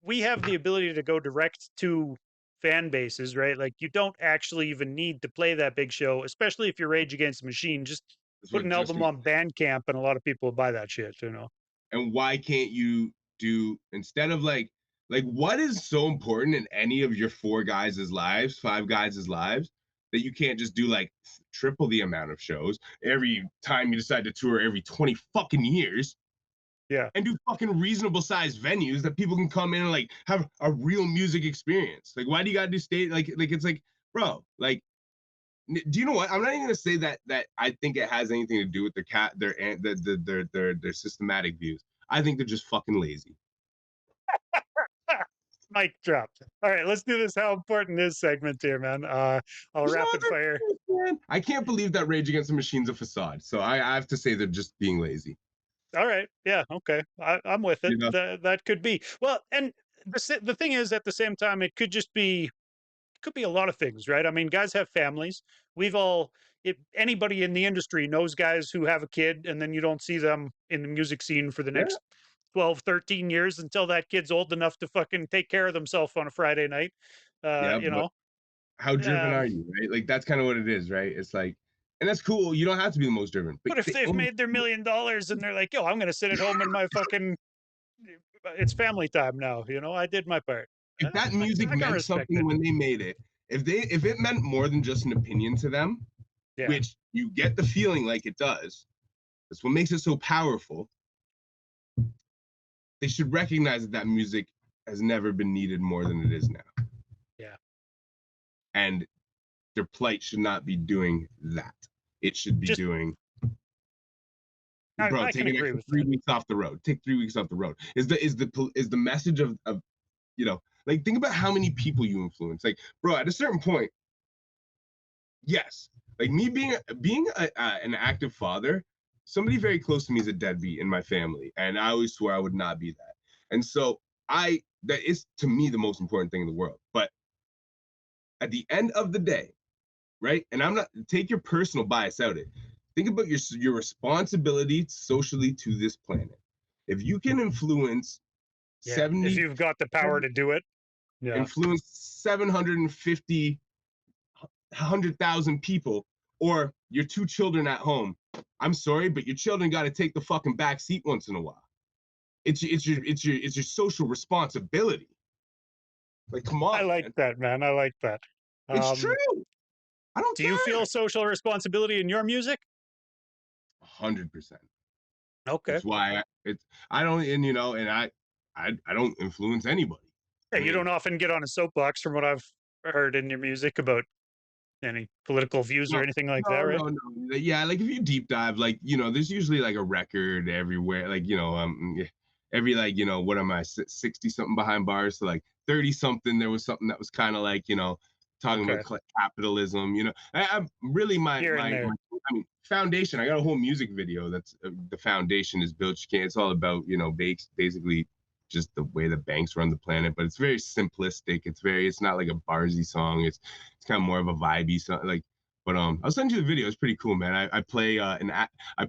we have the ability to go direct to fan bases, right? Like you don't actually even need to play that big show, especially if you're Rage Against the Machine. Just That's put what an just, album on Bandcamp and a lot of people will buy that shit. and why can't you do, instead of like what is so important in any of your four guys' lives, five guys' lives, that you can't just do like triple the amount of shows every time you decide to tour every 20 fucking years, Yeah. and do fucking reasonable sized venues that people can come in and like have a real music experience. Like, why do you gotta do state, like it's like, bro, like, do you know what? I'm not even gonna say that I think it has anything to do with their systematic views. I think they're just fucking lazy. Mic dropped. All right, let's do this. How important is segment here, man? I'll There's no rapid other fire. excuse, man. I can't believe that Rage Against the Machine's a facade. So I have to say they're just being lazy. All right. Yeah. Okay. I'm with it. You know? That could be. Well, and the thing is, at the same time, it could be a lot of things, right? I mean, guys have families. We've all, if anybody in the industry knows guys who have a kid and then you don't see them in the music scene for the Yeah, next 12, 13 years until that kid's old enough to fucking take care of themselves on a Friday night. Uh, yeah. you But know, how driven um, are you, right? Like that's kind of what it is, right? It's like, and that's cool. You don't have to be the most driven, but but if they they've only, made their $1 million and they're like, yo, I'm going to sit at home in my fucking, it's family time now. I did my part. if that music I can meant respect something it. when they made it, if it meant more than just an opinion to them, Yeah. which you get the feeling like it does, that's what makes it so powerful. They should recognize that that music has never been needed more than it is now, Yeah. and their plight should not be doing that. It should be Just, doing, I, bro, I take can an agree extra with three that. weeks off the road. Take 3 weeks off the road. Is the message of like, think about how many people you influence. Like, bro, at a certain point, yes, Like me an active father, somebody very close to me is a deadbeat in my family, and I always swore I would not be that. And so I that is to me the most important thing in the world. But at the end of the day, right? And I'm not take your personal bias out of it. Think about your responsibility socially to this planet. If you can Yeah. If 70 you've got the power to do it. Yeah. influence 750 100,000 people, or your two children at home, I'm sorry, but your children got to take the fucking back seat once in a while. It's your social responsibility. Like, come I on, like man. that, man. I like that. It's true. I don't Do you feel care. social responsibility in your music? 100%. Okay. It's why I don't, and I don't influence anybody. Yeah, I you mean, don't often get on a soapbox from what I've heard in your music about any political views or no, anything like that, no, right? no, no. Yeah, like if you deep dive, like there's usually like a record everywhere. Like yeah, every like what am I 60 something behind bars, so like 30 something. There was something that was kind of like talking Okay. about capitalism. I'm really Here and there. I mean foundation. I got a whole music video that's the foundation is built. You can't. It's all about basically just the way the banks run the planet, but it's very simplistic. It's not like a barsy song. It's kind of more of a vibey song. Like, but I'll send you the video. It's pretty cool, man. I play I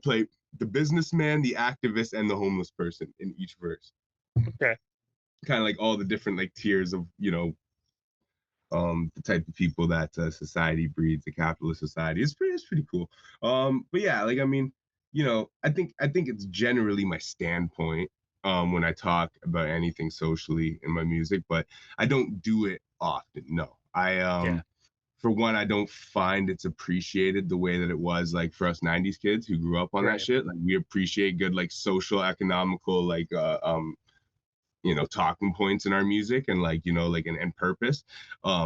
play the businessman, the activist, and the homeless person in each verse. Okay. Kind of like all the different like tiers of the type of people that society breeds, the capitalist society. It's pretty cool. But yeah, like I mean, I think it's generally my standpoint when I talk about anything socially in my music, but I don't do it often. No, Yeah. for one, I don't find it's appreciated the way that it was like for us 90s kids who grew up on that Right. shit. Like we appreciate good like social, economical, like talking points in our music and like like and purpose. I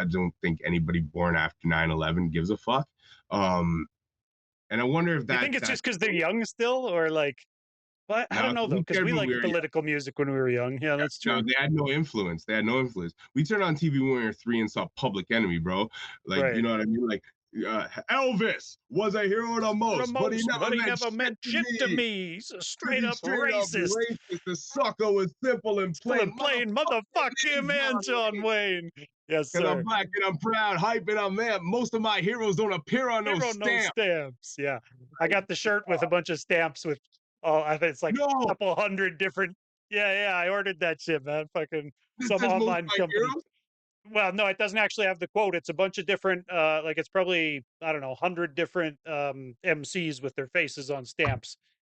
don't think anybody born after 9/11 gives a fuck. And I wonder if You think it's that just because they're young still, or like, well, I don't no, know though, we because cared we when we liked were young. political music when we were young. Yeah, that's No, true. they had no influence. They had no influence. We turned on TV when we were 3 and saw Public Enemy, bro. Like, you Right. know what I mean? Like, Elvis was a hero the The most, but he most, never but he meant never shit meant to shit to me. me. He's a Cause straight he's up straight up racist. racist. The sucker was simple and Still plain. in plain motherfuck Motherfucking him and John John Wayne. Wayne. Yes, Cause I'm sir. black and I'm proud, hype and I'm mad. Most of my heroes don't appear on no Hero no stamp. stamps. Yeah. I got the shirt with a bunch of stamps with I think it's like a No, couple hundred different. Yeah, yeah. I ordered that shit, man. Fucking this some says most of online my company. heroes. Well, no, it doesn't actually have the quote. It's a bunch of different like it's probably, I don't know, 100 different MCs with their faces on stamps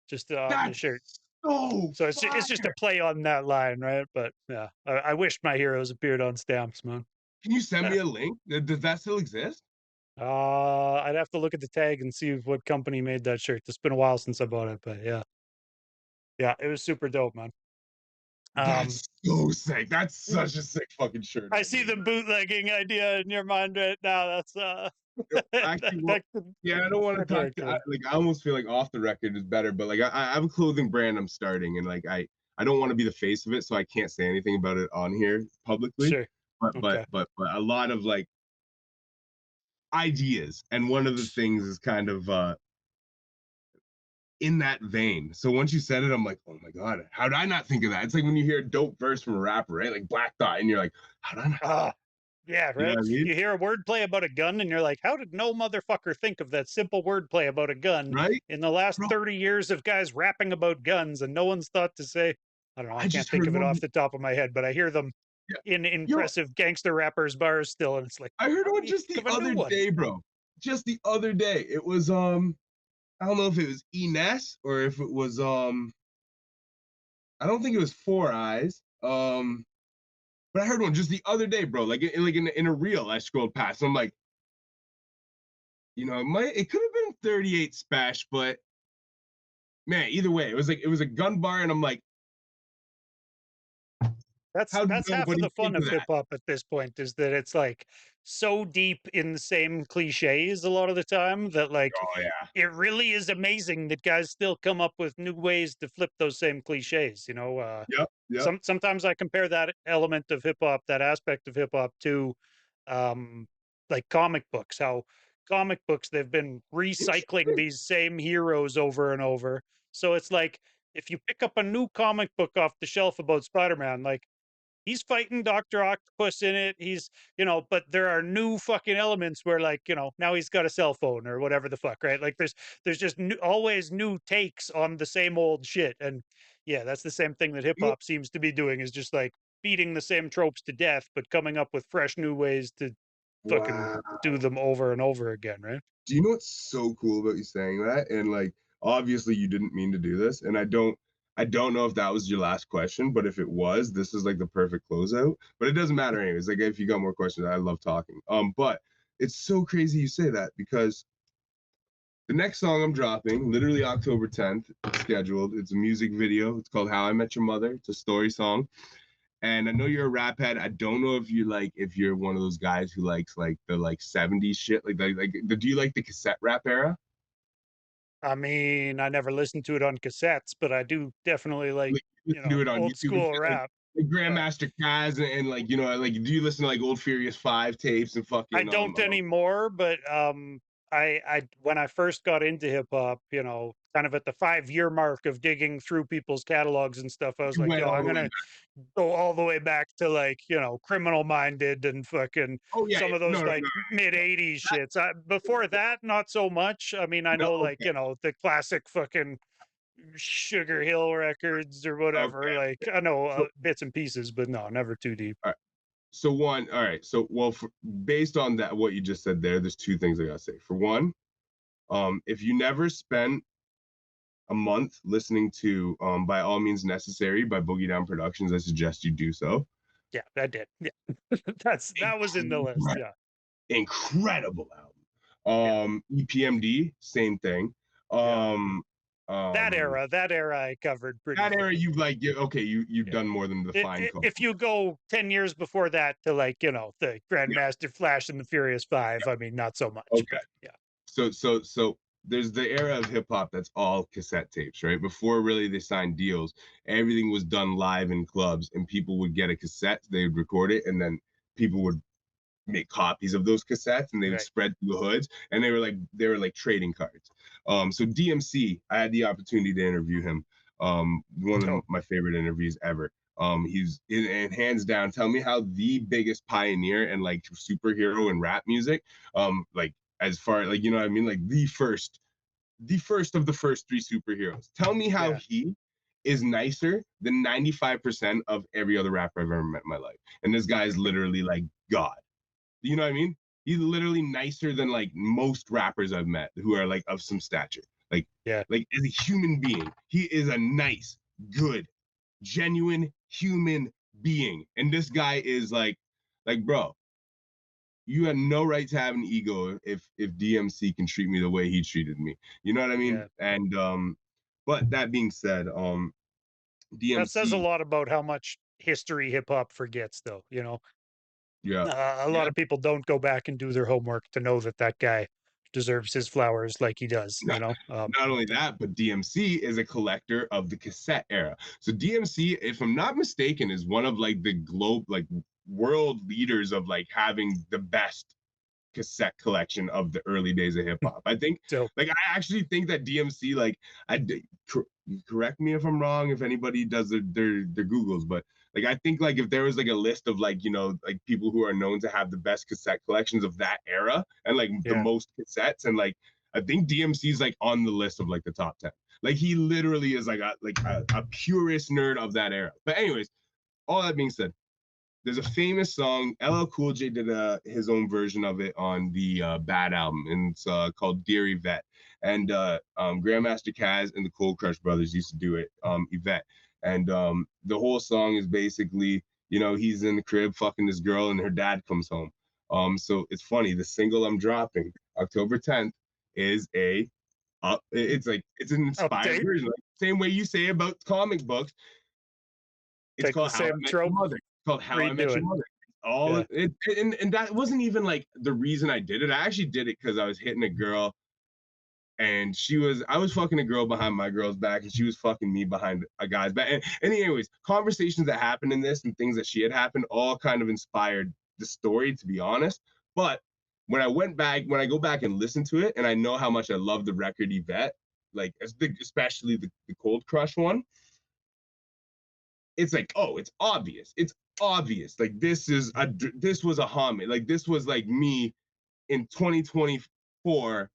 just on the shirt. That's so So it's just a fire. play on that line, right? But yeah, I wish my heroes appeared on stamps, man. Can you send me a link? Does that still exist? I'd have to look at the tag and see what company made that shirt. It's been a while since I bought it, but yeah, yeah, it was super dope, man. Um, That's so sick. That's such a sick fucking shirt I see idea, the man. bootlegging idea in your mind right now. That's Actually, well, that could yeah, I don't want to work talk very to, good. like, I almost feel like off the record is better, but like, I have a clothing brand I'm starting, and like, I don't want to be the face of it, so I can't say anything about it on here publicly. Sure. But Okay. a lot of like ideas, and one of the things is kind of in that vein. So once you said it, I'm like, oh my god, how did I not think of that? It's like when you hear a dope verse from a rapper, right? Like Black Thought, and you're like, how did I not? Ah, yeah, You know right. what I mean? You hear a wordplay about a gun, and you're like, "How did no motherfucker think of that simple wordplay about a gun Right, in the last bro? 30 years of guys rapping about guns?" And no one's thought to say, I don't know. I I can't just think heard of it one. off the top of my head, but I hear them Yeah. in Yo, impressive gangster rappers bars still, and it's like, I heard how do one you just think the of a new other one? day, bro. Just the other day. It was I don't know if it was Ines or if it was I don't think it was Four Eyes. But I heard one just the other day, bro. Like in a reel I scrolled past. I'm like, it could have been 38 Spash, but man, either way, it was a gun bar, and I'm like, how did That's half of nobody the fun think of of hip that? hop at this point is that it's like so deep in the same cliches a lot of the time that like Oh yeah. it really is amazing that guys still come up with new ways to flip those same cliches. Yep. Yep. Sometimes I compare that element of hip hop, that aspect of hip hop, to um, like comic books. How comic books, they've been recycling these same heroes over and over. So it's like if you pick up a new comic book off the shelf about Spider-Man, like he's fighting Dr. Octopus in it. He's, but there are new fucking elements where like, now he's got a cell phone or whatever the fuck, right? Like there's just always new takes on the same old shit. And yeah, that's the same thing that hip You know, hop seems to be doing, is just like beating the same tropes to death, but coming up with fresh new ways to fucking wow. do them over and over again, right? Do you know what's so cool about you saying that? And like, obviously, you didn't mean to do this, and I don't know if that was your last question, but if it was, this is like the perfect closeout. But it doesn't matter anyways. Like, if you got more questions, I love talking. But it's so crazy you say that because the next song I'm dropping, literally October 10th, it's scheduled. It's a music video. It's called "How I Met Your Mother." It's a story song. And I know you're a rap head. I don't know if you're one of those guys who likes like the like 70s shit. Do you like the cassette rap era? I mean, I never listened to it on cassettes, but I do definitely like, Like you listen to it on old YouTube and school shit, rap. like Yeah. Grandmaster Caz and like like do you listen to like old Furious 5 tapes and I fucking don't anymore, but I when I first got into hip hop, kind of at the 5 year mark of digging through people's catalogs and stuff, I was you like, went yo, all I'm the way gonna back. go all the way back to like, Criminal Minded and fucking Oh yeah, some of no, those no, like no, mid '80s that, shits. Before that, not so much. I mean, I no, know like, okay, the classic fucking Sugar Hill records or whatever. okay. Like I know So bits and pieces, but no, never too deep. all right. So one, all right. So well, based on that, what you just said there's two things I gotta say. For one, if you never spent a month listening to "By All Means Necessary" by Boogie Down Productions, I suggest you do so. Yeah, I did. Yeah. That was in the list. Incre- Yeah. Incredible album. Yeah. EPMD, same thing. Yeah. Um, um, That era I covered pretty that era, fully. you've like, okay, you've Yeah. done more than define If culture. you go 10 years before that to like, the Yeah, Grandmaster Flash and the Furious Five, I mean, not so much, okay. but yeah. So there's the era of hip hop that's all cassette tapes, right? Before really they signed deals, everything was done live in clubs, and people would get a cassette, they would record it, and then people would make copies of those cassettes and they would Right. spread through the hoods, and they were like trading cards. So DMC, I had the opportunity to interview him. One of Dope. my favorite interviews ever. He's and hands down, tell me how the biggest pioneer and like superhero in rap music, like as far like what I mean, like the first of the first three superheroes. Tell me how Yeah. he is nicer than 95% of every other rapper I've ever met in my life. And this guy is literally like God. You know what I mean? He's literally nicer than like most rappers I've met who are like of some stature. Like, Yeah. like as a human being, he is a nice, good, genuine human being. And this guy is like, bro, you had no right to have an ego if DMC can treat me the way he treated me. You know what I mean? Yeah. And but that being said, That says a DMC, lot about how much history hip hop forgets, though. yeah, A lot yeah. of people don't go back and do their homework to know that that guy deserves his flowers like he does, Not, not only that, but DMC is a collector of the cassette era. So DMC, if I'm not mistaken, is one of like the globe, like world leaders of like having the best cassette collection of the early days of hip hop. I think, So, like, I actually think that DMC, like, correct me if I'm wrong, if anybody does their Googles, but like, I think like if there was like a list of like like people who are known to have the best cassette collections of that era and like the yeah. most cassettes, and like I think DMC is like on the list of like the top 10. Like he literally is like a purist nerd of that era. But anyways, all that being said, there's a famous song. LL Cool J did his own version of it on the Bad album, and it's called "Dear Yvette." And Grandmaster Caz and the Cold Crush Brothers used to do it, Yvette. And the whole song is basically, he's in the crib fucking this girl, and her dad comes home. So it's funny. The single I'm dropping, October 10th, is it's an inspired Update. version. Like, same way you say about comic books, it's Take the called How I same Met Your trope, Mother. It's called How I Met redo Your it. Mother. All Yeah. it, and that wasn't even like the reason I did it. I actually did it because I was hitting a girl, and I was fucking a girl behind my girl's back, and she was fucking me behind a guy's back. And anyways, conversations that happened in this and things that she had happened all kind of inspired the story, to be honest. But when I go back and listen to it, and I know how much I love the record Yvette, like especially the Cold Crush one, it's like, oh, it's obvious. It's obvious. Like this was a homage. Like this was like me in 2024.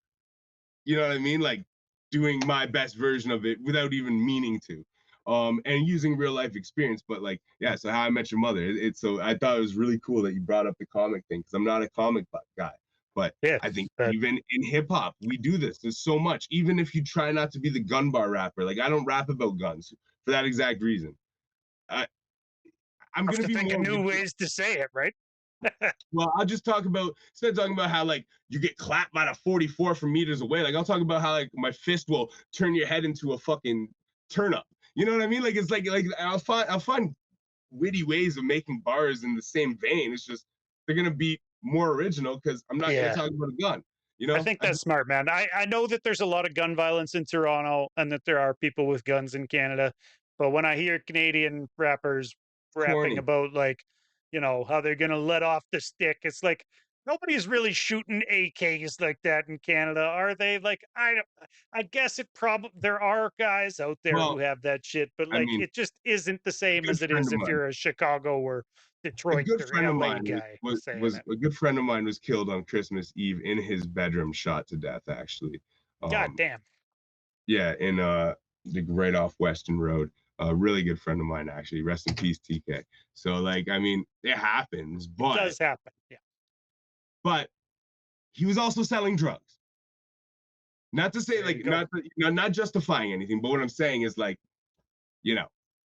You know what I mean? Like doing my best version of it without even meaning to. And using real life experience. But like, yeah, so How I Met Your Mother. It's so I thought it was really cool that you brought up the comic thing because I'm not a comic book guy. But Yeah, I think even in hip hop, we do this. There's so much. Even if you try not to be the gun bar rapper, like I don't rap about guns for that exact reason. I, I'm have gonna to be think of more new ways to say it, right? well, I'll just talk about instead of talking about how like you get clapped by the 44 from meters away. Like I'll talk about how like my fist will turn your head into a fucking turnip. You know what I mean? Like it's like I'll find witty ways of making bars in the same vein. It's just they're gonna be more original because I'm not gonna Yeah. talk about a gun. You I know? think that's smart, man. I know that there's a lot of gun violence in Toronto and that there are people with guns in Canada. But when I hear Canadian rappers rapping Corny. about like, how they're gonna let off the stick, it's like nobody's really shooting AKs like that in Canada, are they? Like I guess it probably there are guys out there who Well, have that shit, but I like mean, it just isn't the a same good as it friend is of if mine. you're a Chicago or A Detroit good or friend of LA mine guy saying was it. a good friend of mine was killed on Christmas Eve in his bedroom, shot to death actually. God Um, damn. Yeah, in like right off Western Road. A really good friend of mine actually. Rest in peace, TK. So like, I mean, it happens, It does happen. Yeah. but he was also selling drugs. Not to say There you like go. not justifying anything, but what I'm saying is like, you know,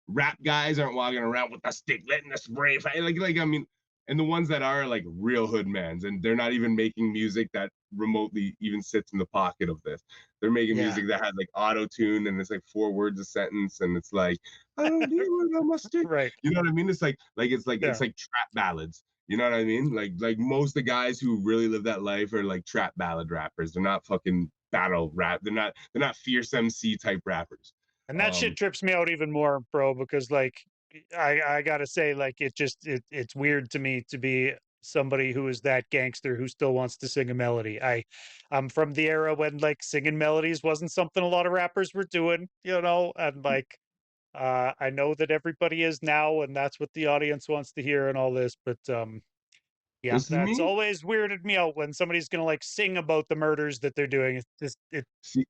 rap guys aren't walking around with a stick, letting the spray fly. Like I mean, and the ones that are like real hood mans, and they're not even making music that remotely even sits in the pocket of this. They're making Yeah. music that has like auto tune, and it's like 4 words a sentence, and it's like I don't need it on my stick. Right. You know what I mean? It's Yeah. like trap ballads. You know what I mean? Like most of the guys who really live that life are like trap ballad rappers. They're not fucking battle rap. They're not fierce MC type rappers. And that shit Um, trips me out even more, bro, because like I gotta say, like it's weird to me to be somebody who is that gangster who still wants to sing a melody. I'm from the era when like singing melodies wasn't something a lot of rappers were doing, and like I know that everybody is now, and that's what the audience wants to hear and all this, but yeah, this is that's me. always weirded me out when somebody's gonna like sing about the murders that they're doing. It's just See,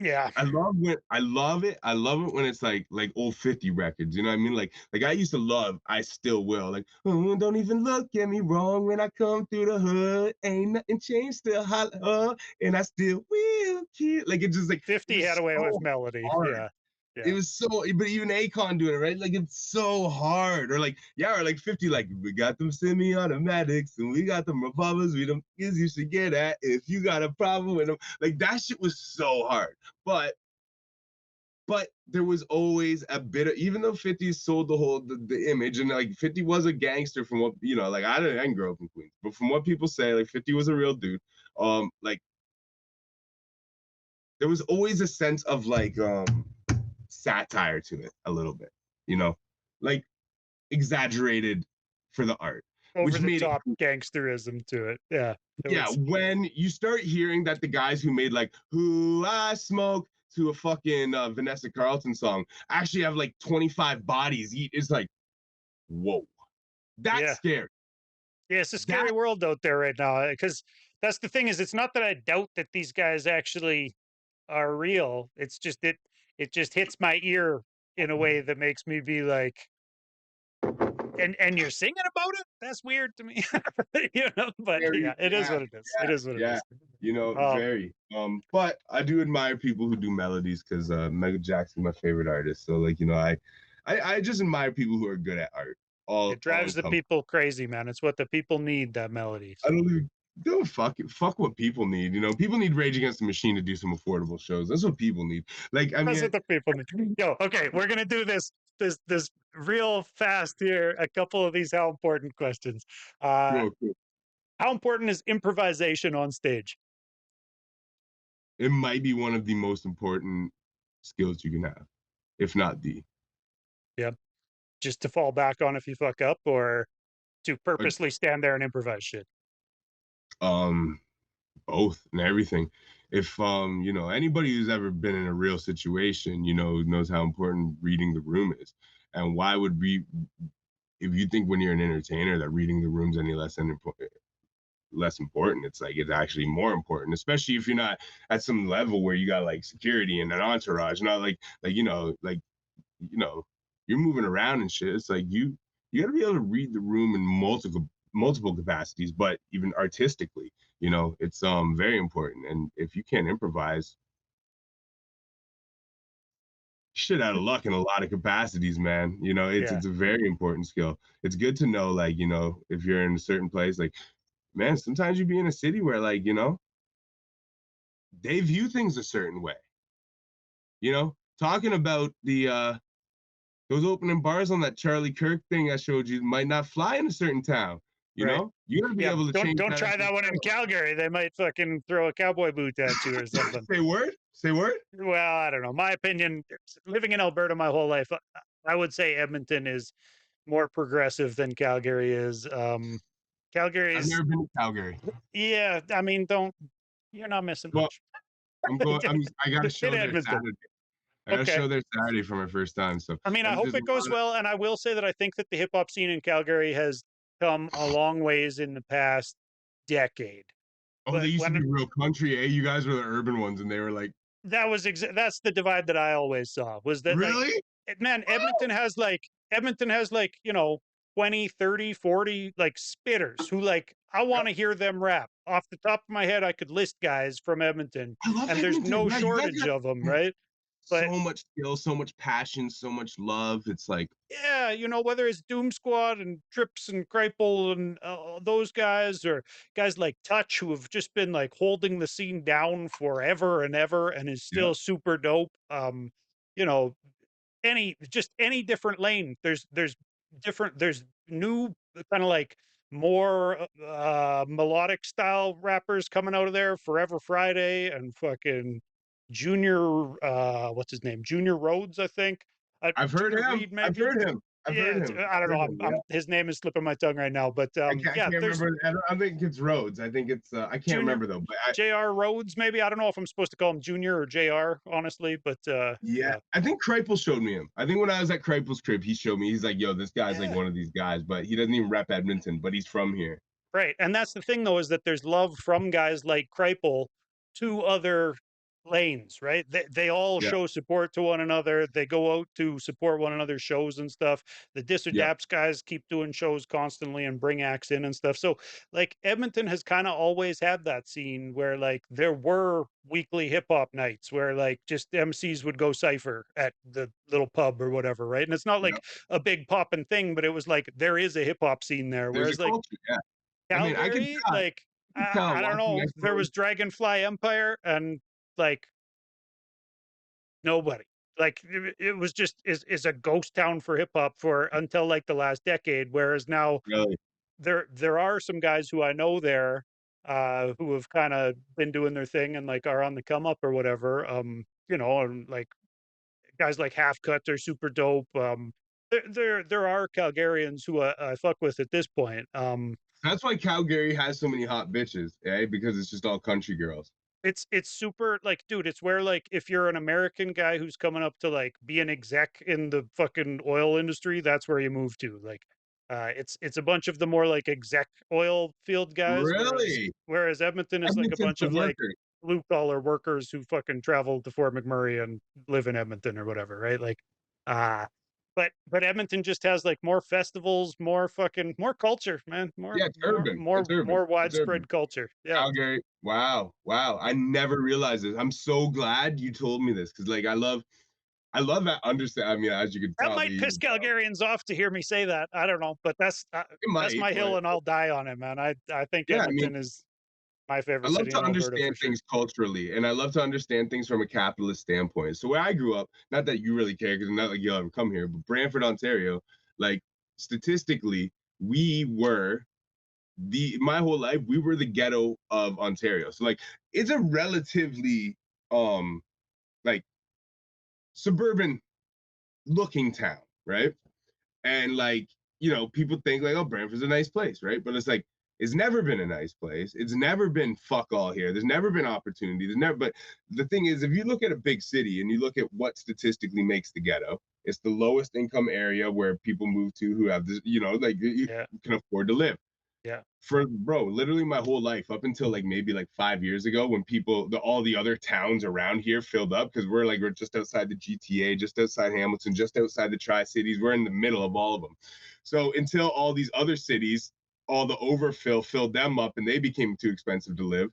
yeah. I love it. I love it when it's like old 50 records. You know what I mean? Like I used to love, I still will. Like, oh, don't even look at me wrong when I come through the hood. Ain't nothing changed, still holler, and I still will keep. Like it just like it 50 had was away with so melody. hard. Yeah. It Yeah. was so, but even Akon doing it, right? Like it's so hard. Or like, yeah, or like 50, like we got them semi-automatics and we got them revolvers. We them kids you should get at if you got a problem with them. Like that shit was so hard. But there was always a bit of, even though 50 sold the image and like 50 was a gangster from what like I didn't grow up in Queens, but from what people say, like 50 was a real dude. Like there was always a sense of like satire to it a little bit, you know, like exaggerated for the art, Over which the made it top cool. gangsterism to it. Yeah. It Yeah, was when you start hearing that the guys who made like "Who I Smoke" to a fucking Vanessa Carlton song actually have like 25 bodies each, it's like, whoa, that's yeah. scary. Yeah, it's a scary That world out there right now because that's the thing is it's not that I doubt that these guys actually are real. It's just it just hits my ear in a way that makes me be like and you're singing about it? That's weird to me. But yeah, scary, it is yeah, what it is. It is what it yeah, is. Um very. But I do admire people who do melodies because Michael Jackson's my favorite artist. So like, I just admire people who are good at art. it All drives the encompassing. people crazy, man. It's what the people need, that melody. I So don't even don't fuck it. Fuck what people need. People need Rage Against the Machine to do some affordable shows. That's what people need. Like, I that's mean, what the people need. Yo, okay, we're gonna do this real fast here. A couple of these how important questions. Uh, cool, cool. how important is improvisation on stage? It might be one of the most important skills you can have, if not the. Yeah, just to fall back on if you fuck up, or to Uh, purposely stand there and improvise shit. Um, both and everything. If anybody who's ever been in a real situation, knows how important reading the room is. And why would we if you think when you're an entertainer that reading the room's any less important, it's like it's actually more important, especially if you're not at some level where you got like security and an entourage, not you know, you're moving around and shit. It's like you got to be able to read the room in multiple capacities, but even artistically, it's very important. And if you can't improvise, shit out of luck in a lot of capacities, man. It's Yeah, it's a very important skill. It's good to know, like, if you're in a certain place, like, man, sometimes you be in a city where, like, they view things a certain way. Talking about the those opening bars on that Charlie Kirk thing I showed you might not fly in a certain town. right. You gotta be Yeah, able to don't change don't that try as you that one in go. Calgary. They might fucking throw a cowboy boot at you or something. Say word. Say word. Well, I don't know. My opinion, living in Alberta my whole life, I would say Edmonton is more progressive than Calgary is. I've Calgary's, never been to Calgary. yeah, I mean, don't, you're not missing Well, much. I'm going. I got a In show there Edmonton. Saturday. I got a Okay. show there Saturday for my first time. So I mean, I and hope there's a it goes lot of well. And I will say that I think that the hip hop scene in Calgary has come a long ways in the past decade. oh, they But used to when be real country. You guys were the urban ones, and they were like, that's the divide that I always saw was that like really? man, Edmonton has like, 20, 30, 40 like spitters who like I Yep. want to hear them rap. Off the top of my head I could list guys from Edmonton I love and there's Edmonton. no Yeah, you guys shortage got of them, man, right? But so much skill, so much passion, so much love. It's like, yeah, whether it's Doom Squad and Trips and Kripal and those guys, or guys like Touch who have just been like holding the scene down forever and ever, and is yeah, still super dope. You know, any different lane. There's new kind of like more melodic style rappers coming out of there. Forever Friday and fucking Junior, what's his name? Junior Rhodes, I think. I've heard Junior him. Reed, I've maybe. heard him. I've heard Yeah, him. I don't I've know. heard him. Yeah. His name is slipping my tongue right now, but I yeah, can't there's remember. I think it's Rhodes. I think it's. I can't Junior remember though. But J.R. Rhodes, maybe. I don't know if I'm supposed to call him Junior or J.R. honestly, but yeah, yeah, I think Kripal showed me him. I think when I was at Kripal's crib, he showed me. He's like, "Yo, this guy's like yeah. one of these guys, but he doesn't even rep Edmonton, but he's from here." Right. And that's the thing though, is that there's love from guys like Kripal to other lanes, right? They all Yeah, show support to one another. They go out to support one another's shows and stuff. The yeah, Disadapts guys keep doing shows constantly and bring acts in and stuff. So like Edmonton has kind of always had that scene where like there were weekly hip hop nights where like just MCs would go cipher at the little pub or whatever, right? And it's not yeah. like a big poppin' thing, but it was like there is a hip hop scene there. There's a Whereas like culture. Yeah, I mean, Calgary, like I can tell I don't watching know. you There guys. was Dragonfly Empire and like nobody. Like it was just is a ghost town for hip hop for until like the last decade. Whereas now Really, there are some guys who I know there who have kind of been doing their thing and like are on the come up or whatever. And like guys like Half Cut are super dope. There are Calgarians who I fuck with at this point. that's why Calgary has so many hot bitches, eh? Because it's just all country girls. It's super like, dude, it's where like if you're an American guy who's coming up to like be an exec in the fucking oil industry, that's where you move to. Like it's a bunch of the more like exec oil field guys, Really? whereas Edmonton is like a Edmonton's bunch the of like worker. blue collar workers who fucking travel to Fort McMurray and live in Edmonton or whatever, right? Like uh but Edmonton just has like more festivals, more fucking more culture, man. More Yeah, it's more urban. more It's urban. more It's urban. widespread culture. Yeah. Calgary. Wow. Wow. I never realized this. I'm so glad you told me this because like I love that understand. I mean, as you can That tell might me, piss Calgarians off to hear me say that. I don't know, but it that's might, my hill, but and I'll die on it, man. I think yeah, I mean, Edmonton is my I favorite love city to in Alberta for understand sure. things culturally, and I love to understand things from a capitalist standpoint. So where I grew up, not that you really care, because not like you'll ever come here, but Brantford, Ontario, like statistically, we were the my whole life we were the ghetto of Ontario. So like it's a relatively like suburban looking town, right? And like, people think like, oh, Brantford's a nice place, right? But it's like It's never been a nice place. It's never been fuck all here. There's never been opportunity. There's never. But the thing is, if you look at a big city and you look at what statistically makes the ghetto, it's the lowest income area where people move to who have this, like you Yeah. can afford to live. Yeah. For bro, literally my whole life up until like maybe like 5 years ago, when all the other towns around here filled up, because we're just outside the GTA, just outside Hamilton, just outside the Tri-Cities. We're in the middle of all of them. So until all these other cities, all the overfill filled them up and they became too expensive to live,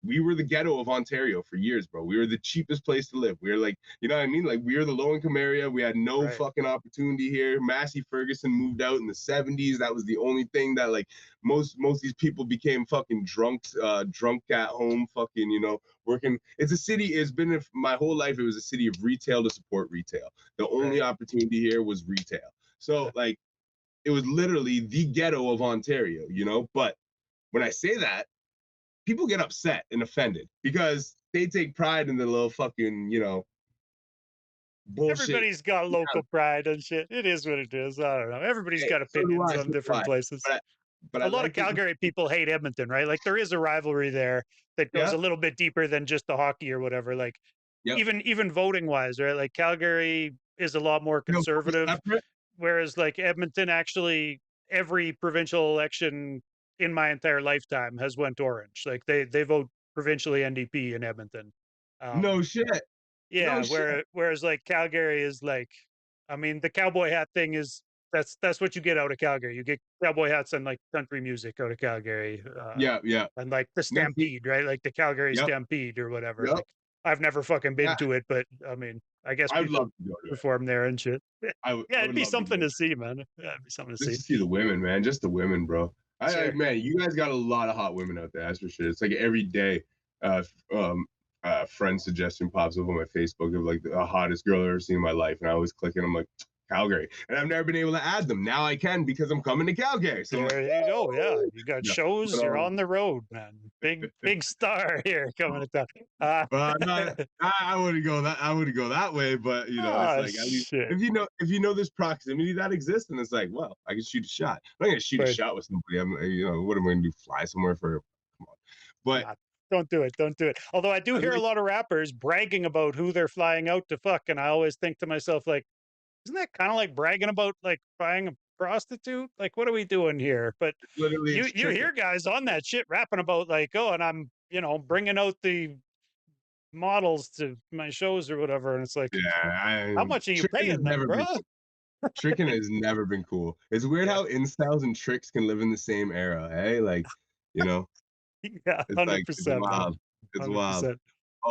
we were the ghetto of Ontario for years, bro. We were the cheapest place to live. We were like, you know what I mean? Like, we were the low income area. We had no Right. fucking opportunity here. Massey Ferguson moved out in the 70s. That was the only thing that, like, most of these people became fucking drunks, drunk at home, fucking, working. It's a city, it's been my whole life, it was a city of retail to support retail. The only Right. opportunity here was retail. So, like, it was literally the ghetto of Ontario, But when I say that, people get upset and offended because they take pride in the little fucking, bullshit. Everybody's got Yeah, local pride and shit. It is what it is. I don't know. Everybody's hey, got so do opinions I, on so do different I. places. But I A lot of like it. Calgary people hate Edmonton, right? Like there is a rivalry there that goes Yeah, a little bit deeper than just the hockey or whatever. Like yep. even voting wise, right? Like Calgary is a lot more You know, we're conservative, separate. whereas like Edmonton actually every provincial election in my entire lifetime has went orange. Like they vote provincially NDP in Edmonton. No Um, shit. yeah, No shit. whereas like Calgary is like, I mean, the cowboy hat thing is that's what you get out of Calgary. You get cowboy hats and like country music out of Calgary, Yeah, yeah. and like the No, see, Stampede, right? Like the Calgary yep, Stampede or whatever. yep. Like I've never fucking been Yeah, to it, but I mean, I guess I'd people love to go to it. perform there and shit. Yeah, I it'd would be love to something go to see, man. Yeah, it'd be something to just see. to see the women, man. Just the women, bro. Sure. Man, you guys got a lot of hot women out there. That's for sure. It's like every day, friend suggestion pops up on my Facebook of like the hottest girl I've ever seen in my life, and I always click it. I'm like, Calgary, and I've never been able to add them. Now I can because I'm coming to Calgary. So I'm like, There you go. Yeah, woo! you got Yeah, shows. but You're on the road, man. Big star here coming to town. not, I wouldn't go that. I wouldn't go that way. But it's Oh like at least shit! if you know this proximity that exists, and it's like, well, I can shoot a shot. I'm not gonna shoot a But shot with somebody. What am I gonna do? Fly somewhere for? Come on. But nah, don't do it. Don't do it. Although I do I hear a like, lot of rappers bragging about who they're flying out to fuck, and I always think to myself, like, isn't that kind of like bragging about like buying a prostitute? Like, what are we doing here? But literally, it's you tricking. hear guys on that shit rapping about like, oh, and I'm bringing out the models to my shows or whatever, and it's like, Yeah, how much are you tricking has paying them, never bro? been cool. Tricking has never been cool. It's weird Yeah, how incels and tricks can live in the same era. Hey, like, you know, yeah, it's like it's 100%, man, wild. It's wild. 100%.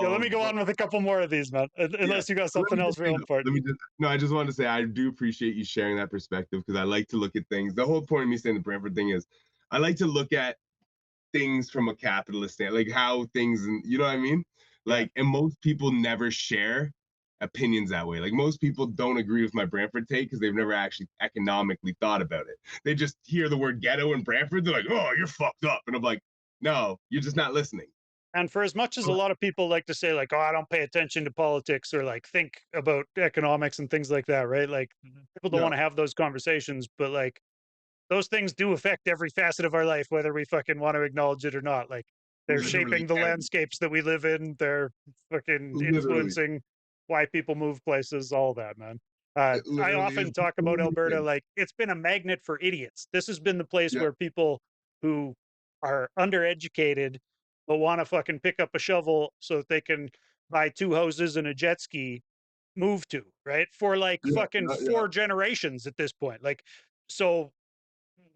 Yeah, let me go But on with a couple more of these, man. yeah. Unless you got Let something me else just say, real let important. me just no, I just wanted to say I do appreciate you sharing that perspective because I like to look at things. The whole point of me saying the Brantford thing is I like to look at things from a capitalist stand, like how things, and you know what I mean? Yeah. Like, and most people never share opinions that way. Like, most people don't agree with my Brantford take because they've never actually economically thought about it. They just hear the word ghetto and Brantford, they're like, oh, you're fucked up. And I'm like, no, you're just not listening. And for as much as a lot of people like to say, like, oh, I don't pay attention to politics or like think about economics and things like that, right? Like, people don't No, want to have those conversations, but like, those things do affect every facet of our life, whether we fucking want to acknowledge it or not. Like, they're literally, shaping the landscapes that we live in, they're fucking literally, influencing why people move places, all that, man. it I literally is often the talk about only Alberta thing. like it's been a magnet for idiots. This has been the place Yeah, where people who are undereducated but want to fucking pick up a shovel so that they can buy two houses and a jet ski move to, right? For like yeah, fucking yeah, yeah. four generations at this point. Like, so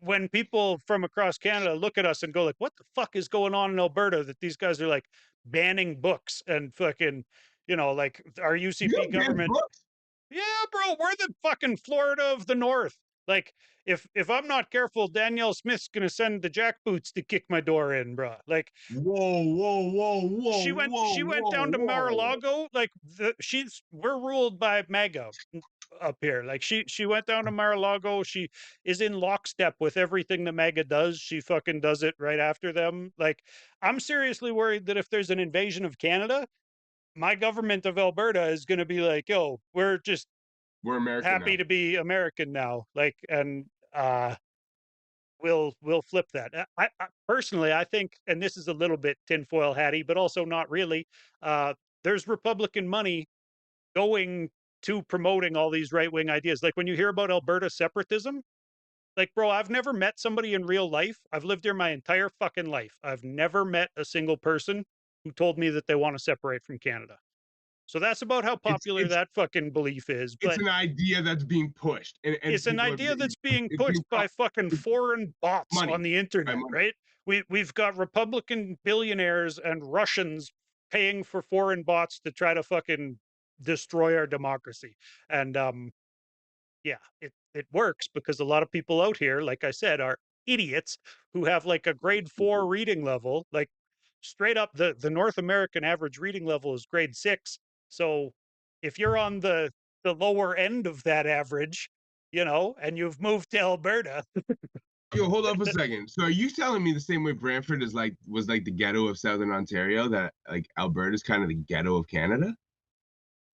when people from across Canada look at us and go like, "What the fuck is going on in Alberta?" That these guys are like banning books and fucking, like our You UCP have banned government. books? Yeah, bro, we're the fucking Florida of the North. Like, if I'm not careful, Danielle Smith's gonna send the jackboots to kick my door in, bro. Like, Whoa, whoa, whoa, whoa, she whoa, went whoa, down to whoa. Mar-a-Lago. Like, we're ruled by MAGA up here. Like, she went down to Mar-a-Lago. She is in lockstep with everything the MAGA does. She fucking does it right after them. Like, I'm seriously worried that if there's an invasion of Canada, my government of Alberta is going to be like, yo, we're just We're American happy now. to be American now. Like, and uh will flip that. I personally, I think, and this is a little bit tinfoil hatty, but also not really. Uh, there's Republican money going to promoting all these right wing ideas. Like when you hear about Alberta separatism, like, bro, I've never met somebody in real life. I've lived here my entire fucking life. I've never met a single person who told me that they want to separate from Canada. So that's about how It's popular it's that fucking belief is. it's But an idea that's being pushed, and it's an people are idea that's being it's pushed being by fucking with foreign bots on money, the by internet, money. right? We've got Republican billionaires and Russians paying for foreign bots to try to fucking destroy our democracy. And yeah, it works because a lot of people out here, like I said, are idiots who have like a grade 4 reading level, like straight up the North American average reading level is grade 6. So if you're on the lower end of that average, and you've moved to Alberta, Yo, hold up a second. So are you telling me the same way Brantford is like was like the ghetto of Southern Ontario, that like Alberta's kind of the ghetto of Canada?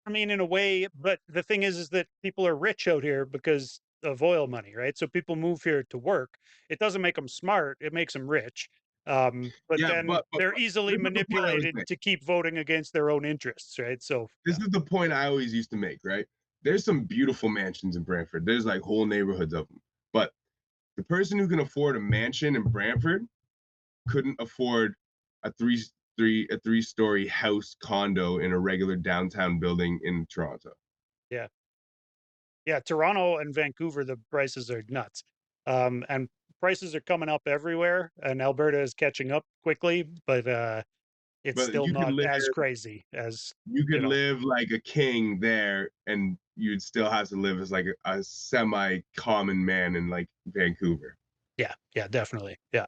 I mean, in a way, but the thing is that people are rich out here because of oil money, right? So people move here to work. It doesn't make them smart; it makes them rich. But Yeah, then they're but easily this is the point I always manipulated make. to keep voting against their own interests, right? So, This yeah, is the point I always used to make, right? There's some beautiful mansions in Brantford. There's like whole neighborhoods of them. But the person who can afford a mansion in Brantford couldn't afford a three-story house condo in a regular downtown building in Toronto. yeah, yeah. Toronto and Vancouver, the prices are nuts, and prices are coming up everywhere, and Alberta is catching up quickly, but it's But still not as crazy as you you could know. live like a king there, and you'd still have to live as like a semi common man in like Vancouver. Yeah, yeah, definitely, yeah.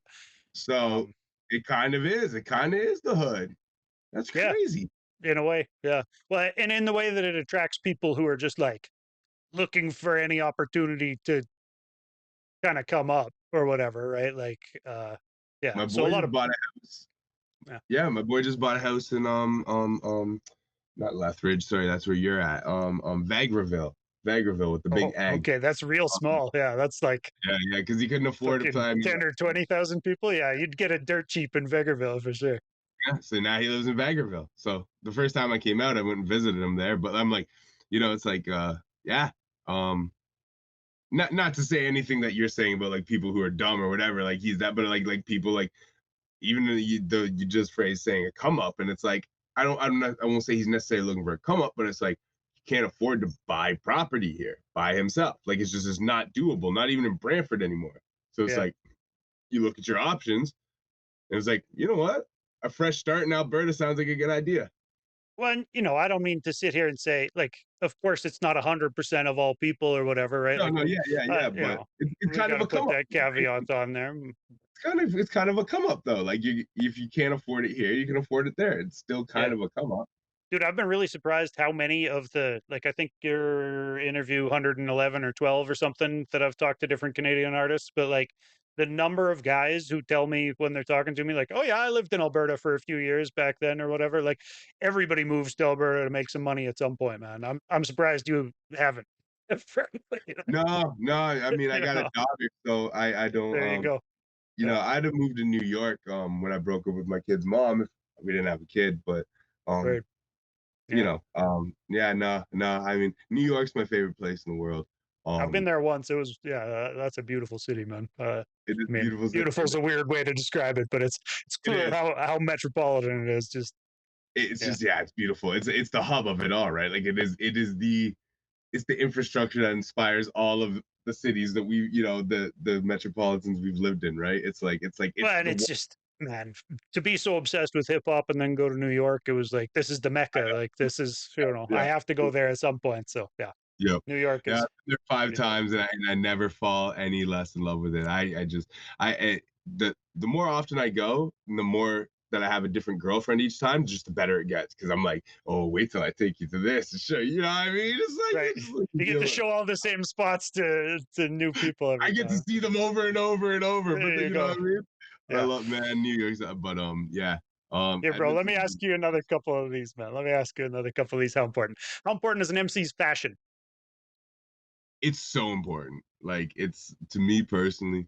So Um, it kind of is. It kind of is the hood. That's yeah, crazy. in a way, yeah. Well, and in the way that it attracts people who are just like looking for any opportunity to kind of come up or whatever, right? Like, yeah. My So a boy lot just of bought a house. yeah. Yeah, my boy just bought a house in not Lethbridge, sorry, that's where you're at. Vegreville with the big Oh, egg. okay, that's real Um, small. Yeah, that's like yeah, yeah, because he couldn't afford it. fucking I mean, 10 or 20,000 people. Yeah, you'd get it dirt cheap in Vegreville for sure. yeah, so now he lives in Vegreville. So the first time I came out, I went and visited him there. But I'm like, it's like, yeah, um, not to say anything that you're saying about like people who are dumb or whatever. Like he's that, but like people like even you just phrase saying a come up, and it's like I won't say he's necessarily looking for a come up, but it's like he can't afford to buy property here by himself. Like it's not doable, not even in Brantford anymore. So it's Yeah. like you look at your options, and it's like, you know what, a fresh start in Alberta sounds like a good idea. Well, and, I don't mean to sit here and say like, of course, it's not 100% of all people or whatever, right? No, Like, no, yeah, yeah, yeah, but it's we kind got of to a put come up, that right? caveat on there. It's kind of a come up though. Like you, if you can't afford it here, you can afford it there. It's still Yeah. kind of a come up. Dude, I've been really surprised how many of the like I think your interview 111 or 12 or something that I've talked to different Canadian artists, but like the number of guys who tell me when they're talking to me like, "Oh yeah, I lived in Alberta for a few years back then or whatever." Like everybody moves to Alberta to make some money at some point, man. I'm surprised you haven't. No, no. I mean, I You got a know, daughter, so I don't. there you go. Yeah. I'd have moved to New York when I broke up with my kid's mom if we didn't have a kid. But um, Right. Yeah. yeah, no, no. I mean, New York's my favorite place in the world. I've been Um, there once. It was yeah, that's a beautiful city, man. it is I mean, beautiful city. beautiful is a weird way to describe it, but it's It clear is. how metropolitan it is. Just It's yeah, just, yeah, it's beautiful. It's the hub of it all, right? Like it's the infrastructure that inspires all of the cities that the metropolitans we've lived in, right? It's well, and the it's just man to be so obsessed with hip hop and then go to New York. It was like this is the I mecca. Like know. this is I Yeah. have to go there at some point. So yeah, Yep. New York Yeah, I've is been there 5 pretty dope. times, and I never fall any less in love with it. I just the more often I go, and the more that I have a different girlfriend each time, just the better it gets. Because I'm like, oh, wait till I take you to this and show you. You know what I mean? Right, It's like you get to show all the same spots to new people I every get to time. see them over and over and over. But There you you know go. what I mean? I Yeah. love, man, New York's, but yeah, Here, bro, let me Edmonton. ask you another couple of these, man. Let me ask you another couple of these. How important? How important is an MC's passion? It's so important. Like it's to me personally.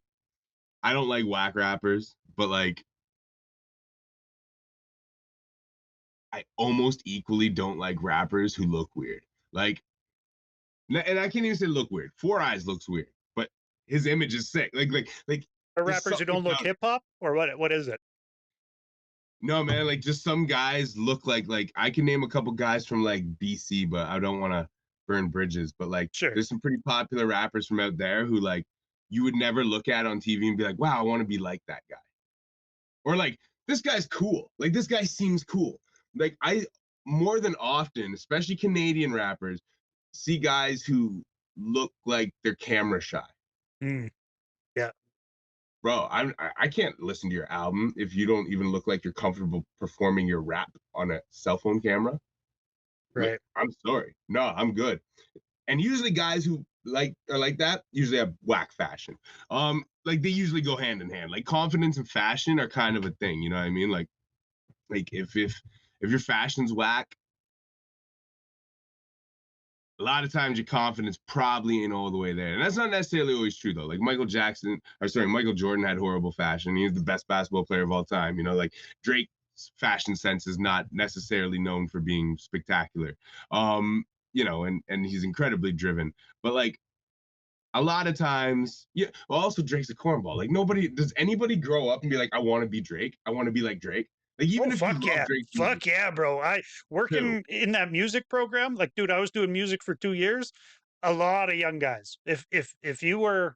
I don't like whack rappers, but like I almost equally don't like rappers who look weird. Like, and I can't even say look weird. Four Eyes looks weird, but his image is sick. Like Or there's rappers who something don't look about it. hip hop, or what is it? No, man, like just some guys look like I can name a couple guys from like BC, but I don't want to burn bridges. But like Sure. there's some pretty popular rappers from out there who like you would never look at on TV and be like, wow, I want to be like that guy. Or like this guy's cool. Like this guy seems cool. Like I more than often, especially Canadian rappers, see guys who look like they're camera shy. Mm, yeah, Bro, I can't listen to your album if you don't even look like you're comfortable performing your rap on a cell phone camera. Like, right. I'm sorry. No, I'm good. And usually guys who like are like that usually have whack fashion. Like they usually go hand in hand. Like confidence and fashion are kind of a thing, you know what I mean? Like if your fashion's whack, a lot of times your confidence probably ain't all the way there. And that's not necessarily always true though. Like Michael Jordan had horrible fashion. He's the best basketball player of all time. You know, like Drake's fashion sense is not necessarily known for being spectacular. You know, and he's incredibly driven. But like a lot of times, yeah. Well, also Drake's a cornball. Like nobody does anybody grow up and be like, I want to be Drake. I want to be like Drake. Like Oh, even if you fuck love yeah. Drake's music Fuck yeah, bro. I too. working in that music program, like, dude, I was doing music for 2 years. A lot of young guys. If you were,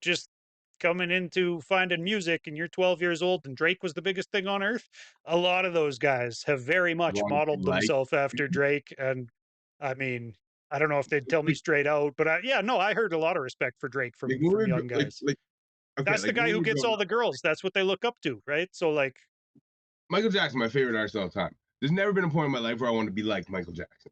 just coming into finding music and you're 12 years old and Drake was the biggest thing on earth, a lot of those guys have very much Want to be modeled like themselves after Drake. And I mean, I don't know if they'd tell me straight out, but yeah, no, I heard a lot of respect for Drake like from when from young guys. like okay, That's the like guy when who we were gets growing all the up, right? girls. That's what they look up to, right? So like, Michael Jackson, my favorite artist of all time. There's never been a point in my life where I want to be like Michael Jackson.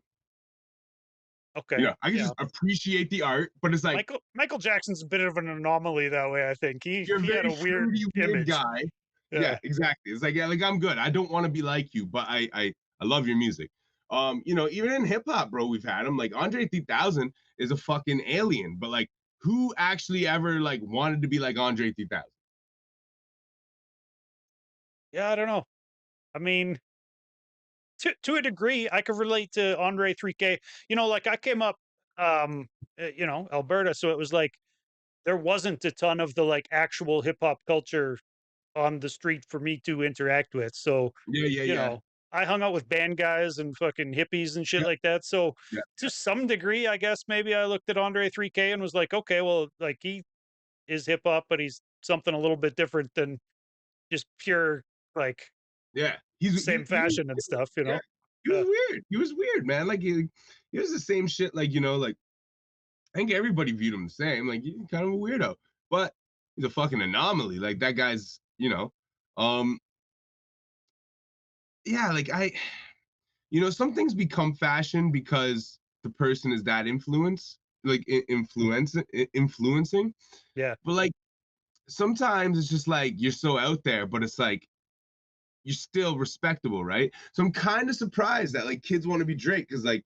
You okay, know, I can yeah. just appreciate the art, but it's like Michael Jackson's a bit of an anomaly that way, I think. He you're a he had very a weird fruity, weird image. guy. Yeah, Yeah. exactly. It's like, yeah, like I'm good. I don't want to be like you, but I love your music. You know, even in hip hop, bro, we've had him. Like Andre 3000 is a fucking alien, but like who actually ever like wanted to be like Andre 3000? Yeah, I don't know. I mean, to a degree, I could relate to Andre 3K. Like I came up Alberta, so it was like there wasn't a ton of the like actual hip hop culture on the street for me to interact with. So, Yeah, yeah, you yeah. know, I hung out with band guys and fucking hippies and shit Yep, like that. So, yeah, to some degree, I guess maybe I looked at Andre 3K and was like, okay, well, like he is hip hop, but he's something a little bit different than just pure like yeah. same He was fashion and stuff, yeah. He was Uh, weird. He was weird, man. Like he was the same shit. Like you know, like I think everybody viewed him the same. Like he's kind of a weirdo, but he's a fucking anomaly. Like that guy's, you know, um, yeah. Like you know, some things become fashion because the person is that like influencing. yeah. But like sometimes it's just like you're so out there, but it's like you're still respectable, right? So I'm kind of surprised that like kids want to be Drake because like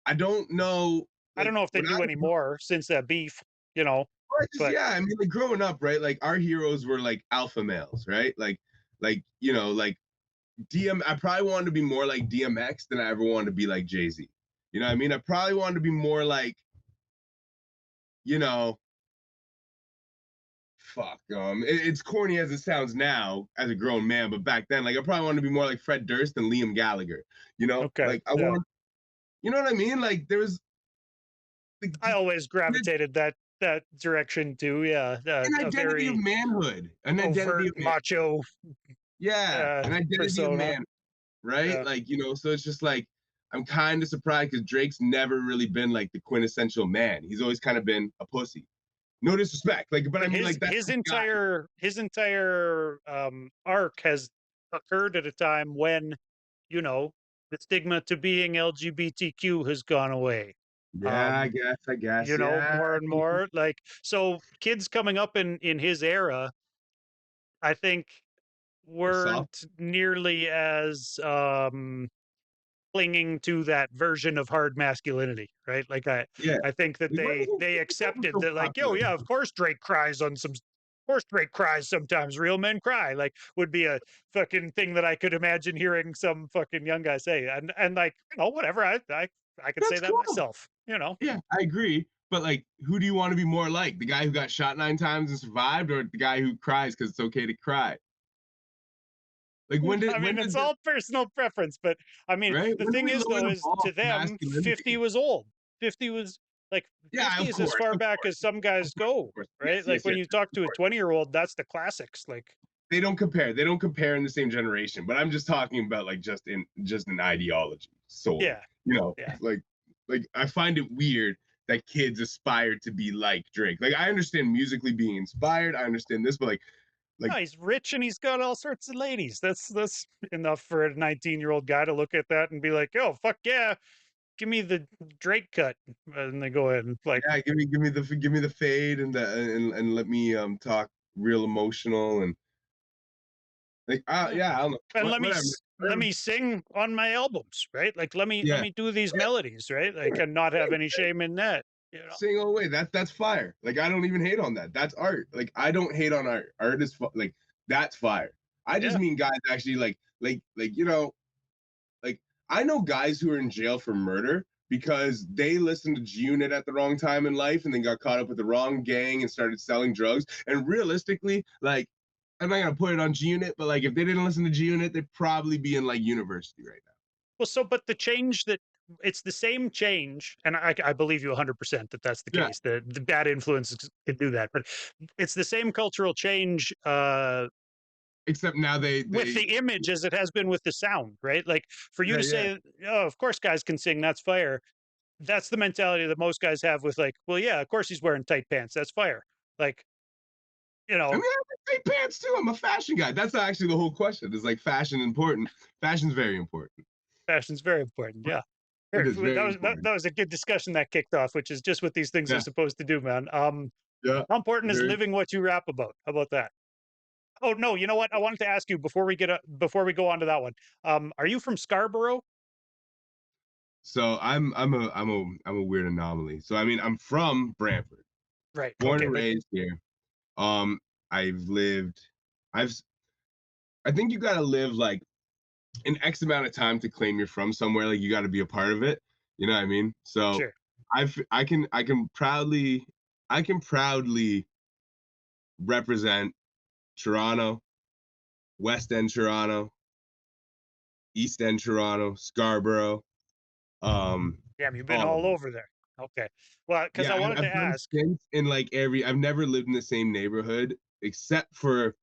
I don't know, I don't like know if they when I do anymore since that beef, you know, Or just but yeah, I mean, like growing up, right? Like our heroes were like alpha males, right? Like you know, like DM. I probably wanted to be more like DMX than I ever wanted to be like Jay Z. You know what I mean? I probably wanted to be more like, you know, fuck. It's corny as it sounds now as a grown man, but back then, like I probably wanted to be more like Fred Durst and Liam Gallagher. You know, okay. like I Yeah. want, you know what I mean? Like there was like, I always gravitated that direction too. Yeah. an A identity of very manhood, an identity overt of man. macho Yeah, an identity of persona. man, right? Yeah. Like, you know, so it's just like I'm kind of surprised because Drake's never really been like the quintessential man. He's always kind of been a pussy. No disrespect, like, but I But mean, his like that's his the guy. entire arc has occurred at a time when, the stigma to being LGBTQ has gone away. Yeah, Um, I guess, yeah. more and more like so kids coming up in his era, I think Soft, weren't nearly as clinging to that version of hard masculinity, right? Like yeah. I think that Like, they why was accepted so that, like, yo, popular? yeah, of course Drake cries on some Horse Drake cries sometimes. Real men cry. Like, would be a fucking thing that I could imagine hearing some fucking young guy say. And like, whatever. I could say That's that cool. myself. You know. Yeah, I agree. But like, who do you want to be more like? The guy who got shot 9 times and survived, or the guy who cries because it's okay to cry? Like I when mean, did it's the all personal preference, but I mean, right? the When do thing we is, lower though, the is ball to for them, 50 masculinity? was old. 50 was like Yeah, 50 is as far of back course, as some guys go, of course. right? Like when you talk Of to a course. 20-year-old, that's the classics. Like, They don't compare. They don't compare in the same generation. But I'm just talking about like just in ideology solely. yeah, You know, yeah. like I find it weird that kids aspire to be like Drake. Like I understand musically being inspired. I understand this, but like No, he's rich and he's got all sorts of ladies. That's enough for a 19-year-old guy to look at that and be like, "Oh, fuck yeah, give me the Drake cut," and they go ahead and like, yeah, give me the fade and and let me talk real emotional and like yeah. yeah, I don't know. And Whatever. let me sing on my albums, right? Like let Yeah. me do these melodies, right? Like and not have any shame in that, you know. Saying all the way. That's fire. Like I don't even hate on that. That's art. Like I don't hate on art. Art is like that's fire. I just Yeah. mean guys actually like like I know guys who are in jail for murder because they listened to G Unit at the wrong time in life and then got caught up with the wrong gang and started selling drugs. And realistically, like I'm not gonna put it on G Unit, but like if they didn't listen to G Unit, they'd probably be in like university right now. Well, so but the change that it's the same change, and I believe you 100% that that's the Yeah. case. The bad influences can do that, but it's the same cultural change Except now with they the image as it has been with the sound, right? Like for you yeah, to yeah. say, "Oh, of course guys can sing, that's fire." That's the mentality that most guys have with like, "Well, yeah, of course he's wearing tight pants, that's fire." Like, you I mean, know, I wear tight pants too. I'm a fashion guy. That's actually the whole question. Is like fashion important? Fashion's very important. fashion's very important. Yeah. It Here, is very that important. was a good discussion that kicked off, which is just what these things are Yeah, supposed to do, man. yeah. How important is Very. living what you rap about? How about that? Oh no, you know what? I wanted to ask you before we go on to that one. Are you from Scarborough? So I'm a weird anomaly. So I mean, I'm from Brantford, Right. born Okay. and raised here. Um, I've lived. I've. I think you gotta live like an X amount of time to claim you're from somewhere. Like you got to be a part of it. You know what I mean? So Sure. I can proudly represent Toronto, West End Toronto, East End Toronto, Scarborough, um, Damn, you've been all of all them. over there. Okay. Well, because Yeah, I wanted to I've done ask. stints in like every. I've never lived in the same neighborhood except for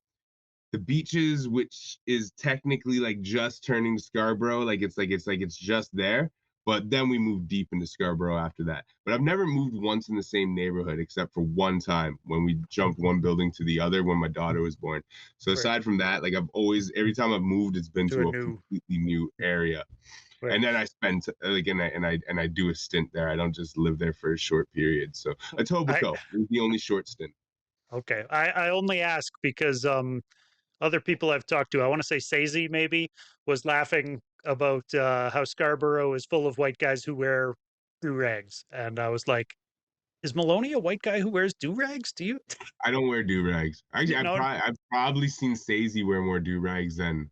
the beaches, which is technically like just turning Scarborough. Like it's just there. But then we moved deep into Scarborough after that. But I've never moved once in the same neighborhood except for one time when we jumped one building to the other when my daughter was born. So Right. aside from that, like I've always every time I've moved, it's been To a to a new. completely new area. Right. And then I spend like and I do a stint there. I don't just live there for a short period. So I Etobicoke is the only short stint. okay. I only ask because other people I've talked to, I want to say Sazy maybe, was laughing about how Scarborough is full of white guys who wear do rags, and I was like, "Is Maloney a white guy who wears do rags? Do you? I don't wear do rags. Actually, You know?" I've probably seen Stacey wear more do rags than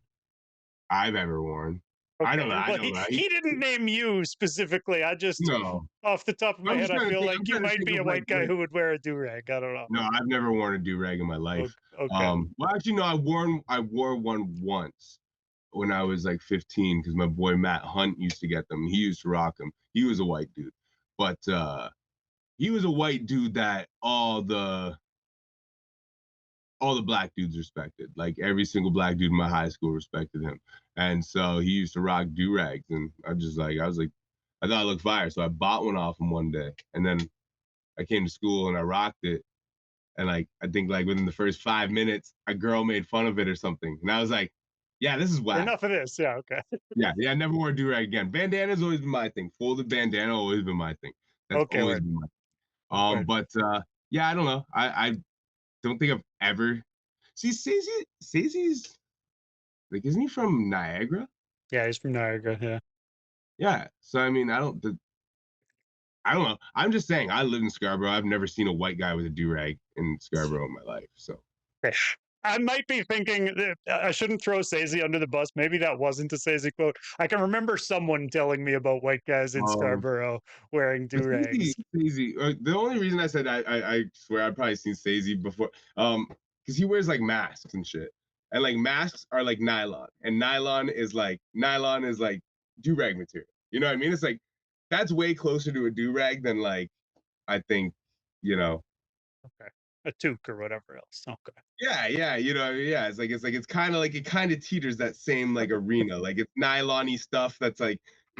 I've ever worn. I don't know. Okay. I Well, don't know. he didn't name you specifically. I just, No, off the top of my I'm head, just I trying to feel think. like I'm you trying to might think be of a white guy who would wear a do rag. I don't know. no, I've never worn a do rag in my life. Okay. Well, actually, no, I wore one once when I was like 15 because my boy Matt Hunt used to get them. He used to rock them. He was a white dude, but he was a white dude that all the black dudes respected. Like every single black dude in my high school respected him. And so he used to rock do rags. And I was like, I thought it looked fire. So I bought one off him one day. And then I came to school and I rocked it. And like, I think like within the first 5 minutes, a girl made fun of it or something. And I was like, yeah, this is whack. Enough of this. Yeah. Okay. Yeah, I never wore a do rag again. Bandana's always been my thing. Folded bandana always been my thing. That's Okay. always Word. been my Word. but yeah, I don't know. I don't think I've ever see Stacey's like, isn't he from Niagara? Yeah, he's from Niagara. Yeah. Yeah. So I mean, I don't know. I'm just saying. I live in Scarborough. I've never seen a white guy with a do rag in Scarborough in my life. So I might be thinking that I shouldn't throw Sazy under the bus. Maybe that wasn't a Sazy quote. I can remember someone telling me about white guys in Um, Scarborough wearing but do-rags. Stacey, the only reason I said I swear I've probably seen Stacey before, because he wears like masks and shit, and like masks are like nylon, and nylon is like do rag material. You know what I mean? It's like that's way closer to a do rag than like I think, you know. Okay. A toque or whatever else. Okay. Yeah, you know, yeah. It's kind of like it kind of teeters that same like arena, like it's nylon-y stuff that's like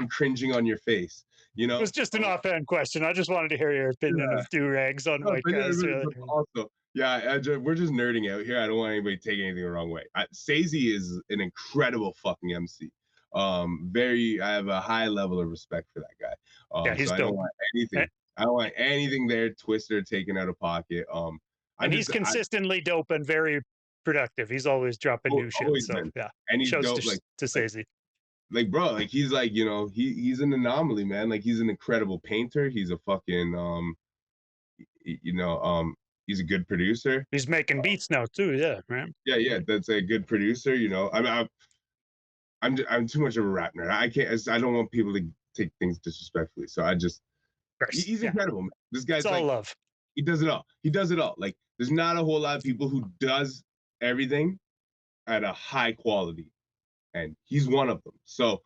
cringing on your face, you It know. was just an offhand question. I just wanted to hear your opinion Yeah. of do-rags on No, white guys. but also, yeah, we're just nerding out here. I don't want anybody to take anything the wrong way. Sazy is an incredible fucking MC. I have a high level of respect for that guy. Yeah, So he's dope. I don't want anything there twisted or taken out of pocket. And he's consistently dope and very productive. He's always dropping new shit. Always So been, yeah, and he's shows dope. to Sazy. Like bro, like he's like he's an anomaly, man. Like he's an incredible painter. He's a fucking you know he's a good producer. He's making beats now too. Yeah, man. Yeah, that's a good producer. You know, I'm too much of a rap nerd. I don't want people to take things disrespectfully. So he's incredible, man. This guy's it's all like love. he does it all. He does it all. Like there's not a whole lot of people who does everything at a high quality, and he's one of them. So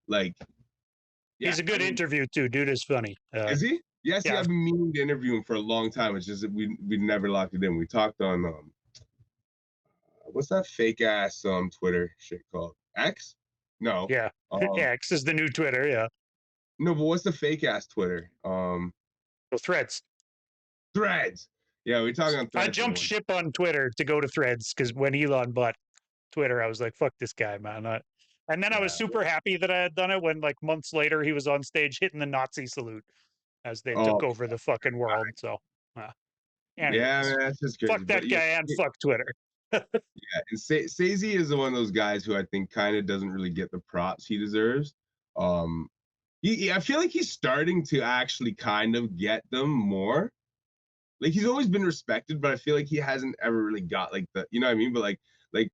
like, yeah, He's a good interview too. Dude is funny. Is he? Yes, yeah. I've been meaning to interview him for a long time. It's just that we never locked it in. We talked on what's that fake ass Twitter shit called? X? No. Yeah. X is the new Twitter. Yeah. No, but what's the fake ass Twitter? Well, Threads. Threads. Yeah, we talking on Threads. I jumped ship on Twitter to go to Threads because when Elon bought Twitter, I was like, "Fuck this guy, man." And then I was super happy that I had done it when, like, months later, he was on stage hitting the Nazi salute as they took over the fucking world. So, anyways, yeah, man, that's just crazy. Fuck that guy and fuck Twitter. Yeah, and Sazy is one of those guys who I think kind of doesn't really get the props he deserves. I feel like he's starting to actually kind of get them more. Like he's always been respected, but I feel like he hasn't ever really got like the, you know what I mean? But like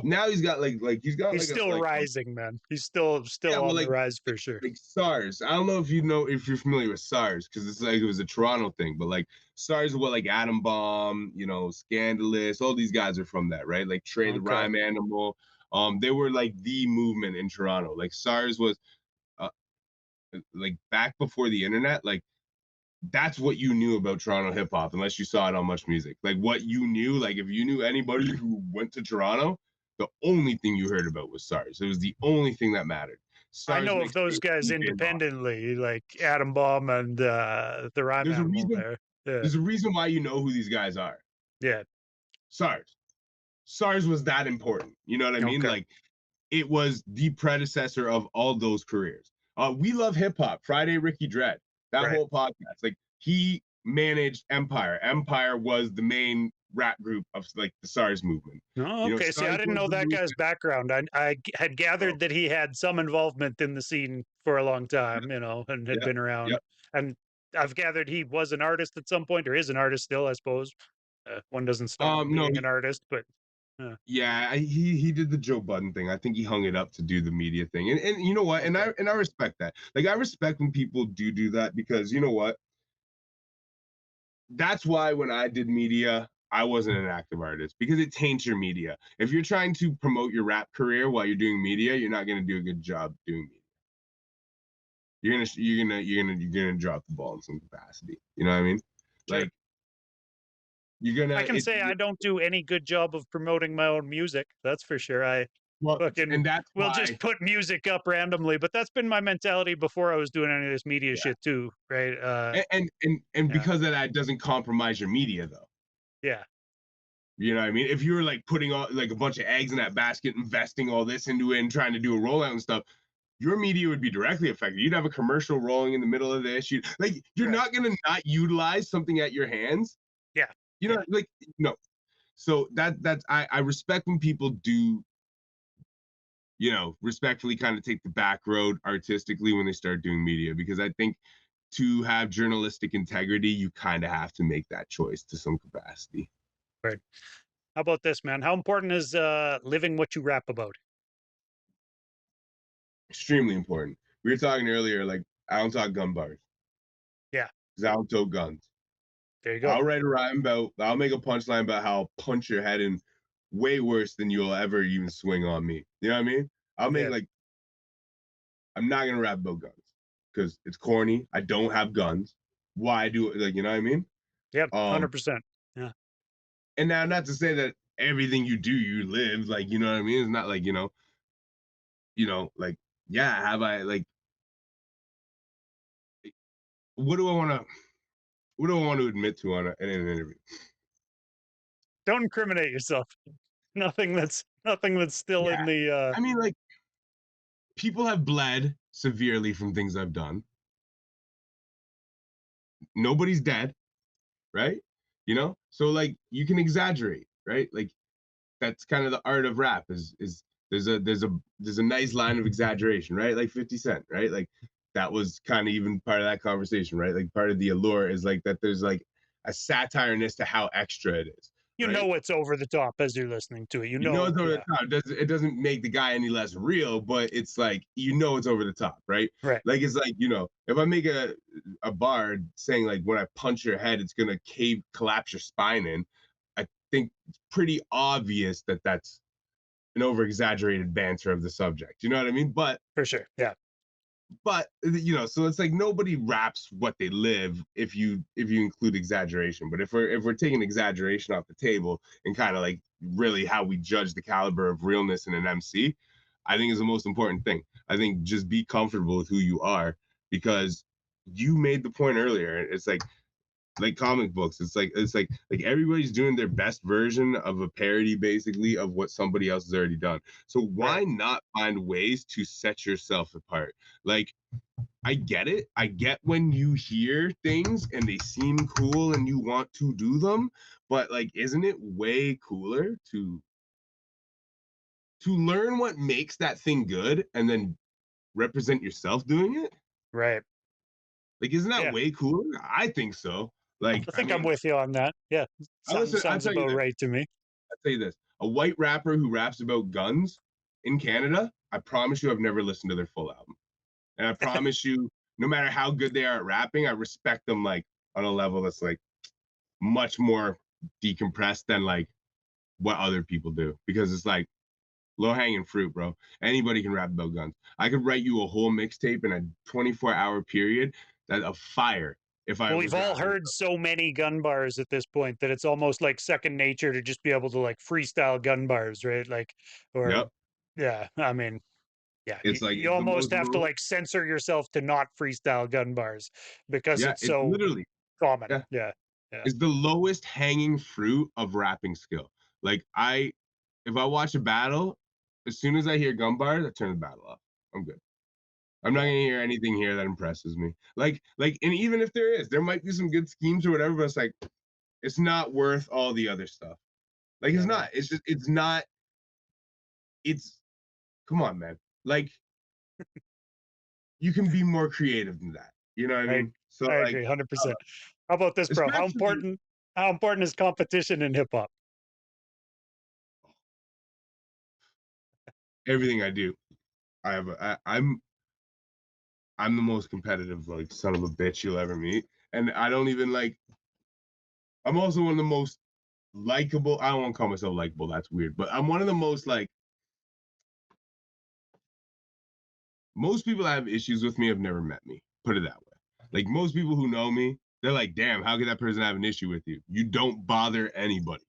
now he's got he's still rising, man. He's still on the rise for sure. Like SARS. I don't know if if you're familiar with SARS, because it's like it was a Toronto thing, but like SARS is what like Atom Bomb, Scandalous, all these guys are from that, right? Like Trey the Rhyme Animal. They were like the movement in Toronto. Like SARS was like back before the internet, like that's what you knew about Toronto hip hop, unless you saw it on Much Music. Like what you knew, like if you knew anybody who went to Toronto, the only thing you heard about was SARS. It was the only thing that mattered. I know of those guys independently, like Atom Bomb and the Rhyme Animal there. Yeah. There's a reason why you know who these guys are. Yeah. SARS was that important. You know what I mean? Like it was the predecessor of all those careers. We Love Hip Hop, Friday Ricky Dredd, that whole podcast. Like he managed Empire. Empire was the main rap group of like the SARS movement. Oh, okay. See, I didn't know that guy's background. I had gathered that he had some involvement in the scene for a long time, and had been around. And I've gathered he was an artist at some point, or is an artist still, I suppose. One doesn't stop being an artist, but yeah, he did the Joe Budden thing. I think he hung it up to do the media thing, and you know what? And I respect that. Like I respect when people do that, because you know what? That's why when I did media, I wasn't an active artist, because it taints your media. If you're trying to promote your rap career while you're doing media, you're not going to do a good job doing media. You're gonna drop the ball in some capacity. You know what I mean? Sure. Like I can say I don't do any good job of promoting my own music. That's for sure. We'll just put music up randomly, but that's been my mentality before I was doing any of this media shit too, right? And because of that, it doesn't compromise your media though. Yeah. You know what I mean? If you were like putting all like a bunch of eggs in that basket, investing all this into it and trying to do a rollout and stuff, your media would be directly affected. You'd have a commercial rolling in the middle of this. You're not gonna not utilize something at your hands. Yeah. You know, like no. So that's I respect when people do, respectfully kind of take the back road artistically when they start doing media, because I think to have journalistic integrity, you kind of have to make that choice to some capacity. Right. How about this, man? How important is living what you rap about? Extremely important. We were talking earlier, like I don't talk gun bars Yeah, because I don't tote guns. there you go. I'll write a rhyme about. I'll make a punchline about how I'll punch your head in way worse than you'll ever even swing on me. You know what I mean? I'll make Yeah, like I'm not gonna rap about guns because it's corny. I don't have guns. Why do it? Like you know what I mean? yep, Um, 100%. Yeah, and now not to say that everything you do you live like you know what I mean. It's not like like yeah. Have I like what do I want to what do I want to admit to on in an interview? don't incriminate yourself. Nothing that's still Yeah, in the. I mean like people have bled severely from things I've done. Nobody's dead, right? So like you can exaggerate, right? Like that's kind of the art of rap is there's a nice line of exaggeration, right? Like 50 Cent, right? Like that was kind of even part of that conversation, right? Like part of the allure is like that there's like a satireness to how extra it is, You right? know it's over the top as you're listening to it. You You know know, it's over the yeah, top. It doesn't make the guy any less real, but it's like it's over the top, right? right, Like it's like if I make a bar saying like when I punch your head, it's gonna collapse your spine in. I think it's pretty obvious that that's an over exaggerated banter of the subject. You know what I mean? for sure. Yeah, So it's like nobody raps what they live if you include exaggeration. But if we're taking exaggeration off the table and kind of like really how we judge the caliber of realness in an MC, I think is the most important thing. I think just be comfortable with who you are because you made the point earlier. It's like comic books. It's like everybody's doing their best version of a parody basically of what somebody else has already done. So right, why not find ways to set yourself apart? Like I get it. I get when you hear things and they seem cool and you want to do them, but like isn't it way cooler to learn what makes that thing good and then represent yourself doing it? right. Like isn't that Yeah, way cooler? I think so. Like I I think I'm mean, with you on that. Yeah, I'll sounds tell you about this. right to me. I'll tell you this. A white rapper who raps about guns in Canada, I promise you I've never listened to their full album. And I promise you, no matter how good they are at rapping, I respect them like on a level that's like much more decompressed than like what other people do. Because it's like low hanging fruit, bro. Anybody can rap about guns. I could write you a whole mixtape in a 24-hour period that of fire if I Well, we've was all rapping heard about. so many gun bars at this point that it's almost like second nature to just be able to like freestyle gun bars, right? Like, or Yep. yeah, I mean, yeah, It's like you it's the almost most have to like censor yourself to not freestyle gun bars because yeah, it's it's so literally common. yeah. Yeah, yeah, It's the lowest hanging fruit of rapping skill. Like if I watch a battle, as soon as I hear gun bars, I turn the battle off. I'm good. I'm not yeah, gonna hear anything here that impresses me. And even if there might be some good schemes or whatever, but it's like it's not worth all the other stuff. Like it's yeah, man. not. It's just it's not. It's come on, man. Like you can be more creative than that. You know what I I mean? So I like, agree, 100%. How about this, bro? especially How important is competition in hip hop? everything I do, I'm the most competitive like son of a bitch you'll ever meet, and I don't even like. I'm also one of the most likable. I don't want to call myself likable. That's weird, but I'm one of the most like. Most people that have issues with me have never met me. Put it that way. Like most people who know me, they're like, "Damn, how could that person have an issue with you? You don't bother anybody."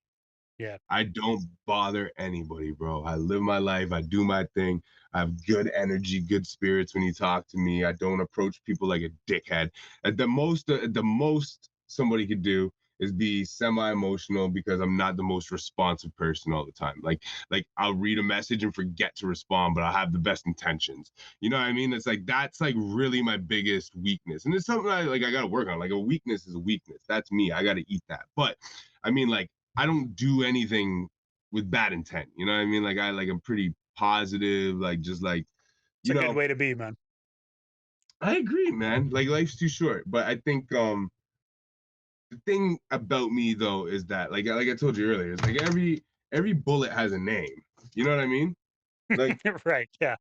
Yeah, I don't bother anybody, bro. I live my life. I do my thing. I have good energy, good spirits when you talk to me. I don't approach people like a dickhead. At the most somebody could do is be semi-emotional because I'm not the most responsive person all the time. Like I'll read a message and forget to respond, but I'll have the best intentions. You know what I mean? It's like that's like really my biggest weakness. And it's something I gotta work on. Like a weakness is a weakness. That's me. I gotta eat that. But I mean like I don't do anything with bad intent. You know what I mean? I'm pretty positive, like just like, it's you a good know, way to be, man. I agree, man. Like life's too short. But I think the thing about me though is that like I told you earlier, is like every bullet has a name. You know what I mean? Like, Right, yeah.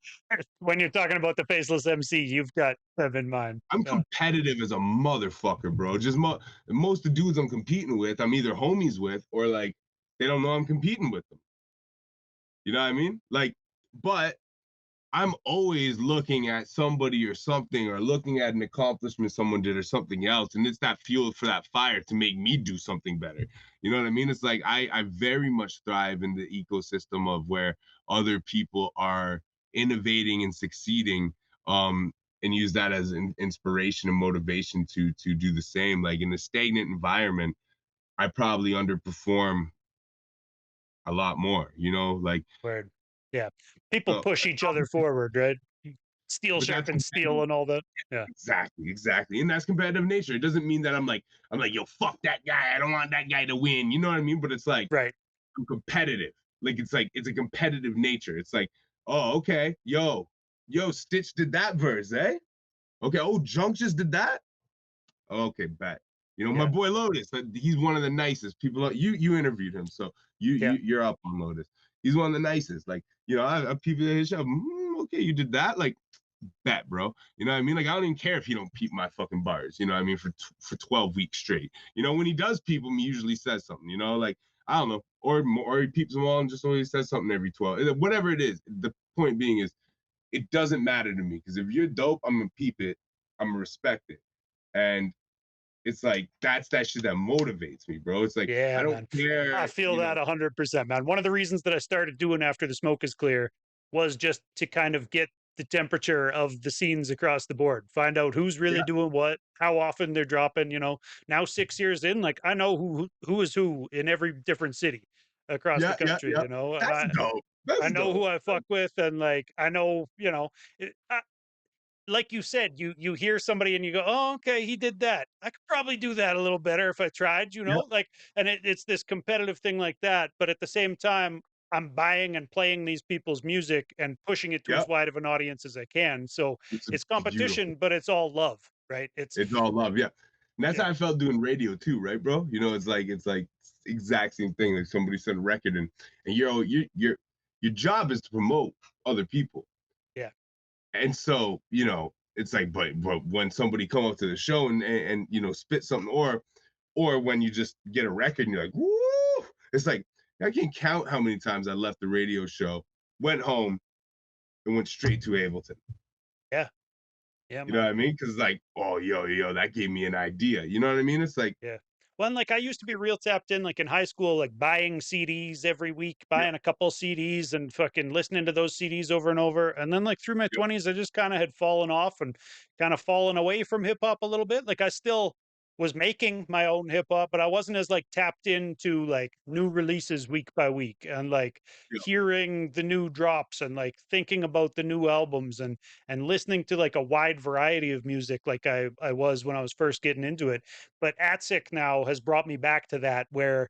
When you're talking about the faceless MC, you've got them in mind. I'm competitive as a motherfucker, bro. Just most of the dudes I'm competing with, I'm either homies with or like they don't know I'm competing with them. You know what I mean? Like, but I'm always looking at somebody or something or looking at an accomplishment someone did or something else. And it's that fuel for that fire to make me do something better. You know what I mean? It's like I very much thrive in the ecosystem of where other people are innovating and succeeding. And use that as an inspiration and motivation to do the same. Like in a stagnant environment, I probably underperform a lot more, you know, like Word. Yeah. People so push each other forward, right? Steel but that's sharpens steel and all that. Yeah. exactly. And that's competitive nature. It doesn't mean that I'm like, yo, fuck that guy. I don't want that guy to win. You know what I mean? But it's like Right. I'm competitive. Like it's a competitive nature. It's like, oh, okay, yo, Stitch did that verse, eh? Okay, oh, Junk just did that. Okay, bet. You know, my Yeah. boy Lotus, he's one of the nicest people. You interviewed him, so Yeah. you're up on Lotus. He's one of the nicest. Like, you know, I people at his show. Okay, you did that. Like, bet, bro. You know what I mean? Like, I don't even care if he don't peep my fucking bars. You know what I mean? For 12 weeks straight. You know, when he does peep them, he usually says something. You know, like I don't know, or he peeps them all and just always says something every 12. Whatever it is. The point being is, it doesn't matter to me because if you're dope, I'm gonna peep it. I'm gonna respect it, and it's like that's that shit that motivates me, bro. It's like I Yeah, don't man. I care, feel you know. that 100%, man. One of the reasons that I started doing after the smoke is clear was just to kind of get the temperature of the scenes across the board, find out who's really Yeah, doing what, how often they're dropping, you know. Now 6 years in, like I know who is who in every different city across the country, yeah. you know. And That's dope. I That's know who dope. I fuck with and like I know, you know, like you said, you hear somebody and you go, "Oh, okay, he did that. I could probably do that a little better if I tried," you know? Yep, Like, and it's this competitive thing like that, but at the same time, I'm buying and playing these people's music and pushing it to as yep. wide of an audience as I can. So It's it's beautiful. competition, but it's all love, right? It's It's all love, yeah. And that's yeah, how I felt doing radio too, right, bro? You know, it's like exact same thing. Like somebody sent a record and your job is to promote other people. yeah, And so, you know, it's like, but when somebody come up to the show and you know spit something, or when you just get a record and you're like, woo, it's like I can't count how many times I left the radio show, went home, and went straight to Ableton. yeah, yeah, You know man. what I mean? Because like, oh, yo, that gave me an idea. You know what I mean? It's like, Yeah. Well, and like I used to be real tapped in, like in high school, like buying CDs every week, yep, buying a couple CDs and fucking listening to those CDs over and over. And then like through my yep, 20s, I just kind of had fallen off and kind of fallen away from hip hop a little bit. Like I still was making my own hip hop, but I wasn't as like tapped into like new releases week by week and like yep, hearing the new drops and like thinking about the new albums and listening to like a wide variety of music like I was when I was first getting into it. But ATSIC now has brought me back to that where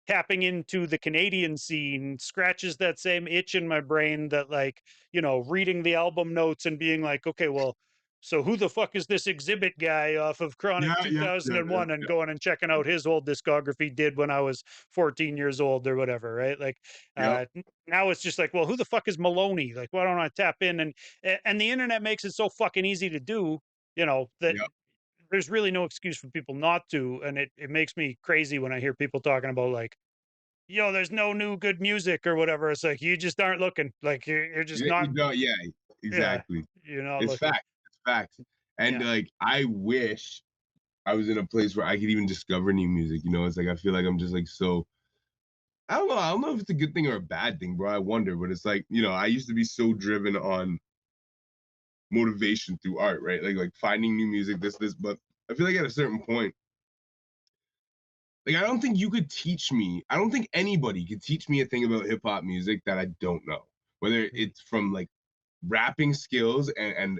tapping into the Canadian scene scratches that same itch in my brain that like, you know, reading the album notes and being like, okay, well, so who the fuck is this exhibit guy off of Chronic yeah, 2001 and going and checking out his whole discography did when I was 14 years old or whatever, right? Like yep, now it's just like, well, who the fuck is MLNY? Like, why don't I tap in and the internet makes it so fucking easy to do, you know, that yep. there's really no excuse for people not to, and it makes me crazy when I hear people talking about like, "Yo, there's no new good music," or whatever. It's like, you just aren't looking. Like, you're just not You don't, yeah, yeah, exactly. you're not It's looking. facts. It's facts. And Yeah. like, I wish I was in a place where I could even discover new music. You know, it's like I feel like I'm just like so. I don't know. I don't know if it's a good thing or a bad thing, bro. I wonder, but it's like you know, I used to be so driven on motivation through art, right? Like finding new music, this. But I feel like at a certain point, like I don't think you could teach me. I don't think anybody could teach me a thing about hip hop music that I don't know. Whether Mhm. it's from like rapping skills and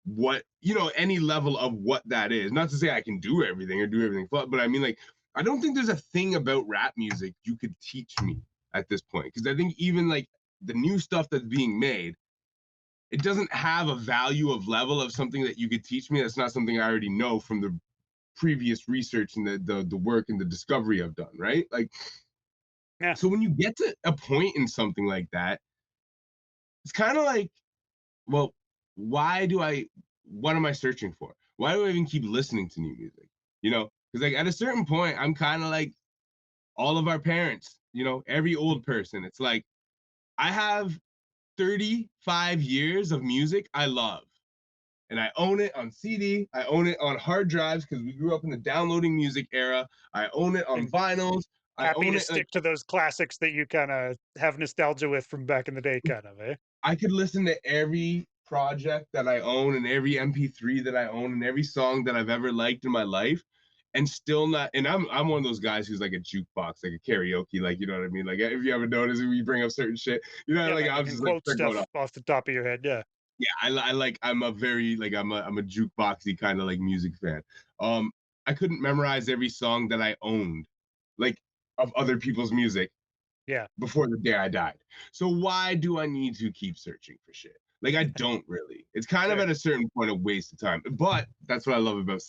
what you know any level of what that is. Not to say I can do everything or do everything, but I mean like I don't think there's a thing about rap music you could teach me at this point because I think even like the new stuff that's being made it doesn't have a value of level of something that you could teach me that's not something I already know from the previous research and the work and the discovery I've done, right? Like Yeah. So when you get to a point in something like that, it's kind of like, well, why do I, what am I searching for? Why do I even keep listening to new music? Because like at a certain point, I'm kind of like all of our parents, every old person. It's like, I have 35 years of music I love. And I own it on CD. I own it on hard drives because we grew up in the downloading music era. I own it on And vinyls. I happy own to it like stick to those classics that you kind of have nostalgia with from back in the day, kind of, eh? I could listen to every project that I own and every MP3 that I own and every song that I've ever liked in my life and still not. And I'm one of those guys who's like a jukebox, like a karaoke, like, you know what I mean? Like, if you ever notice when you bring up certain shit, Yeah, like man, you I'm can just like quote start going stuff up. off the top of your head. Yeah. Yeah, I like, I'm a very like, I'm a jukeboxy kind of like music fan. Um, I couldn't memorize every song that I owned, like, of other people's music Yeah. before the day I died. So why do I need to keep searching for shit? Like, I don't really. It's kind of Sure. at a certain point a waste of time. But that's what I love about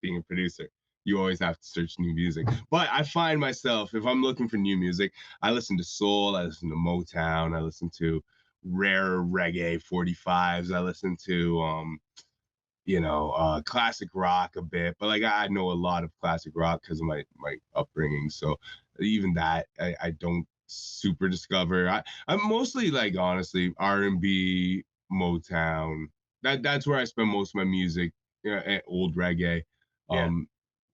being a producer. You always have to search new music. But I find myself, if I'm looking for new music, I listen to soul, I listen to Motown, I listen to rare reggae 45s, I listen to classic rock a bit, but like I know a lot of classic rock because of my upbringing. So even that I don't super discover. I'm mostly like honestly R&B, Motown. That's where I spend most of my music. Old reggae. Yeah. Um,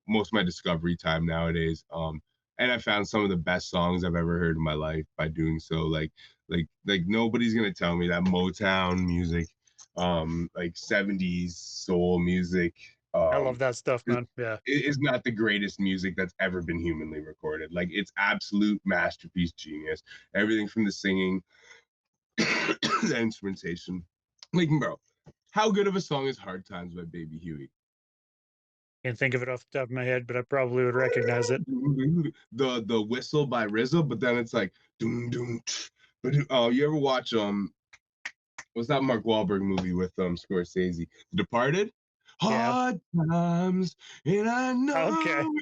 Most of my discovery time nowadays. And I found some of the best songs I've ever heard in my life by doing so. Like nobody's gonna tell me that Motown music, like 70s soul music, I love that stuff, is, man. Yeah. is not the greatest music that's ever been humanly recorded. Like it's absolute masterpiece genius. Everything from the singing, the instrumentation. Like, bro, how good of a song is Hard Times by Baby Huey? Can't think of it off the top of my head, but I probably would recognize it. The whistle by RZA, but then it's like doom doom. Oh, you ever watch what's that Mark Wahlberg movie with Scorsese? The Departed. Yeah. Hard times, and I Okay. know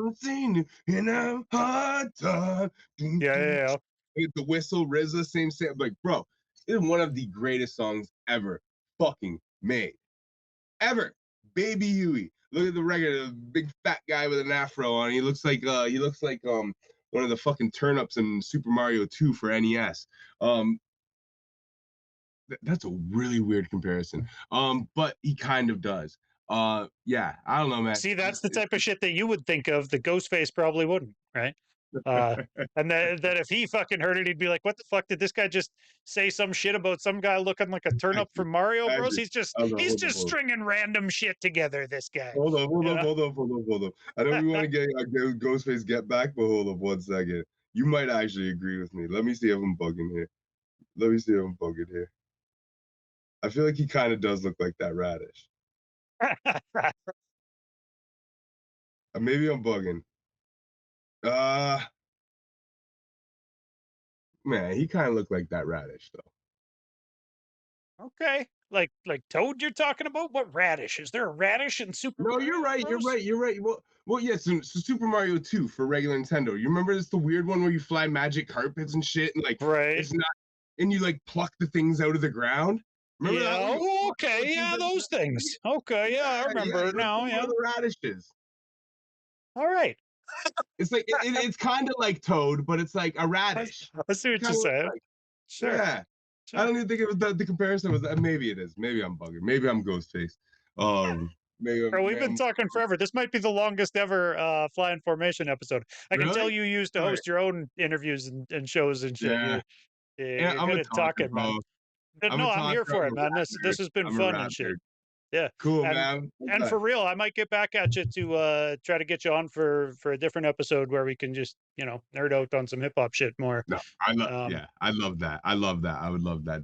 we've seen it in a hard time. Doom, Yeah. doom. Yeah. The whistle, RZA, same. Like, bro, it's one of the greatest songs ever fucking made. Ever. Baby Huey. Look at the record, the big fat guy with an afro on. He looks like one of the fucking turnips in Super Mario 2 for NES. That's a really weird comparison. But he kind of does. Yeah, I don't know, man. See, that's the type of shit that you would think of. The Ghostface probably wouldn't, right? Uh, and that if he fucking heard it, he'd be like, "What the fuck did this guy just say? Some shit about some guy looking like a turnip Actually, from Mario Bros. actually, He's just hold on, he's hold on, just hold on. stringing random shit together. This guy, Hold on, hold you on, know." hold on, hold on, hold on. I know we want to get Ghostface get back, but hold on 1 second. You might actually agree with me. Let me see if I'm bugging here. Let me see if I'm bugging here. I feel like he kind of does look like that radish. Maybe I'm bugging. Uh Man, he kind of looked like that radish though. Okay, like Toad, you're talking about? What radish? Is there a radish in Super No, you're Mario right. You're Bros? right. You're right. Well, yes. So Super Mario 2 for regular Nintendo. You remember it's the weird one where you fly magic carpets and shit, and like Right. it's not, and you like pluck the things out of the ground. Remember that Yeah. one? You Oh, pluck the okay. things Yeah, out of the those things. Okay. Yeah, I ground. Yeah. remember He looks now. like one Yeah. of the radishes. All right. It's like it's kind of like Toad, but it's like a I, radish. I see It what you're kind of looks saying. like. Sure. Yeah. I Sure. don't even think it was the comparison was that. Maybe it is. Maybe I'm bugging. Maybe I'm Ghostface. Bro, we've Maybe been I'm talking forever. This might be the longest ever Flying Formation episode. I can tell really. you used to All right. host your own interviews and shows and shit. Yeah. Yeah. You're I'm good a at talker, talking, man. bro. But I'm a no, I'm here talker. for I'm it, a man. rap This nerd. has been I'm a fun rap and shit. nerd. Yeah. Cool, And man. and Okay. for real, I might get back at you to try to get you on for a different episode where we can just, nerd out on some hip hop shit more. No, I love. Um Yeah, I love that. I love that. I would love that.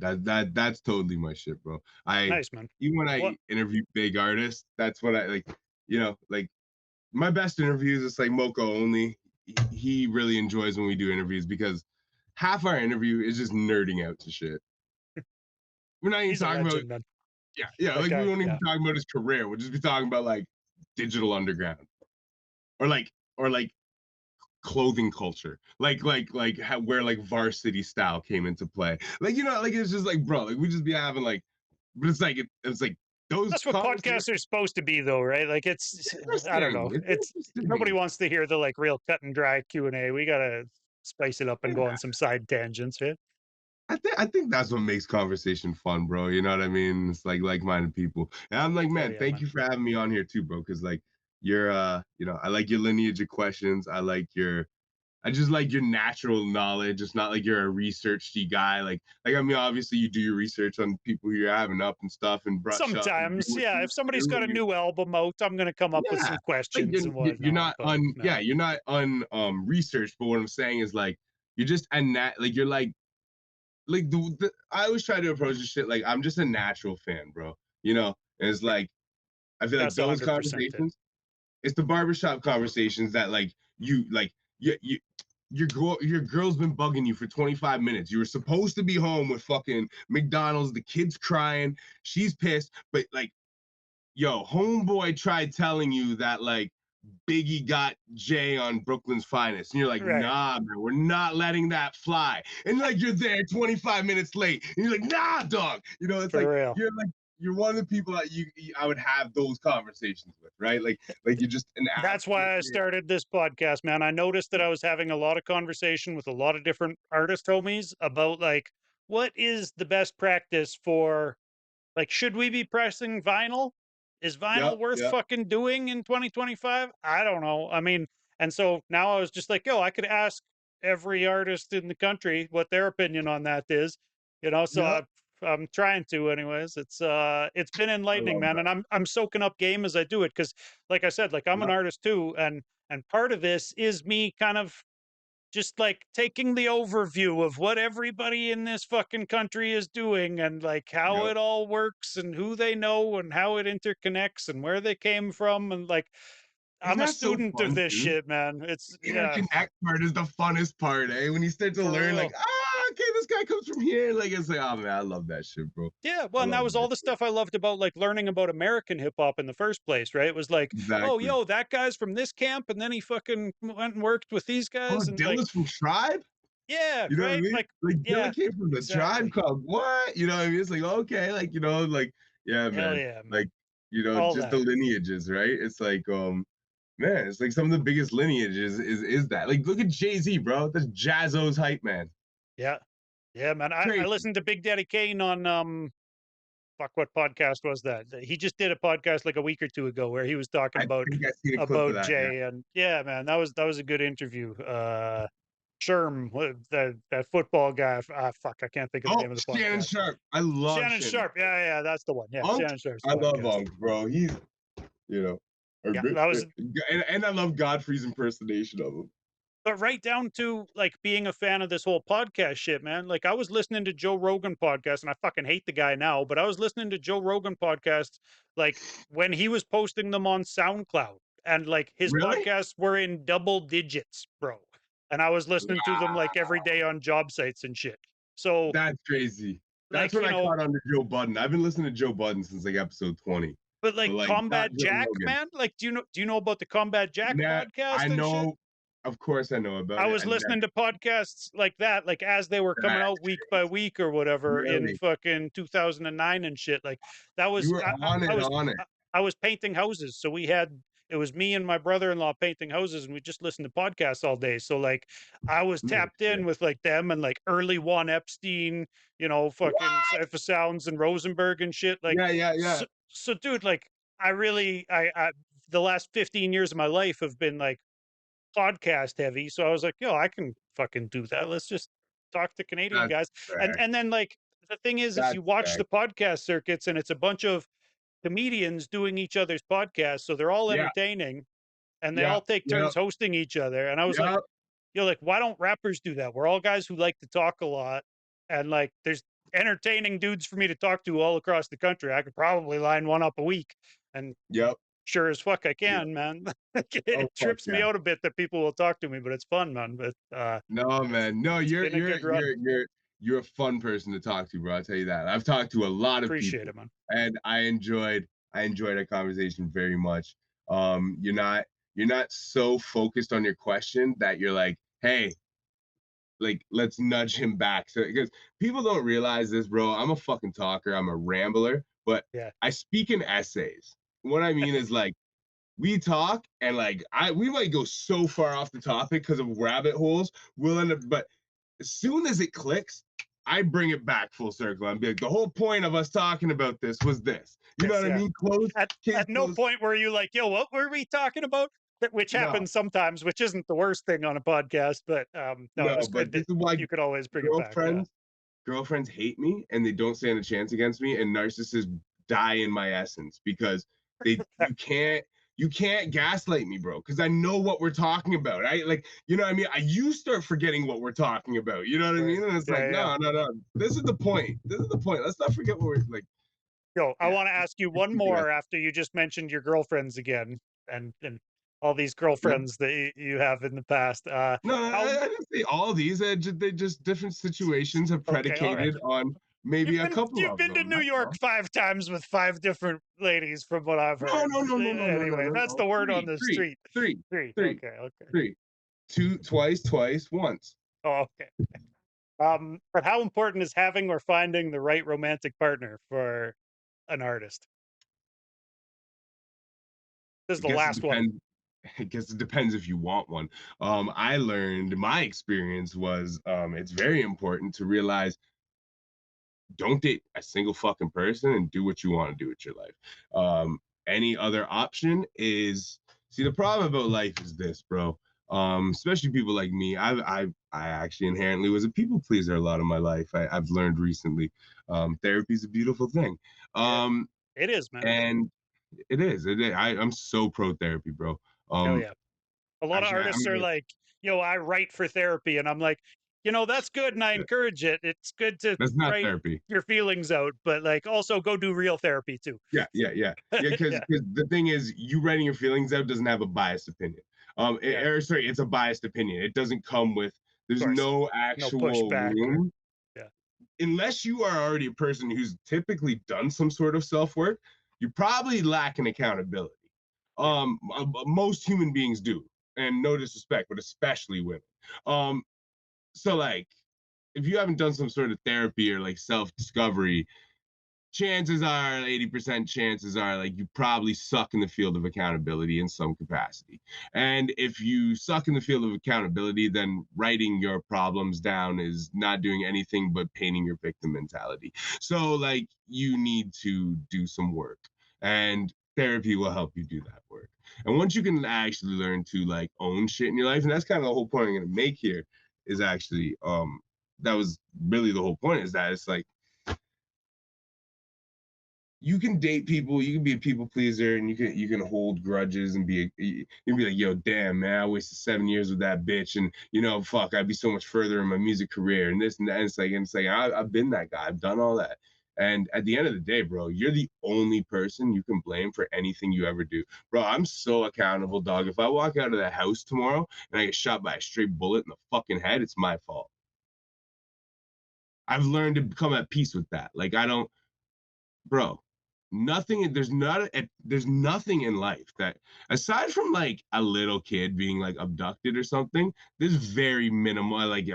That's totally my shit, bro. I Nice, man. Even when What I interview big artists, that's what I like. Like my best interviews, it's like Moko only. He really enjoys when we do interviews because half our interview is just nerding out to shit. We're not even he's a talking about, legend, man. yeah, That like we guy, won't even yeah. be talking about his career. We'll just be talking about like Digital Underground or like clothing culture, where like varsity style came into play. Like, like it's just like, bro, like we just be having like, but it's like it's like those That's what conversations. podcasts are supposed to be, though, right? Like, it's I don't know. It's It's nobody interesting. wants to hear the like real cut and dry Q&A. We gotta spice it up and go on some side tangents, right? I think that's what makes conversation fun, bro. You know what I mean? It's like-minded people. And I'm like, Hell man, yeah, thank man. you for having me on here too, bro. Cause like you're I like your lineage of questions. I just like your natural knowledge. It's not like you're a researchy guy. Like I mean, obviously you do your research on people who you're having up and stuff and brush up and do Sometimes, what yeah. you If somebody's do got and a you new album out, I'm gonna come up with yeah. some Like questions and you're whatnot. not But no, you're not researched, but what I'm saying is like you're just a like you're like I always try to approach this shit like I'm just a natural fan, bro. And it's like I feel like that's those 100% it. conversations, it's the barbershop conversations that like your girl's been bugging you for 25 minutes. You were supposed to be home with fucking McDonald's, the kid's crying, she's pissed, but like, yo, homeboy tried telling you that like Biggie got Jay on Brooklyn's Finest. And you're like, Right. nah, man, we're not letting that fly. And like you're there 25 minutes late. And you're like, nah, dog. It's For real. like you're one of the people that I would have those conversations with, right? Like you're just an That's absolute why I started this podcast, man. I noticed that I was having a lot of conversation with a lot of different artist homies about like what is the best practice for like, should we be pressing vinyl? Is yep, vinyl worth yep, fucking doing in 2025? I don't know. I mean, and so now I was just like, yo, I could ask every artist in the country what their opinion on that is, so yep. I'm trying to anyways. It's been I enlightening, love man, that. and I'm soaking up game as I do it cuz like I said, like I'm an Yep, artist too, and part of this is me kind of just like taking the overview of what everybody in this fucking country is doing and like how yep. it all works and who they know and how it interconnects and where they came from and like Isn't I'm a that so student of fun, this dude? shit, man. It's The yeah, interconnect part is the funnest part, eh? When you start to for learn, like, real. okay, this guy comes from here. Like, it's like, oh man, I love that shit, bro. Yeah, I well, and love that was all that the shit. stuff I loved about like learning about American hip hop in the first place, right? It was like, oh, Exactly. yo, that guy's from this camp, and then he fucking went and worked with these Oh, guys, and like, Dilla's from Tribe? yeah, You know what I right, mean? like, Like yeah, Dilla came from the Tribe exactly, Called what? You know what I mean? It's like, okay, like, like, yeah, hell man. yeah, man, Like, all just the that. lineages, right? It's like, man, it's like some of the biggest lineages is that. Like, look at Jay-Z, bro. That's Jazzo's hype man. Yeah. Yeah, man. I Crazy. listened to Big Daddy Kane on fuck what podcast was that? He just did a podcast like a week or two ago where he was talking I think I seen a clip of about that, yeah. Jay and yeah, man, that was a good interview. Sherm, that football guy. Ah, fuck, I can't think of the Oh, name of the Shannon podcast. Sharp. I love Shannon Shannon. Sharp. Yeah, yeah, that's the one. Yeah, Unk, Shannon Sharp's I love podcast. Unk, bro. He's, you know, a Yeah, bit, that was and I love Godfrey's impersonation of him. but right down to like being a fan of this whole podcast shit, man. Like I was listening to Joe Rogan podcast and I fucking hate the guy now, but I was listening to Joe Rogan podcasts like when he was posting them on SoundCloud and like his Really? podcasts were in double digits, bro. And I was listening to them like every day on job sites and shit. So That's crazy. That's like, when I caught on to Joe Budden. I've been listening to Joe Budden since like episode 20, but but like like not Combat Joe Jack, Rogan. man, like do you know about the Combat Jack Nah, I podcast and shit? know, of course I know I about it. was I never, listening to podcasts like that, like as they were coming that's out week by week or whatever in really, fucking 2009 and shit. Like that you was were on I it, was on it. I was painting houses, so we had it was me and my brother-in-law painting houses, and we just listened to podcasts all day. So like I was No tapped in shit. with like them and like early Juan Epstein, fucking What? Cipher Sounds and Rosenberg and shit. Like Yeah, yeah, yeah. so dude, like I really I the last 15 years of my life have been like podcast heavy. So I was like, yo, I can fucking do that. Let's just talk to Canadian That's guys. And fair. and then like the thing is you That's watch fair. the podcast circuits and it's a bunch of comedians doing each other's podcasts. So they're all Yeah, entertaining and they yeah, all take yeah, turns hosting each other. And I was like, yeah, like, why don't rappers do that? We're all guys who like to talk a lot. And like there's entertaining dudes for me to talk to all across the country. I could probably line one up a week. And yep, sure as fuck I yep. can, man. Oh It fuck trips me yeah. out a bit that people will talk to me, but it's fun, man. But No, man. No, it's you're been a you're good run. you're you're you're a fun person to talk to, bro. I'll tell you that. I've talked to a lot of Appreciate people, it, man. and I enjoyed our conversation very much. You're not. you're not so focused on your question that you're like, hey, like let's nudge him back. So because people don't realize this, bro. I'm a fucking talker. I'm a rambler, but Yeah. I speak in essays. What I mean is like we talk and like we might go so far off the topic because of rabbit holes. We'll end up, but as soon as it clicks, I bring it back full circle. I'm be like, the whole point of us talking about this was this. You know Yes, what I yeah. mean? Close case At no closed. point were you like, "Yo, what were we talking about?" Which No, happens sometimes, which isn't the worst thing on a podcast, but no, it no, was but good this that is why you could always bring it back. Yeah. girlfriends girlfriends hate me and they don't stand a chance against me, and narcissists die in my essence because they you can't gaslight me, bro, because I know what we're talking about. I like, you know what I mean? You start forgetting what we're talking about. You know what I Right. mean? And it's like, Yeah, yeah. no, no, no. This is the point. This is the point. Let's not forget what we're like. Yo, I Yeah, want to ask you it's one keeping us. more after you just mentioned your girlfriends again and all these Yeah. girlfriends that you have in the past. No, How I didn't say all these. They just different situations have okay, all right. predicated on maybe a couple You've of been to them. New That's York all. 5 times with 5 different ladies from what I've No, heard. no, no, no, no, no, no, Anyway, no, that's no. the word on Three, the three, street. three, 3. three, Okay, okay. three. Two, twice, twice, once. Oh, okay. But how important is having or finding the right romantic partner for an artist? This is I the guess it last one. depends. I guess it depends if you want one. I learned my experience was it's very important to realize don't date a single fucking person and do what you want to do with your life. Any other option is see the problem about life is this, bro. Especially people like me. I actually inherently was a people pleaser a lot of my life. I've learned recently. Therapy is a beautiful thing. Yeah, Um, it is, man. and it is. It is. I'm so pro therapy, bro. Hell Um, yeah. A lot of actually, I'm artists are gonna. like, I write for therapy. And I'm like, that's good. And I encourage it. It's good to That's not write therapy. your feelings out, but like also go do real therapy too. Yeah, yeah, yeah, yeah. Because Yeah, the thing is, you writing your feelings out doesn't have a biased opinion. yeah, Or sorry, it's a biased opinion. It doesn't come with. of There's course. no No actual pushback or, room yeah, unless you are already a person who's typically done some sort of self work. You probably lack an accountability. yeah. Most human beings do, and no disrespect, but especially women. Um, so like, if you haven't done some sort of therapy or like self discovery, chances are 80% chances are like you probably suck in the field of accountability in some capacity. And if you suck in the field of accountability, then writing your problems down is not doing anything but painting your victim mentality. So like you need to do some work, and therapy will help you do that work. And once you can actually learn to like own shit in your life, and that's kind of the whole point I'm going to make here, is actually that was really the whole point, is that it's like you can date people, you can be a people pleaser, and you can hold grudges and you can be like, yo, damn man, I wasted 7 years with that bitch, and fuck, I'd be so much further in my music career, and this and that. And it's like I've been that guy, I've done all that. And at the end of the day, bro, you're the only person you can blame for anything you ever do. Bro, I'm so accountable, dog. If I walk out of the house tomorrow and I get shot by a straight bullet in the fucking head, it's my fault. I've learned to become at peace with that. Like I don't, bro, nothing, there's nothing in life that, aside from like a little kid being like abducted or something, there's very minimal, like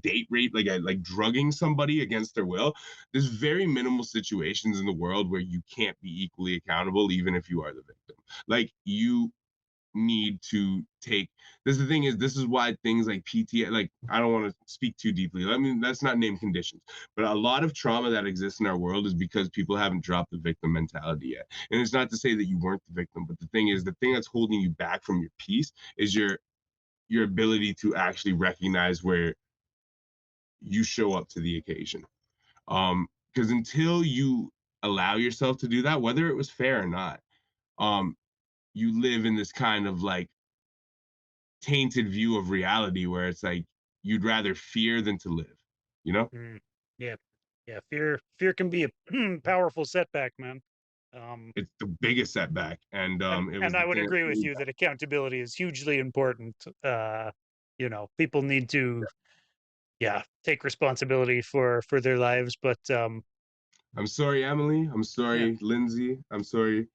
date rape, like drugging somebody against their will. There's very minimal situations in the world where you can't be equally accountable even if you are the victim. Like you need to take, this is the thing, is this is why things like PT, like I don't want to speak too deeply, I mean let's not name conditions, but a lot of trauma that exists in our world is because people haven't dropped the victim mentality yet. And it's not to say that you weren't the victim, but the thing is, the thing that's holding you back from your peace is your ability to actually recognize where you show up to the occasion. Because until you allow yourself to do that, whether it was fair or not, um you live in this kind of like tainted view of reality where it's like you'd rather fear than to live, you know? Mm, yeah, yeah. Fear can be a powerful setback, man. Um, It's the biggest setback. And it was and I the would thing that agree pulled with me you back. that accountability is hugely important. People need to, yeah, take responsibility for their lives. But I'm sorry, Emily. I'm yeah, sorry, Lindsay. I'm sorry,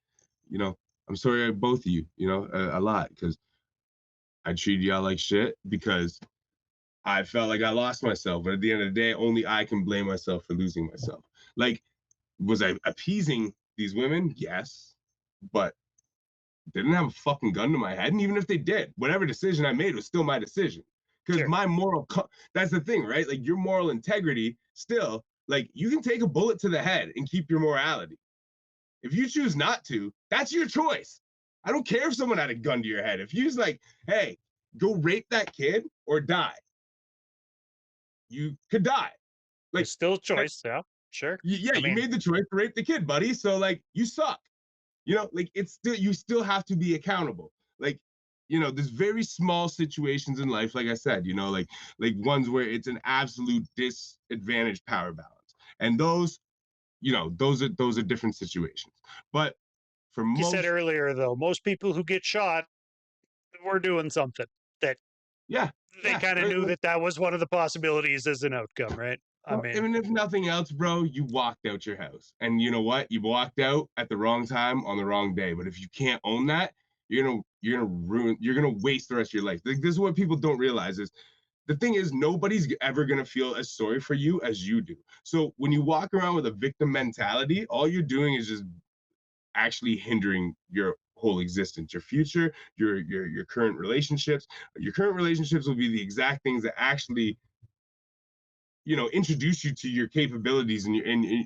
you know, I'm sorry, both of you, you know, a lot, because I treated y'all like shit because I felt like I lost myself. But at the end of the day, only I can blame myself for losing myself. Like, was I appeasing these women? Yes, but they didn't have a fucking gun to my head. And even if they did, whatever decision I made was still my decision. Because Sure. my that's the thing, right? Like, your moral integrity still, like, you can take a bullet to the head and keep your morality. If you choose not to, that's your choice. I don't care if someone had a gun to your head. If you's like, hey, go rape that kid or die, you could die. Like, There's still choice. Yeah, sure. yeah, I you mean, made the choice to rape the kid, buddy. So, like, you suck. You know, like, it's still, you still have to be accountable. Like, you know, there's very small situations in life, like I said, you know, like ones where it's an absolute disadvantage power balance. And those, you know, those are different situations. But for like you said most, earlier, though, most people who get shot were doing something that yeah, they yeah. kind of knew that that was one of the possibilities as an outcome, right? I Well, mean, even if nothing else, bro, you walked out your house. And you know what? You walked out at the wrong time on the wrong day. But if you can't own that, you're gonna waste the rest of your life. Like, this is what people don't realize is the thing is nobody's ever gonna feel as sorry for you as you do. So when you walk around with a victim mentality, all you're doing is just actually hindering your whole existence, your future, your current relationships. Your current relationships will be the exact things that actually, you know, introduce you to your capabilities and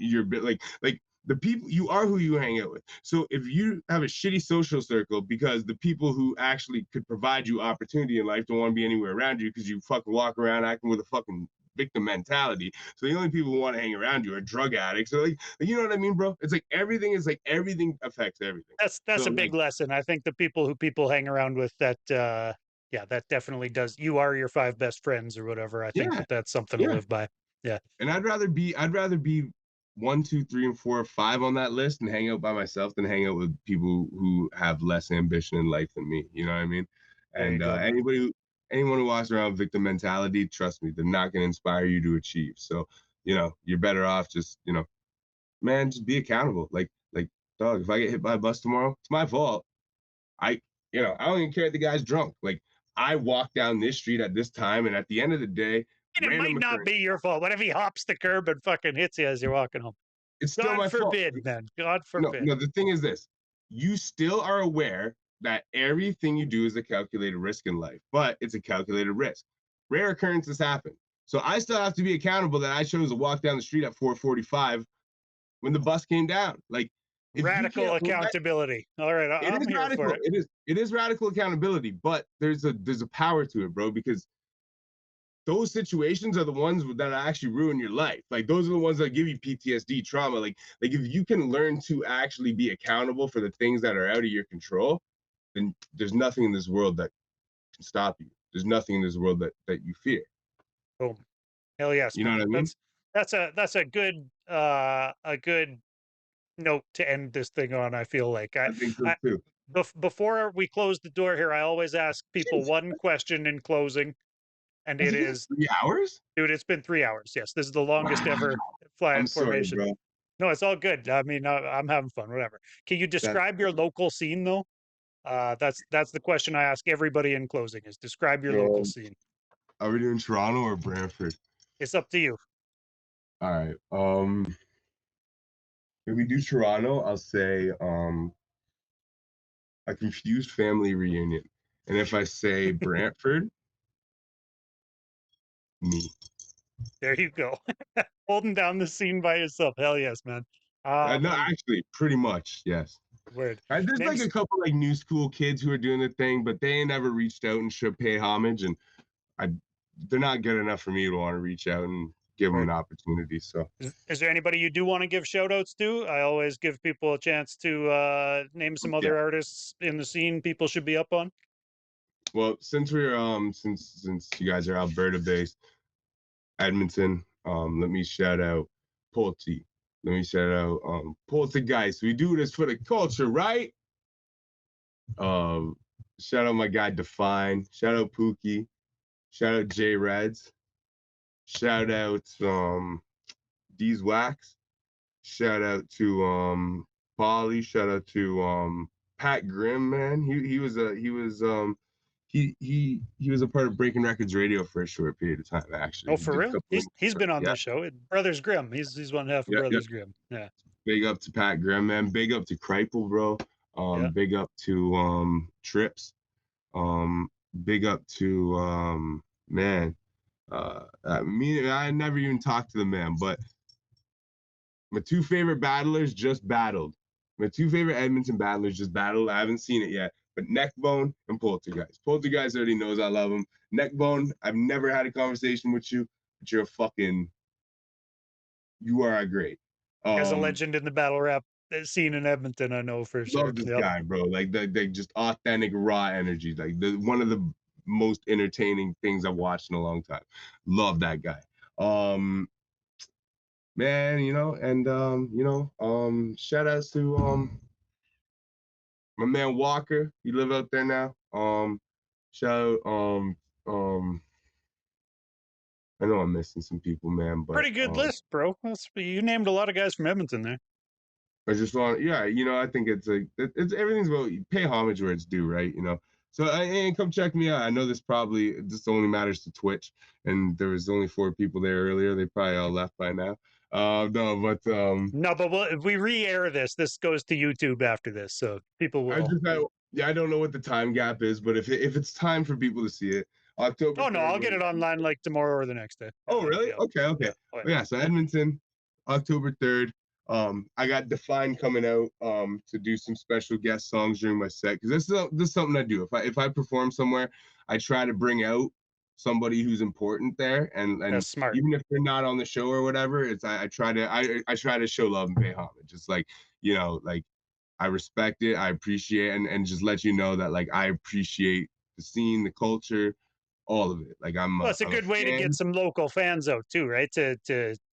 your bit, like the people, you are who you hang out with. So if you have a shitty social circle because the people who actually could provide you opportunity in life don't want to be anywhere around you because you fucking walk around acting with a fucking victim mentality. So the only people who want to hang around you are drug addicts. So, like, you know what I mean, bro? It's like everything is like everything affects everything. that's So, a like, big lesson. I think the people hang around with that, yeah, that definitely does. You are your five best friends or whatever. I think yeah, that that's something to yeah. live by. Yeah, And I'd rather be one, two, three, and four, five on that list and hang out by myself than hang out with people who have less ambition in life than me. You know what I mean? there you And go, man. anyone who walks around with victim mentality, trust me, they're not going to inspire you to achieve. So, you know, you're better off just, you know, man, just be accountable. Like, dog, if I get hit by a bus tomorrow, it's my fault. I, you know, I don't even care if the guy's drunk. Like, I walked down this street at this time, and at the end of the day, And it might random not occurrence, be your fault. What if he hops the curb and fucking hits you as you're walking home? it's still God my fault. forbid, man. God No, forbid. no, the thing is this. You still are aware that everything you do is a calculated risk in life, but it's a calculated risk. Rare occurrences happen. So I still have to be accountable that I chose to walk down the street at 4:45 when the bus came down. Like, if you Radical can't own that, accountability. All right, it I'm is here for radical. it. It is radical accountability, but there's a power to it, bro, because those situations are the ones that actually ruin your life. Like, those are the ones that give you PTSD, trauma. Like if you can learn to actually be accountable for the things that are out of your control, then there's nothing in this world that can stop you. There's nothing in this world that you fear. Boom. Hell yes, You know man. what I mean? That's a good note to end this thing on. I feel like I think so I too. before we close the door here, I always ask people Jeez, one question in closing, and has it it been is, 3 hours? dude, it's been 3 hours. Yes, this is the longest Wow. ever fly I'm in sorry, formation. bro. No, it's all good. I mean, I'm having fun. Whatever. Can you That's describe your local scene though? That's the question I ask everybody in closing: is describe your local um, scene. are we doing Toronto or Brantford? It's up to you. All right. If we do Toronto, I'll say a confused family reunion. And if I say Brantford, me. There you go. Holding down the scene by yourself. Hell yes, man. No, Um, actually, pretty much, yes. word. There's like Names. a couple like new school kids who are doing the thing, but they ain't never reached out and should pay homage, and I, they're not good enough for me to want to reach out and give them an Word. opportunity. So, Is there anybody you do want to give shout outs to? I always give people a chance to name some yeah. other artists in the scene people should be up on. Well, since you guys are Alberta based, Edmonton, let me shout out Pulte. Let me shout out Poltergeist. We do this for the culture, right? Um, Shout out my guy Define. Shout out Pookie. Shout out J Reds. Shout out D's Wax. Shout out to Polly. Shout out to Pat Grimm, man. He was a part of Breaking Records Radio for a short period of time. Actually, Oh, he for did a real? couple. He's been on Yeah, this show. Brothers Grimm. He's one half of yeah, yeah. Brothers Grimm. Yeah. Big up to Pat Grimm, man. Big up to Kripal, bro. Yeah. Big up to Trips. Um, Big up to man. I never even talked to the man, but my two favorite battlers just battled. My two favorite Edmonton battlers just battled. I haven't seen it yet, but Neckbone and Poltergeist. Poltergeist already knows I love him. Neckbone, I've never had a conversation with you, but you are a great. As a legend in the battle rap scene in Edmonton, I know for sure. Love this Yep. guy, bro. Like the just authentic raw energy. Like one of the most entertaining things I've watched in a long time. Love that guy. Man, shout outs to my man Walker. He live out there now. Shout out um I know I'm missing some people, man, but Pretty good list, bro. You named a lot of guys from Edmonton there. I just want, yeah, I think it's everything's about pay homage where it's due, right? So and come check me out. I know this only matters to Twitch, and there was only 4 people there earlier. They probably all left by now. No, but No, but if we re-air this goes to YouTube after this, so people will. I don't know what the time gap is, but if it's time for people to see it, October. Oh no, I'll get it online like tomorrow or the next day. Oh really? Okay. Yeah. Yeah. So Edmonton, October 3rd. I got Define coming out to do some special guest songs during my set, because this is something I do. If I perform somewhere, I try to bring out somebody who's important there, and That's smart. even if they're not on the show or whatever, I try to show love and pay homage. It's like, like I respect it, I appreciate it, and just let you know that like I appreciate the scene, the culture, all of it. Like Well, it's a good way to get some local fans out too, right? To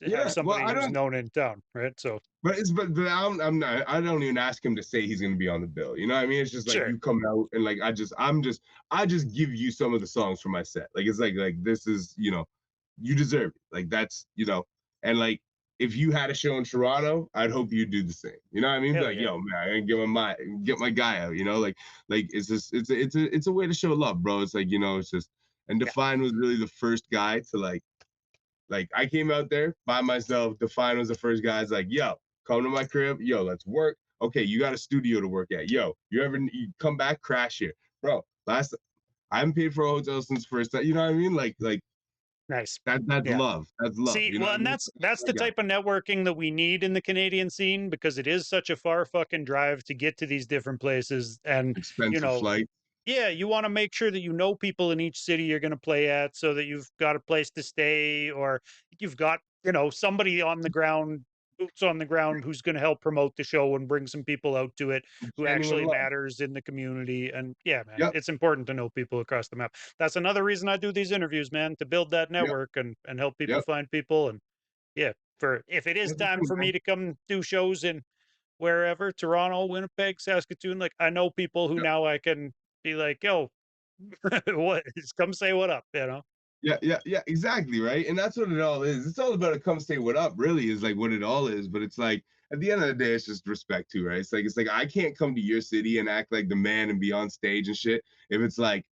have somebody who's known in town, right? So, but I'm not. I don't even ask him to say he's going to be on the bill. You know what I mean? It's just like sure. You come out and like I just give you some of the songs from my set. Like it's like this is you deserve it. Like that's and like if you had a show in Toronto, I'd hope you do the same. You know what I mean? Hell Like yeah. yo man, I ain't get my guy out. Like it's just it's a way to show love, bro. It's like it's just. And Define was really the first guy to like I came out there by myself. Define was the first guy. It's like, yo, come to my crib. Yo, let's work. Okay, you got a studio to work at. Yo, you come back, crash here, bro. I haven't paid for a hotel since first. You know what I mean? Like nice. that's love. That's love. See, well, and that's the type of networking that we need in the Canadian scene, because it is such a far fucking drive to get to these different places, and expensive flight. Yeah, you want to make sure that you know people in each city you're going to play at, so that you've got a place to stay, or you've got, somebody on the ground, boots on the ground, who's going to help promote the show and bring some people out to it who actually matters in the community. And yeah, man, It's important to know people across the map. That's another reason I do these interviews, man, to build that network and help people find people. And yeah, if it is time for me to come do shows in wherever, Toronto, Winnipeg, Saskatoon, like I know people who now I can be like, yo, what? Come say what up, Yeah, exactly, right. And that's what it all is. It's all about a come say what up, really, is like what it all is. But it's like at the end of the day, it's just respect too, right? It's like I can't come to your city and act like the man and be on stage and shit if it's like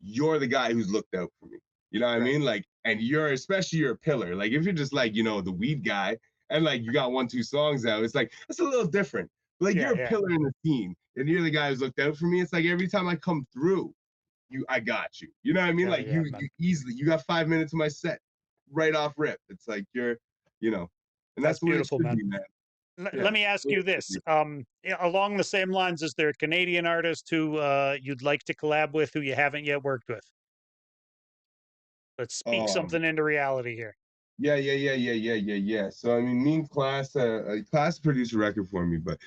you're the guy who's looked out for me. You know what I mean? Like, and you're a pillar. Like if you're just like, the weed guy and like you got 1-2 songs out, it's like it's a little different. Like you're a pillar in the scene and you're the guy who's looked out for me. It's like every time I come through, I got you. You know what I mean? Like you easily, you got 5 minutes of my set right off rip. It's like you're, and that's beautiful, man. Let me ask you this. Along the same lines, is there a Canadian artist who you'd like to collab with who you haven't yet worked with? Let's speak something into reality here. Yeah. So I mean, me and Class produced a record for me, but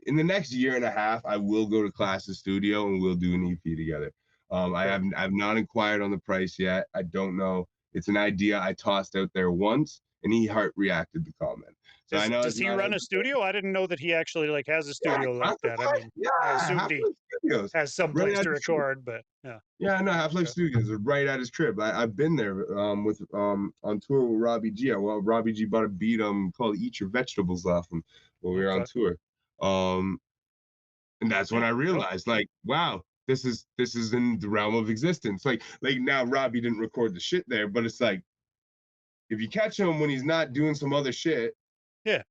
in the next year and a half, I will go to Class's studio and we'll do an EP together. I've not inquired on the price yet. I don't know. It's an idea I tossed out there once, and he heart reacted the comment. So I know. Does he run a studio? I didn't know that he actually has a studio like that. I mean, I assumed he has some place to record, but yeah. Yeah, no, Half Life Studios are right at his crib. I've been there with on tour with Robbie G. Well, Robbie G bought a beat called "Eat Your Vegetables" off him when we were on tour. And that's when I realized, like, wow, this is in the realm of existence. Like now Robbie didn't record the shit there, but it's like if you catch him when he's not doing some other shit, Yeah.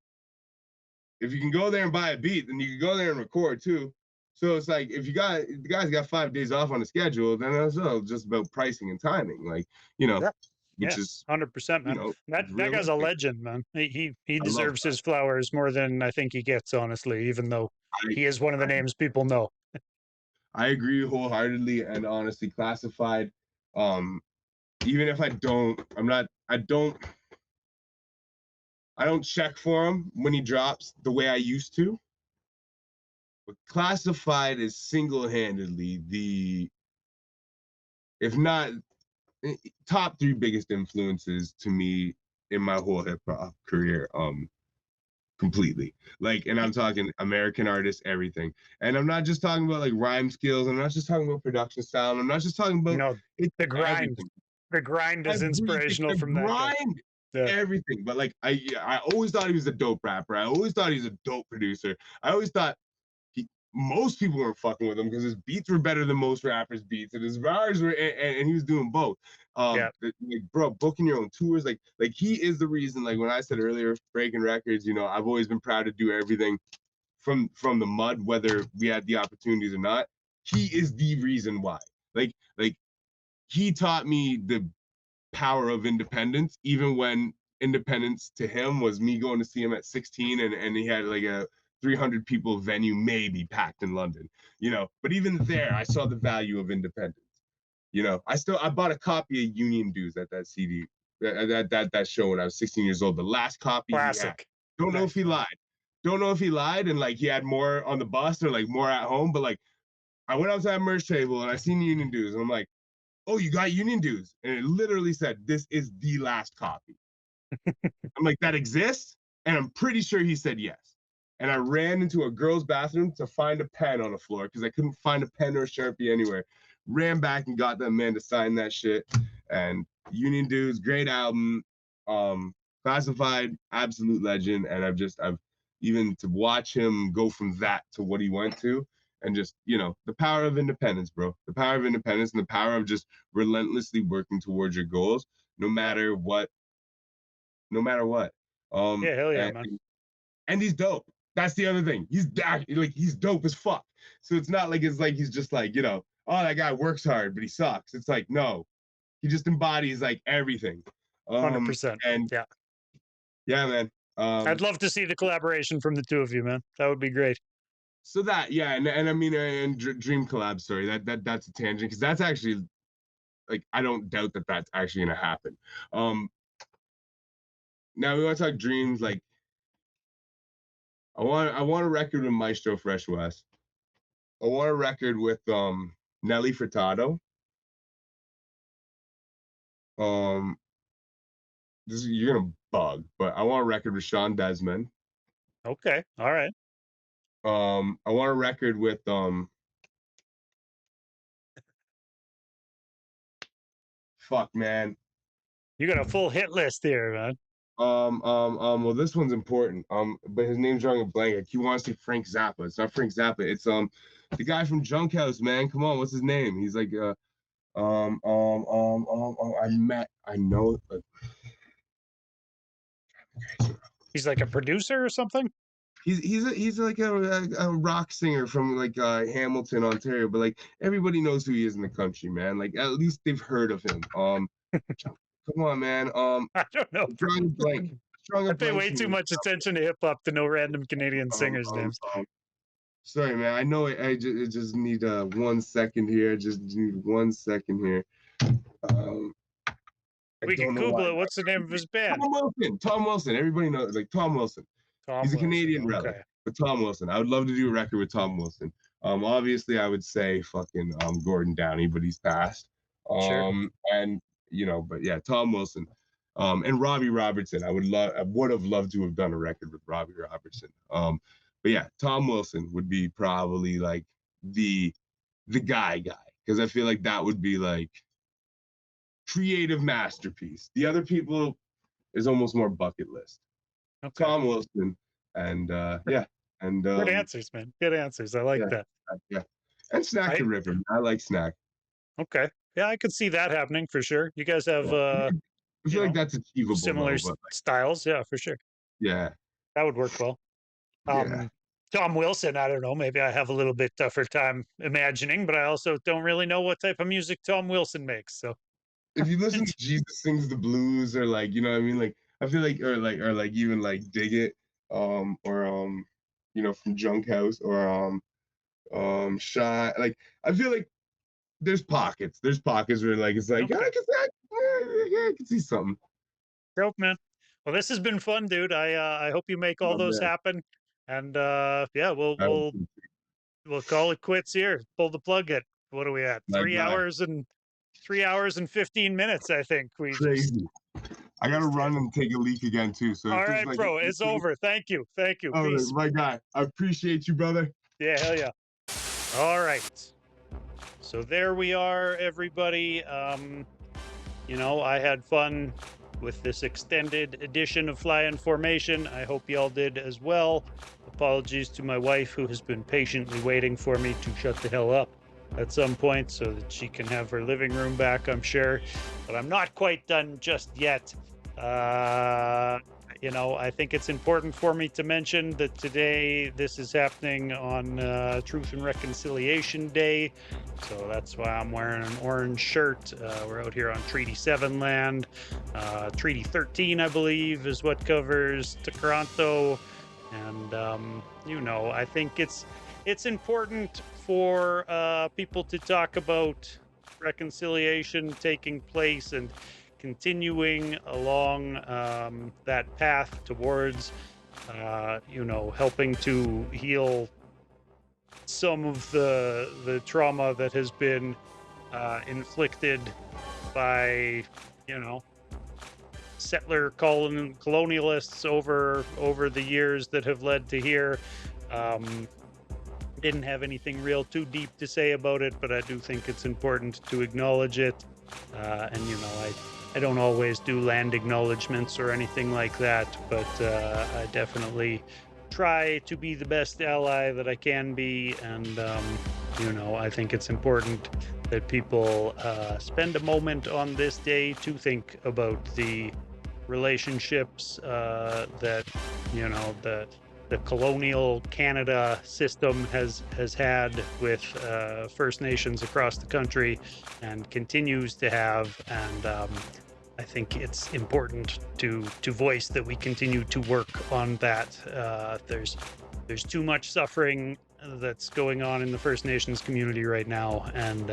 if you can go there and buy a beat, then you can go there and record too. So it's like if the guy's got 5 days off on the schedule, then it's just about pricing and timing, like, Yeah. which Yeah. is 100%, man. That it's guy's a realistic. legend, man. He I love deserves that. his flowers more than I think he gets, honestly, even though I, he is one of the I names people know. I agree wholeheartedly and honestly. Classified, um, even if I don't check for him when he drops the way I used to. But Classified is single-handedly the, if not top three biggest influences to me in my whole hip hop career. Completely. Like, and I'm talking American artists, everything. And I'm not just talking about like rhyme skills. I'm not just talking about production style. I'm not just talking You about know, it's the grind. everything. The grind is Everything, inspirational the from that guy. grind, Yeah. everything. But like I always thought he was a dope rapper. I always thought he was a dope producer. I always thought most people weren't fucking with him because his beats were better than most rappers' beats, and his bars were, and he was doing both. Yeah. Like, bro, booking your own tours, like he is the reason. Like when I said earlier, breaking records, I've always been proud to do everything from the mud, whether we had the opportunities or not. He is the reason why. Like he taught me the power of independence, even when independence to him was me going to see him at 16 and he had like a 300 people venue maybe packed in London, But even there, I saw the value of independence. I bought a copy of Union Dues at that CD, that show when I was 16 years old. The last copy he had. Classic. Don't know Nice, if he man. lied. Don't know if he lied and like he had more on the bus or like more at home, but like I went out to that merch table and I seen Union Dues and I'm like, oh, you got Union Dues? And it literally said, this is the last copy. I'm like, that exists? And I'm pretty sure he said yes. And I ran into a girl's bathroom to find a pen on the floor because I couldn't find a pen or a Sharpie anywhere. Ran back and got that man to sign that shit. And Union Dues, great album. Classified, absolute legend. And I've even to watch him go from that to what he went to, and just the power of independence, bro. The power of independence and the power of just relentlessly working towards your goals, no matter what. No matter what. Yeah, hell yeah, And, man. and he's dope. That's the other thing. He's dope as fuck. So it's not like he's just like, oh, that guy works hard, but he sucks. It's like, no, he just embodies like everything. 100%. And Yeah. yeah, man. I'd love to see the collaboration from the two of you, man. That would be great. So that, yeah, and I mean, and Dream collab story. That's a tangent because that's actually like I don't doubt that that's actually gonna happen. Now we want to talk dreams. Like I want a record with Maestro Fresh West. I want a record with Nelly Furtado. Um, you're gonna bug, but I want a record with Sean Desmond. Okay. All right. I want a record with fuck man. You got a full hit list here, man. Well, this one's important. But his name's drawing a blank. He wants to say Frank Zappa. It's not Frank Zappa. It's the guy from Junk House, man. Come on, what's his name? He's like I know. He's like a producer or something. He's like a rock singer from like Hamilton, Ontario, but like everybody knows who he is in the country, man. Like at least they've heard of him. Come on, man. I don't know. Drawing a blank. Drawing a I pay blank way from too you. much attention to hip hop to know random Canadian singers' names. Sorry, man. I know it. I just need 1 second here. Just need 1 second here. I We don't can know why. Google it. What's the name of his band? Tom Wilson. Tom Wilson. Everybody knows, like Tom Wilson. Tom He's a Wilson. Canadian Okay. relic, but Tom Wilson. I would love to do a record with Tom Wilson. Obviously, I would say fucking Gordon Downey, but he's passed. Sure. And but yeah, Tom Wilson. And Robbie Robertson. I would have loved to have done a record with Robbie Robertson. But yeah, Tom Wilson would be probably like the guy, because I feel like that would be like creative masterpiece. The other people is almost more bucket list. Okay. Tom Wilson, and yeah, And Good answers, man. Good answers. I like yeah, that. yeah. And Snack the I Ripper. I like Snack. okay. Yeah, I could see that happening for sure. You guys have Yeah. I you feel like know, that's achievable similar though, but like, styles. Yeah, for sure. yeah, That would work well. yeah. Um, Tom Wilson, I don't know. Maybe I have a little bit tougher time imagining, but I also don't really know what type of music Tom Wilson makes. So, If you listen to Jesus Sings the Blues or like, you know what I mean? Like I feel like or like even like Dig It, or from Junk House or Shine. Like I feel like there's pockets. There's pockets where like it's like okay, I can see something. dope, man. Well, this has been fun, dude. I hope you make all Oh those man. happen. And yeah, we'll That we'll was we'll call it quits here. Pull the plug. At what are we at? my guy. 3 hours and 15 minutes. I think we Crazy. I gotta just did. run and take a leak again too. So if All this is right, like bro. It's over. Thank you. Thank you. all right, Peace. my guy. I appreciate you, brother. Yeah, hell yeah. All right. So there we are, everybody. I had fun with this extended edition of Fly in Formation. I hope y'all did as well. Apologies to my wife, who has been patiently waiting for me to shut the hell up at some point so that she can have her living room back, I'm sure. But I'm not quite done just yet. I think it's important for me to mention that today this is happening on Truth and Reconciliation Day. So that's why I'm wearing an orange shirt. We're out here on Treaty 7 land. Treaty 13, I believe, is what covers Toronto. And, I think it's important for people to talk about reconciliation taking place and continuing along that path towards, helping to heal some of the trauma that has been inflicted by, you know, settler colonialists over the years that have led to here. Um, didn't have anything real too deep to say about it, but I do think it's important to acknowledge it. I don't always do land acknowledgements or anything like that, but I definitely try to be the best ally that I can be. And, I think it's important that people spend a moment on this day to think about the relationships that, the colonial Canada system has had with First Nations across the country and continues to have. And I think it's important to voice that we continue to work on that. There's too much suffering that's going on in the First Nations community right now, and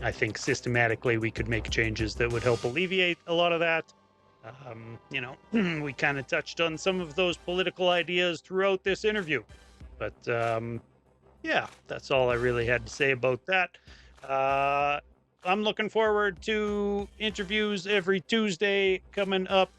I think systematically we could make changes that would help alleviate a lot of that. We kind of touched on some of those political ideas throughout this interview, but yeah, that's all I really had to say about that. I'm looking forward to interviews every Tuesday coming up.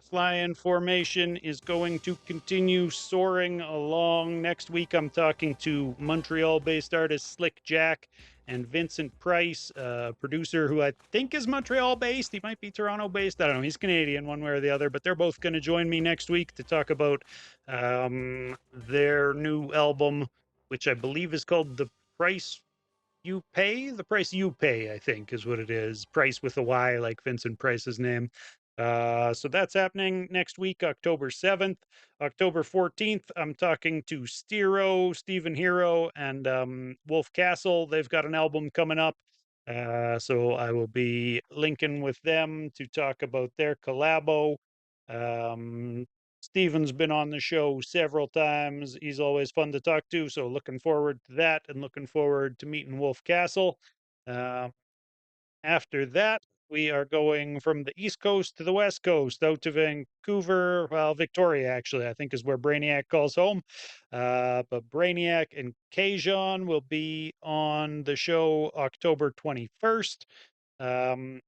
Fly in Formation is going to continue soaring along. Next week, I'm talking to Montreal-based artist Slick Jack and Vincent Price, a producer who I think is Montreal-based. He might be Toronto-based. I don't know. He's Canadian, one way or the other. But they're both going to join me next week to talk about their new album, which I believe is called The Price You Pay, I think is what it is. Price with a Y, like Vincent Price's name. So that's happening next week, October 7th. October 14th, I'm talking to Stephen Hero, and Wolf Castle. They've got an album coming up. So I will be linking with them to talk about their collabo. Um, Steven's been on the show several times. He's always fun to talk to. So looking forward to that and looking forward to meeting Wolf Castle. Uh, After that, we are going from the East Coast to the West Coast, out to Vancouver. Well, Victoria, actually, I think is where Brainiac calls home. But Brainiac and Kajon will be on the show October 21st. Um,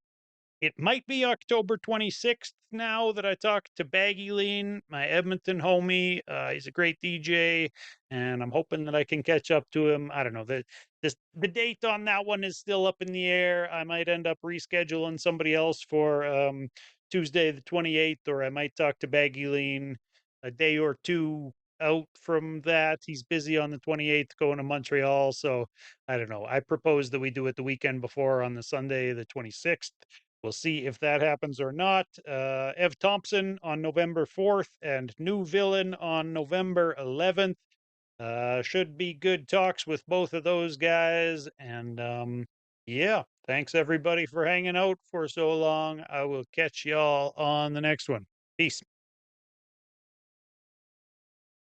it might be October 26th now that I talked to Baggy Lean, my Edmonton homie. He's a great DJ, and I'm hoping that I can catch up to him. I don't know. The date on that one is still up in the air. I might end up rescheduling somebody else for Tuesday the 28th, or I might talk to Baggy Lean a day or two out from that. He's busy on the 28th going to Montreal. So I don't know. I propose that we do it the weekend before on the Sunday, the 26th. We'll see if that happens or not. Ev Thompson on November 4th and New Villain on November 11th. Should be good talks with both of those guys. And yeah, thanks everybody for hanging out for so long. I will catch y'all on the next one. Peace.